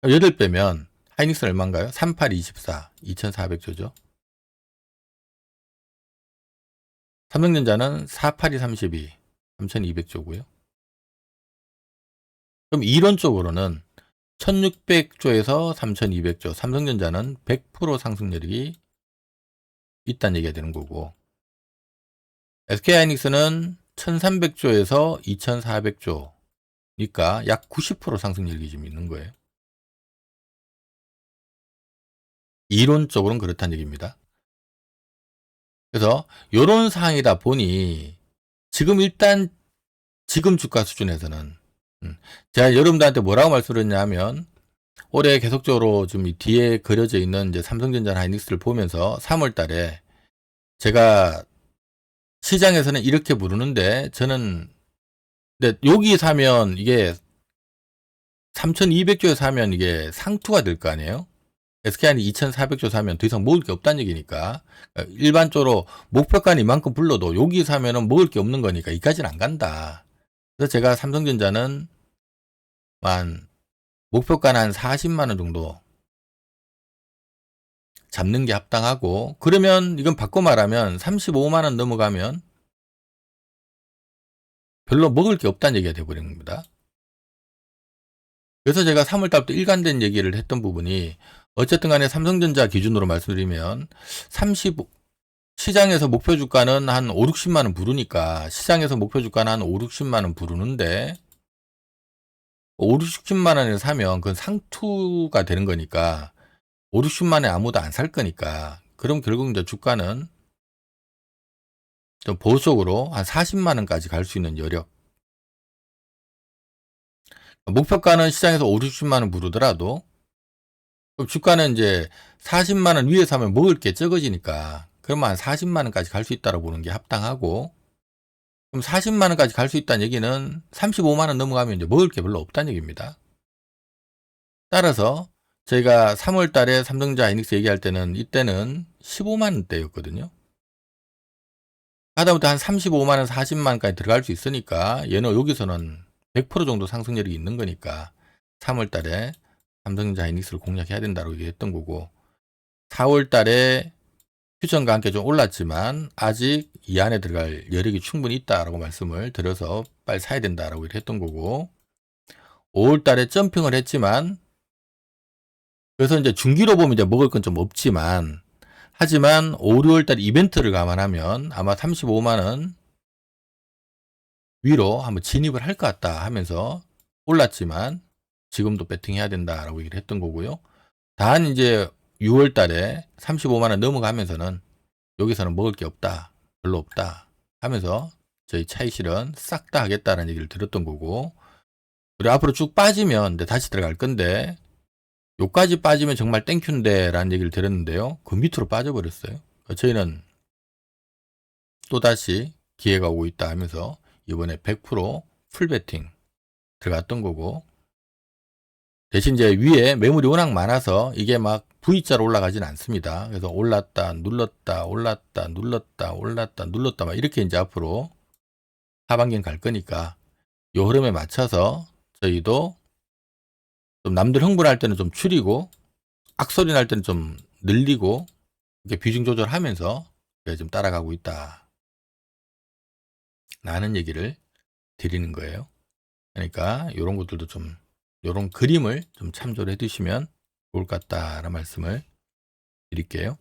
8배면 하이닉스는 얼마인가요? 38, 24, 2400조죠. 삼성전자는 48이 32, 3200조고요. 그럼 이론적으로는 1600조에서 3200조, 삼성전자는 100% 상승률이 있다는 얘기가 되는 거고, SK하이닉스는 1300조에서 2400조니까 약 90% 상승률이 좀 있는 거예요. 이론적으로는 그렇다는 얘기입니다. 그래서 이런 상황이다 보니 지금 일단 지금 주가 수준에서는 제가 여러분들한테 뭐라고 말씀드렸냐면, 올해 계속적으로 좀 이 뒤에 그려져 있는 이제 삼성전자 하이닉스를 보면서 3월 달에 제가 시장에서는 이렇게 부르는데, 저는 근데 여기 사면 이게 3200조에 사면 이게 상투가 될 거 아니에요? SK하이닉스 2400조 사면 더 이상 먹을 게 없다는 얘기니까, 일반적으로 목표가는 이만큼 불러도 여기 사면은 먹을 게 없는 거니까 이까지는 안 간다. 그래서 제가 삼성전자는 목표가는 한 40만원 정도 잡는 게 합당하고, 그러면 이건 바꿔 말하면 35만 원 넘어가면 별로 먹을 게 없다는 얘기가 돼버린 겁니다. 그래서 제가 3월달부터 일관된 얘기를 했던 부분이, 어쨌든 간에 삼성전자 기준으로 말씀드리면 35, 시장에서 목표 주가는 한 5, 60만 원 부르니까, 시장에서 목표 주가는 한 5, 60만 원 부르는데 5, 60만 원에 사면 그건 상투가 되는 거니까 5, 60만 원에 아무도 안 살 거니까, 그럼 결국 이제 주가는 좀 보수적으로 한 40만 원까지 갈 수 있는 여력. 목표가는 시장에서 5, 60만 원 부르더라도 그럼 주가는 이제 40만 원 위에 사면 먹을 게 적어지니까, 그러면 한 40만 원까지 갈 수 있다고 보는 게 합당하고, 그럼 40만 원까지 갈 수 있다는 얘기는 35만 원 넘어가면 이제 먹을 게 별로 없다는 얘기입니다. 따라서 저희가 3월 달에 삼성전자 하이닉스 얘기할 때는 이때는 15만 원대였거든요. 하다못해 한 35만 원, 40만 원까지 들어갈 수 있으니까, 얘는 여기서는 100% 정도 상승률이 있는 거니까 3월 달에 삼성전자 하이닉스를 공략해야 된다고 얘기했던 거고, 4월 달에 휴전과 함께 좀 올랐지만 아직 이 안에 들어갈 여력이 충분히 있다라고 말씀을 드려서 빨리 사야 된다라고 했던 거고, 5월 달에 점핑을 했지만, 그래서 이제 중기로 보면 이제 먹을 건 좀 없지만, 하지만 5, 6월 달 이벤트를 감안하면 아마 35만 원 위로 한번 진입을 할 것 같다 하면서 올랐지만 지금도 배팅해야 된다라고 얘기를 했던 거고요. 단 이제 6월 달에 35만 원 넘어가면서는 여기서는 먹을 게 없다, 별로 없다 하면서 저희 차익실은 싹 다 하겠다라는 얘기를 들었던 거고, 그리고 앞으로 쭉 빠지면 다시 들어갈 건데, 요까지 빠지면 정말 땡큐인데 라는 얘기를 들었는데요. 그 밑으로 빠져버렸어요. 저희는 또다시 기회가 오고 있다 하면서 이번에 100% 풀배팅 들어갔던 거고, 대신 이제 위에 매물이 워낙 많아서 이게 막 V자로 올라가진 않습니다. 그래서 올랐다, 눌렀다, 올랐다, 눌렀다, 올랐다, 눌렀다, 막 이렇게 이제 앞으로 하반기는 갈 거니까, 요 흐름에 맞춰서 저희도 좀 남들 흥분할 때는 좀 줄이고, 악소리 날 때는 좀 늘리고, 이렇게 비중 조절하면서 좀 따라가고 있다 라는 얘기를 드리는 거예요. 그러니까 이런 것들도 좀, 이런 그림을 좀 참조를 해 두시면 좋을 것 같다라는 말씀을 드릴게요.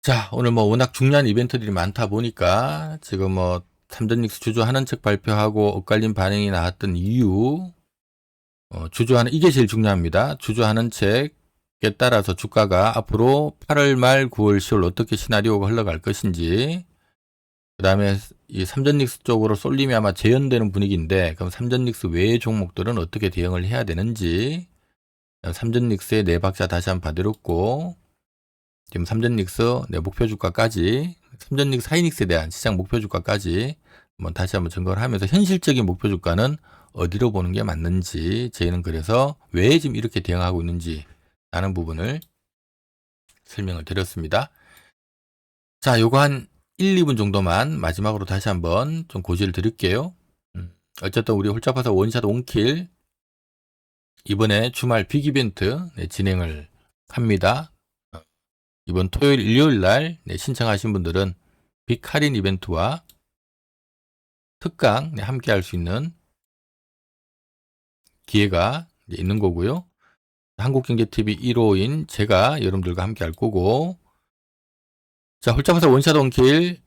자, 오늘 뭐 워낙 중요한 이벤트들이 많다 보니까 지금 뭐 삼전닉스 주주하는 책 발표하고 엇갈린 반응이 나왔던 이유, 주주하는, 이게 제일 중요합니다. 주주하는 책에 따라서 주가가 앞으로 8월 말 9월 10월 어떻게 시나리오가 흘러갈 것인지, 그 다음에 이 삼전닉스 쪽으로 쏠림이 아마 재현되는 분위기인데, 그럼 삼전닉스 외의 종목들은 어떻게 대응을 해야 되는지, 삼전닉스의 네 박자 다시 한번 봐드렸고, 지금 삼전닉스 네 목표 주가까지, 삼전닉스 하이닉스에 대한 시장 목표 주가까지 한번 다시 한번 점검을 하면서 현실적인 목표 주가는 어디로 보는 게 맞는지, 저희는 그래서 왜 지금 이렇게 대응하고 있는지 라는 부분을 설명을 드렸습니다. 자, 요거 한 1, 2분 정도만 마지막으로 다시 한번 좀 고지를 드릴게요. 어쨌든 우리 홀짝파사 원샷 온킬 이번에 주말 빅 이벤트 진행을 합니다. 이번 토요일, 일요일 날 신청하신 분들은 빅 할인 이벤트와 특강 함께 할 수 있는 기회가 있는 거고요. 한국경제TV 1호인 제가 여러분들과 함께 할 거고, 자, 홀짝파사 원샷 온킬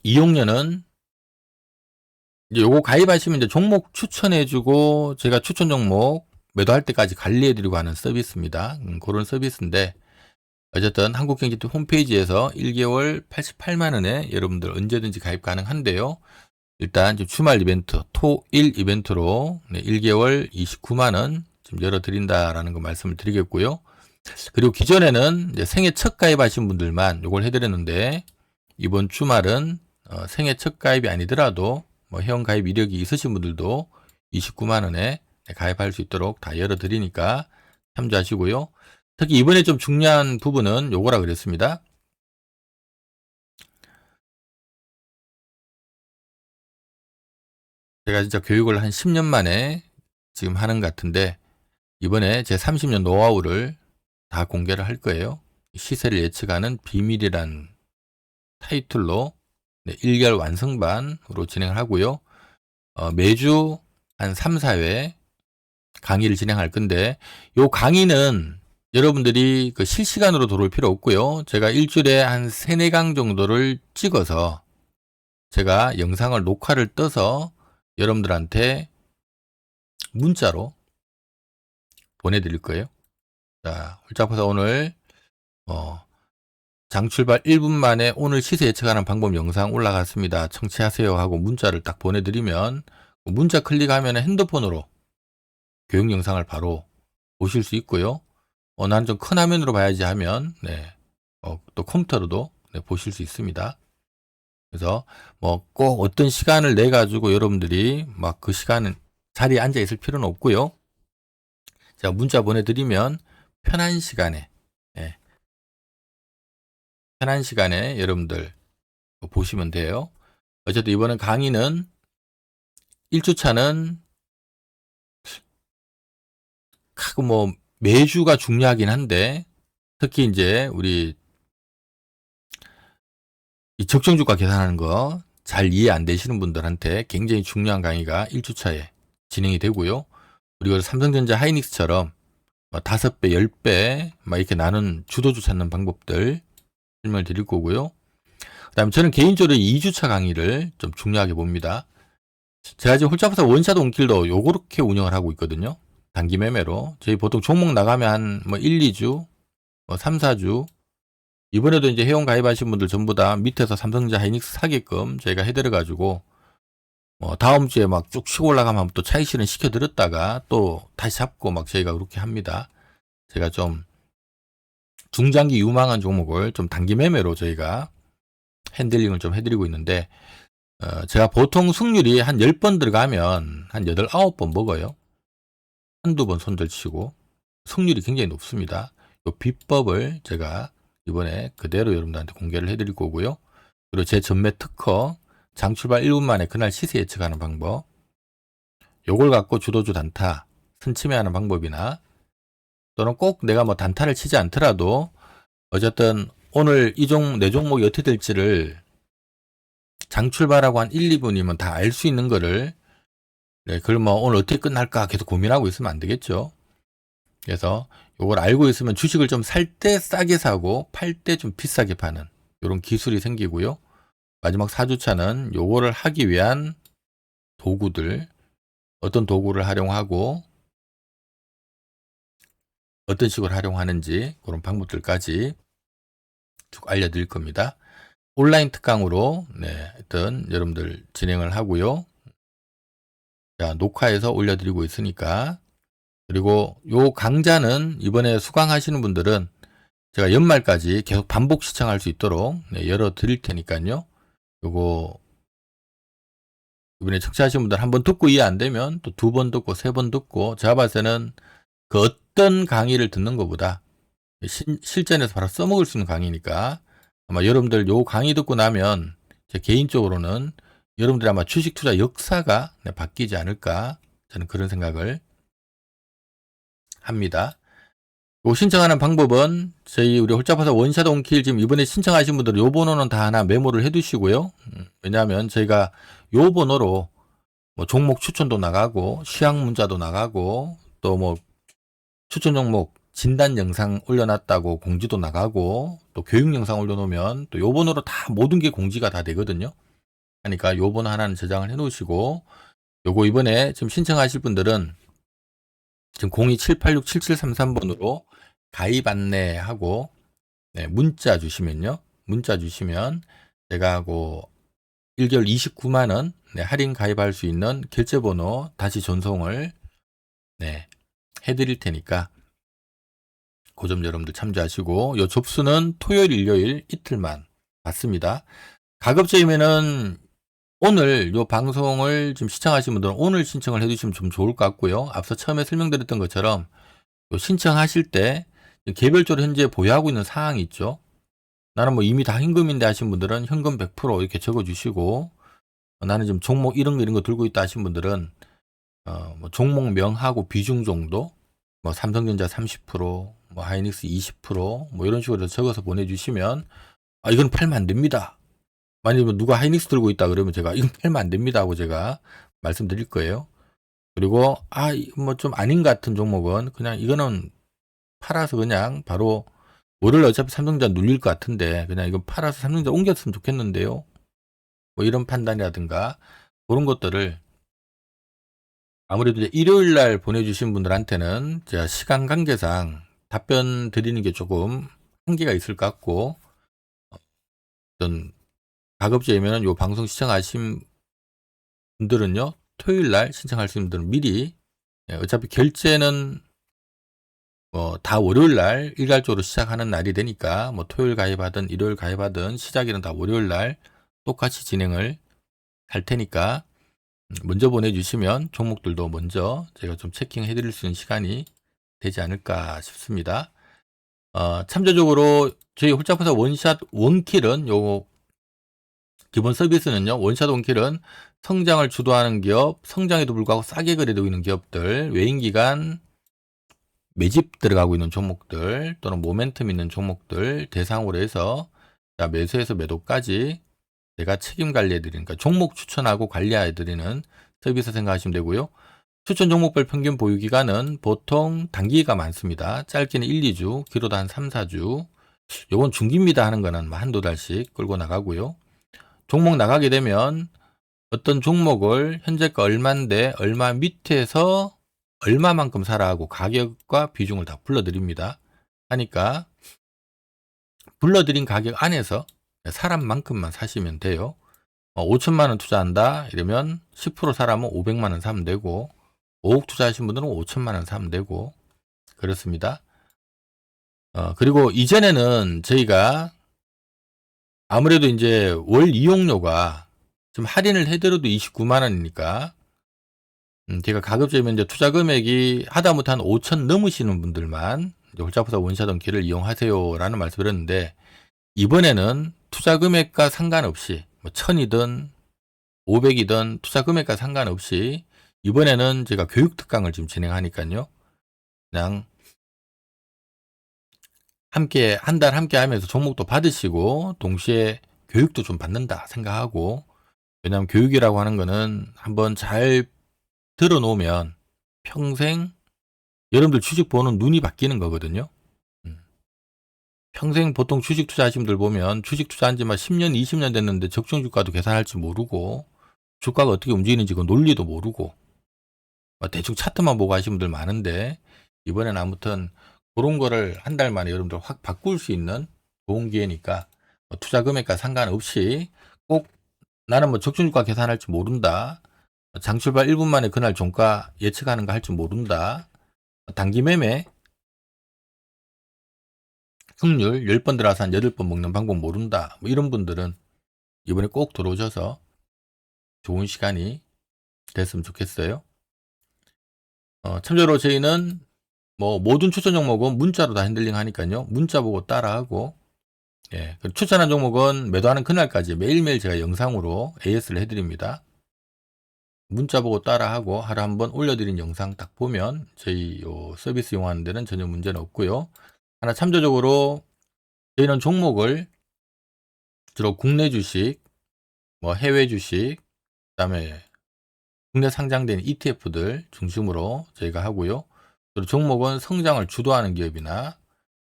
이용료는 이제 요거 가입하시면 이제 종목 추천해주고 제가 추천 종목 매도할 때까지 관리해드리고 하는 서비스입니다. 그런 서비스인데, 어쨌든 한국경제TV 홈페이지에서 1개월 88만원에 여러분들 언제든지 가입 가능한데요. 일단 지금 주말 이벤트, 토1 이벤트로 1개월 29만원 지금 열어드린다라는 거 말씀을 드리겠고요. 그리고 기존에는 이제 생애 첫 가입하신 분들만 요걸 해드렸는데, 이번 주말은 생애 첫 가입이 아니더라도 뭐 회원 가입 이력이 있으신 분들도 29만원에 가입할 수 있도록 다 열어드리니까 참조하시고요. 특히 이번에 좀 중요한 부분은 요거라 그랬습니다. 제가 진짜 교육을 한 10년 만에 지금 하는 것 같은데, 이번에 제 30년 노하우를 다 공개를 할 거예요. 시세를 예측하는 비밀이란 타이틀로 1개월 완성반으로 진행을 하고요. 매주 한 3, 4회 강의를 진행할 건데, 요 강의는 여러분들이 그 실시간으로 들어올 필요 없고요. 제가 일주일에 한 3, 4강 정도를 찍어서 제가 영상을 녹화를 떠서 여러분들한테 문자로 보내드릴 거예요. 자, 홀짝파사 오늘 장출발 1분 만에 오늘 시세 예측하는 방법 영상 올라갔습니다. 청취하세요 하고 문자를 딱 보내드리면 문자 클릭하면 핸드폰으로 교육 영상을 바로 보실 수 있고요. 나는 좀 큰 화면으로 봐야지 하면 또 컴퓨터로도 보실 수 있습니다. 그래서 뭐 꼭 어떤 시간을 내 가지고 여러분들이 막 그 시간은 자리에 앉아 있을 필요는 없고요. 제가 문자 보내드리면 편한 시간에 여러분들 보시면 돼요. 어쨌든 이번엔 강의는 1주차는 뭐 매주가 중요하긴 한데, 특히 이제 우리 이 적정주가 계산하는 거 잘 이해 안 되시는 분들한테 굉장히 중요한 강의가 1주차에 진행이 되고요. 그리고 삼성전자 하이닉스처럼 5배, 10배 막 이렇게 나눈 주도주 찾는 방법들 설명을 드릴 거고요. 그 다음에 저는 개인적으로 2주차 강의를 좀 중요하게 봅니다. 제가 지금 홀짝파사 원샷 온킬도 요렇게 운영을 하고 있거든요. 단기 매매로. 저희 보통 종목 나가면 한 1, 2주, 3, 4주. 이번에도 이제 회원 가입하신 분들 전부 다 밑에서 삼성전자 하이닉스 사게끔 저희가 해드려가지고, 다음 주에 막 쭉 치고 올라가면 또 차익 실현 시켜드렸다가 또 다시 잡고 막 저희가 그렇게 합니다. 제가 좀 중장기 유망한 종목을 좀 단기 매매로 저희가 핸들링을 좀 해드리고 있는데, 제가 보통 승률이 한 10번 들어가면 한 8, 9번 먹어요. 한두 번 손절치고 승률이 굉장히 높습니다. 이 비법을 제가 이번에 그대로 여러분들한테 공개를 해드릴 거고요. 그리고 제 전매 특허 장출발 1분 만에 그날 시세 예측하는 방법, 요걸 갖고 주도주 단타 선침해하는 방법이나, 또는 꼭 내가 뭐 단타를 치지 않더라도 어쨌든 오늘 내 종목이 어떻게 될지를 장출발하고 한 1, 2분이면 다 알 수 있는 거를, 그걸 뭐 오늘 어떻게 끝날까 계속 고민하고 있으면 안 되겠죠. 그래서 요걸 알고 있으면 주식을 좀 살 때 싸게 사고 팔 때 좀 비싸게 파는 이런 기술이 생기고요. 마지막 4주차는 요거를 하기 위한 도구들, 어떤 도구를 활용하고 어떤 식으로 활용하는지 그런 방법들까지 쭉 알려드릴 겁니다. 온라인 특강으로 하여튼 여러분들 진행을 하고요. 자, 녹화해서 올려드리고 있으니까. 그리고 요 강좌는 이번에 수강하시는 분들은 제가 연말까지 계속 반복 시청할 수 있도록 열어 드릴 테니까요. 요거 이번에 청취하신 분들 한 번 듣고 이해 안 되면 또 2번 듣고 3번 듣고, 제가 봤을 때는 그 어떤 강의를 듣는 것보다 실전에서 바로 써먹을 수 있는 강의니까 아마 여러분들 요 강의 듣고 나면 제 개인적으로는 여러분들 아마 주식 투자 역사가 바뀌지 않을까, 저는 그런 생각을 합니다. 요 신청하는 방법은 저희 우리 홀짝파사 원샷 온킬 지금 이번에 신청하신 분들 요 번호는 다 하나 메모를 해 두시고요. 왜냐하면 저희가 요 번호로 뭐 종목 추천도 나가고 시황 문자도 나가고 또 뭐 추천 종목 진단 영상 올려놨다고 공지도 나가고 또 교육 영상 올려놓으면 또 요 번호로 다 모든 게 공지가 다 되거든요. 그러니까 요 번호 하나는 저장을 해 놓으시고, 요거 이번에 지금 신청하실 분들은 지금 02-786-7733번으로 가입 안내하고 문자 주시면요. 문자 주시면 제가 하고 1개월 29만원 할인 가입할 수 있는 결제번호 다시 전송을 해드릴 테니까 그 점 여러분들 참조하시고, 요 접수는 토요일, 일요일 이틀만 받습니다. 가급적이면은 오늘 요 방송을 지금 시청하신 분들은 오늘 신청을 해주시면 좀 좋을 것 같고요. 앞서 처음에 설명드렸던 것처럼 요 신청하실 때 개별적으로 현재 보유하고 있는 사항이 있죠. 나는 뭐 이미 다 현금인데 하신 분들은 현금 100% 이렇게 적어주시고, 나는 지금 종목 이런 거 들고 있다 하신 분들은 뭐 종목명하고 비중 정도, 뭐 삼성전자 30%, 뭐 하이닉스 20%뭐 이런 식으로 적어서 보내주시면 이건 팔면 안 됩니다. 만약에 뭐 누가 하이닉스 들고 있다 그러면 제가 이건 팔면 안 됩니다 하고 제가 말씀드릴 거예요. 그리고 뭐 좀 아닌 것 같은 종목은 그냥 이거는 팔아서 그냥 바로 월요일 어차피 삼성전자 눌릴 것 같은데 그냥 이건 팔아서 삼성전자 옮겼으면 좋겠는데요. 뭐 이런 판단이라든가 그런 것들을 아무래도 이제 일요일 날 보내주신 분들한테는 제가 시간 관계상 답변 드리는 게 조금 한계가 있을 것 같고 어떤 가급적이면 요 방송 시청하신 분들은요 토요일 날 신청하시는 분들은 미리 어차피 결제는 다 월요일 날 일괄적으로 시작하는 날이 되니까 뭐 토요일 가입하든 일요일 가입하든 시작일은 다 월요일 날 똑같이 진행을 할 테니까 먼저 보내주시면 종목들도 먼저 제가 좀 체킹해 드릴 수 있는 시간이 되지 않을까 싶습니다. 참조적으로 저희 홀짝부사 원샷 원킬은 요 기본 서비스는요. 원샷 원킬은 성장을 주도하는 기업, 성장에도 불구하고 싸게 거래되고 있는 기업들, 외인기관 매집 들어가고 있는 종목들 또는 모멘텀 있는 종목들 대상으로 해서 매수에서 매도까지 제가 책임 관리해 드리는 그러니까 종목 추천하고 관리해 드리는 서비스 생각하시면 되고요. 추천 종목별 평균 보유 기간은 보통 단기가 많습니다. 짧게는 1, 2주, 길어도 한 3, 4주. 요건 중기입니다 하는 거는 한두 달씩 끌고 나가고요. 종목 나가게 되면 어떤 종목을 현재가 얼마인데 얼마 밑에서 얼마만큼 사라 하고 가격과 비중을 다 불러드립니다. 하니까 불러드린 가격 안에서 사람만큼만 사시면 돼요. 5천만 원 투자한다 이러면 10% 사라면 500만 원 사면 되고 5억 투자하신 분들은 5천만 원 사면 되고 그렇습니다. 그리고 이전에는 저희가 아무래도 이제 월 이용료가 좀 할인을 해드려도 29만 원이니까 제가 가급적이면 이제 투자 금액이 하다못해 한 5천 넘으시는 분들만 홀짝부사 원샷 원킬을 이용하세요라는 말씀을 드렸는데 이번에는 투자 금액과 상관없이 뭐 1000이든 500이든 투자 금액과 상관없이 이번에는 제가 교육 특강을 지금 진행하니까요. 그냥 함께 한 달 함께 하면서 종목도 받으시고 동시에 교육도 좀 받는다 생각하고 왜냐하면 교육이라고 하는 거는 한번 잘 들어놓으면 평생 여러분들 주식 보는 눈이 바뀌는 거거든요. 평생 보통 주식 투자하신 분들 보면 주식 투자한 지 막 10년, 20년 됐는데 적정주가도 계산할지 모르고 주가가 어떻게 움직이는지 그 논리도 모르고 대충 차트만 보고 하시는 분들 많은데 이번엔 아무튼 그런 거를 한 달 만에 여러분들 확 바꿀 수 있는 좋은 기회니까 투자 금액과 상관없이 꼭 나는 뭐 적정주가 계산할 줄 모른다. 장출발 1분 만에 그날 종가 예측하는 거 할 줄 모른다. 단기 매매 승률 10번 들어와서 한 8번 먹는 방법 모른다. 뭐 이런 분들은 이번에 꼭 들어오셔서 좋은 시간이 됐으면 좋겠어요. 참고로 저희는 뭐 모든 추천 종목은 문자로 다 핸들링 하니까요. 문자 보고 따라하고 추천한 종목은 매도하는 그날까지 매일매일 제가 영상으로 AS를 해드립니다. 문자 보고 따라하고 하루 한번 올려드린 영상 딱 보면 저희 요 서비스 이용하는 데는 전혀 문제는 없고요. 하나 참조적으로 저희는 종목을 주로 국내 주식, 뭐 해외 주식, 그다음에 국내 상장된 ETF들 중심으로 저희가 하고요. 그리고 종목은 성장을 주도하는 기업이나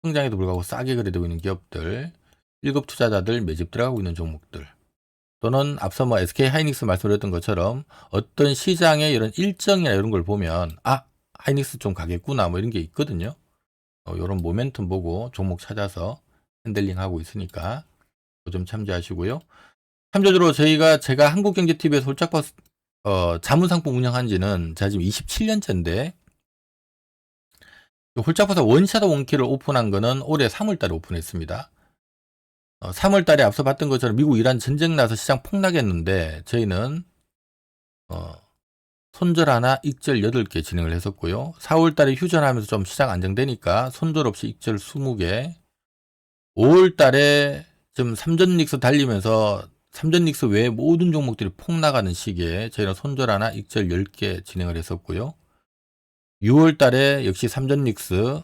성장에도 불구하고 싸게 거래되고 있는 기업들, 1급 투자자들 매집 들어가고 있는 종목들 또는 앞서 뭐 SK 하이닉스 말씀드렸던 것처럼 어떤 시장의 이런 일정이나 이런 걸 보면 하이닉스 좀 가겠구나 뭐 이런 게 있거든요. 이런 모멘텀 보고 종목 찾아서 핸들링 하고 있으니까 좀 참조하시고요. 참조적으로 제가 한국경제TV에서 홀짝버스 자문상품 운영한 지는 제가 지금 27년째인데 홀짝버스 원샷 원킬을 오픈한 거는 올해 3월달에 오픈했습니다. 3월달에 앞서 봤던 것처럼 미국 이란 전쟁 나서 시장 폭락했는데 저희는 손절 하나 익절 8개 진행을 했었고요. 4월달에 휴전하면서 좀 시장 안정되니까 손절 없이 익절 20개 5월달에 좀 삼전닉스 달리면서 삼전닉스 외에 모든 종목들이 폭락하는 시기에 저희는 손절 하나 익절 10개 진행을 했었고요. 6월달에 역시 삼전닉스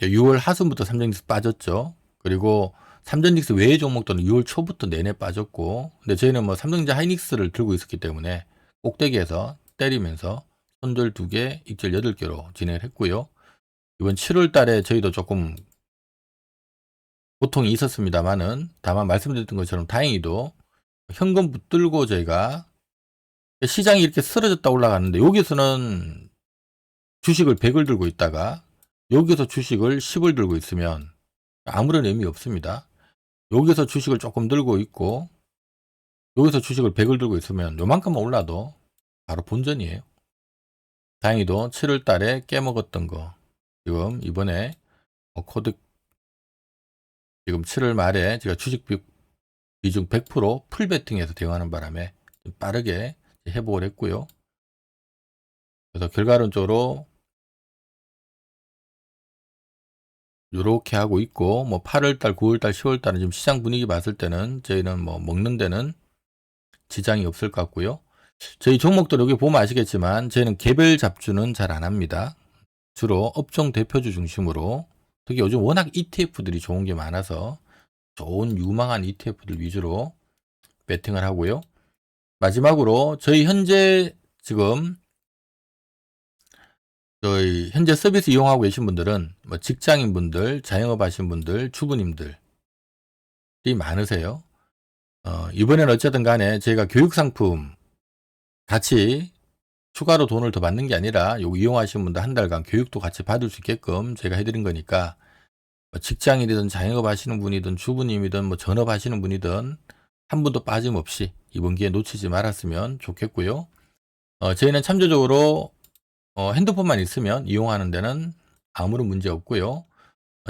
6월 하순부터 삼성직스 빠졌죠. 그리고 삼성직스 외의 종목들은 6월 초부터 내내 빠졌고, 근데 저희는 뭐 삼성전자 하이닉스를 들고 있었기 때문에 꼭대기에서 때리면서 손절 2개, 익절 8개로 진행을 했고요. 이번 7월 달에 저희도 조금 고통이 있었습니다만은, 다만 말씀드렸던 것처럼 다행히도 현금 붙들고 저희가 시장이 이렇게 쓰러졌다 올라갔는데, 여기서는 주식을 100을 들고 있다가 여기서 주식을 10을 들고 있으면 아무런 의미 없습니다. 여기서 주식을 조금 들고 있고 여기서 주식을 100을 들고 있으면 요만큼만 올라도 바로 본전이에요. 다행히도 7월 달에 깨먹었던 거 지금 이번에 코드 지금 7월 말에 제가 주식 비중 100% 풀베팅해서 대응하는 바람에 빠르게 회복을 했고요. 그래서 결과론적으로 요렇게 하고 있고, 뭐 8월달, 9월달, 10월달은 지금 시장 분위기 봤을 때는 저희는 뭐 먹는 데는 지장이 없을 것 같고요. 저희 종목들 여기 보면 아시겠지만 저희는 개별 잡주는 잘 안 합니다. 주로 업종 대표주 중심으로, 특히 요즘 워낙 ETF들이 좋은 게 많아서 좋은 유망한 ETF들 위주로 배팅을 하고요. 마지막으로 저희 현재 지금 저희 현재 서비스 이용하고 계신 분들은 뭐 직장인분들, 자영업 하신 분들, 주부님들이 많으세요. 이번에는 어쨌든 간에 저희가 교육상품 같이 추가로 돈을 더 받는 게 아니라 요거 이용하시는 분들 한 달간 교육도 같이 받을 수 있게끔 제가 해드린 거니까, 뭐 직장인이든 자영업 하시는 분이든 주부님이든 뭐 전업 하시는 분이든 한 분도 빠짐없이 이번 기회에 놓치지 말았으면 좋겠고요. 저희는 참조적으로 핸드폰만 있으면 이용하는 데는 아무런 문제 없고요.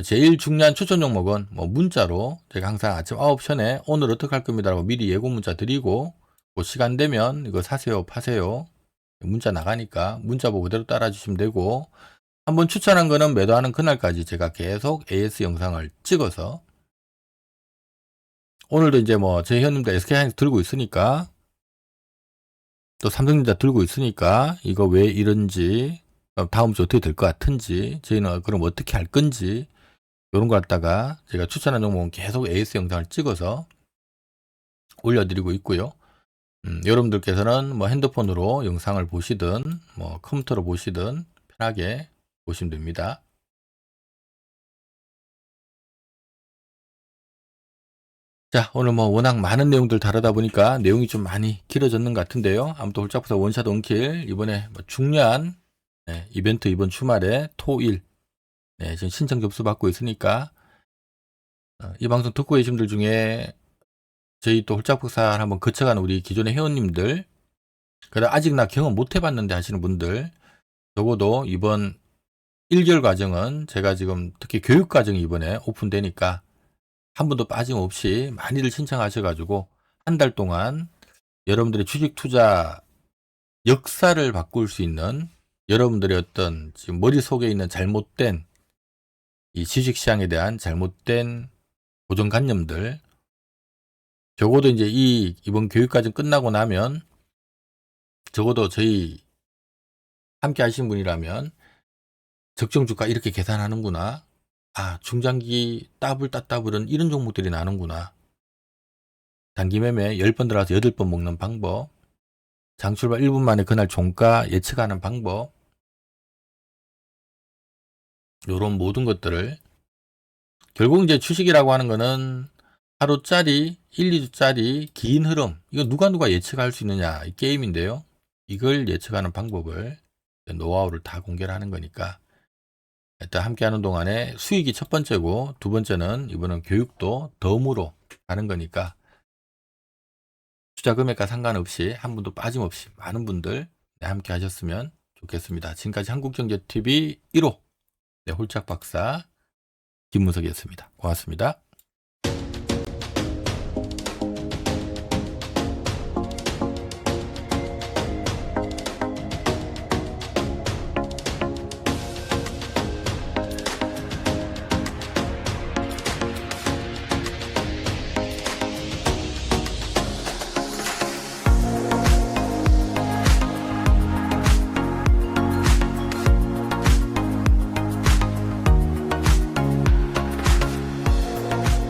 제일 중요한 추천 종목은 뭐 문자로 제가 항상 아침 9시 전에 오늘 어떻게 할 겁니다라고 미리 예고 문자 드리고, 뭐 시간 되면 이거 사세요, 파세요. 문자 나가니까 문자 보고 그대로 따라 주시면 되고, 한번 추천한 거는 매도하는 그날까지 제가 계속 AS 영상을 찍어서, 오늘도 이제 뭐 제 회원님들 SK하이닉스 들고 있으니까, 또 삼성전자 들고 있으니까 이거 왜 이런지, 다음 주 어떻게 될 것 같은지, 저희는 그럼 어떻게 할 건지, 이런 거 갖다가 제가 추천한 종목은 계속 AS 영상을 찍어서 올려드리고 있고요. 여러분들께서는 뭐 핸드폰으로 영상을 보시든 뭐 컴퓨터로 보시든 편하게 보시면 됩니다. 자, 오늘 뭐 워낙 많은 내용들 다루다 보니까 내용이 좀 많이 길어졌는 것 같은데요. 아무튼 홀짝부터 원샷 원킬, 이번에 뭐 중요한 이벤트 이번 주말에 토일 지금 신청 접수 받고 있으니까, 이 방송 듣고 계신 분들 중에 저희 또 홀짝박사를 한번 거쳐가는 우리 기존의 회원님들, 그래 아직 나 경험 못 해봤는데 하시는 분들, 적어도 이번 1개월 과정은 제가 지금 특히 교육 과정이 이번에 오픈되니까 한 번도 빠짐없이 많이들 신청하셔가지고 한 달 동안 여러분들의 주식 투자 역사를 바꿀 수 있는, 여러분들의 어떤 지금 머릿속에 있는 잘못된 이 주식시장에 대한 잘못된 고정관념들, 적어도 이제 이번 교육까지 끝나고 나면 적어도 저희 함께 하신 분이라면 적정주가 이렇게 계산하는구나, 중장기 따블은 이런 종목들이 나는구나, 단기 매매 10번 들어가서 8번 먹는 방법, 장출발 1분 만에 그날 종가 예측하는 방법, 요런 모든 것들을, 결국 이제 주식이라고 하는 거는 하루짜리 1, 2주짜리 긴 흐름, 이거 누가 예측할 수 있느냐 이 게임인데요. 이걸 예측하는 방법을, 노하우를 다 공개를 하는 거니까 일단 함께 하는 동안에 수익이 첫 번째고, 두 번째는 이번은 교육도 덤으로 가는 거니까 투자 금액과 상관없이 한 분도 빠짐없이 많은 분들 함께 하셨으면 좋겠습니다. 지금까지 한국경제TV 1호 홀짝박사 김문석이었습니다. 고맙습니다.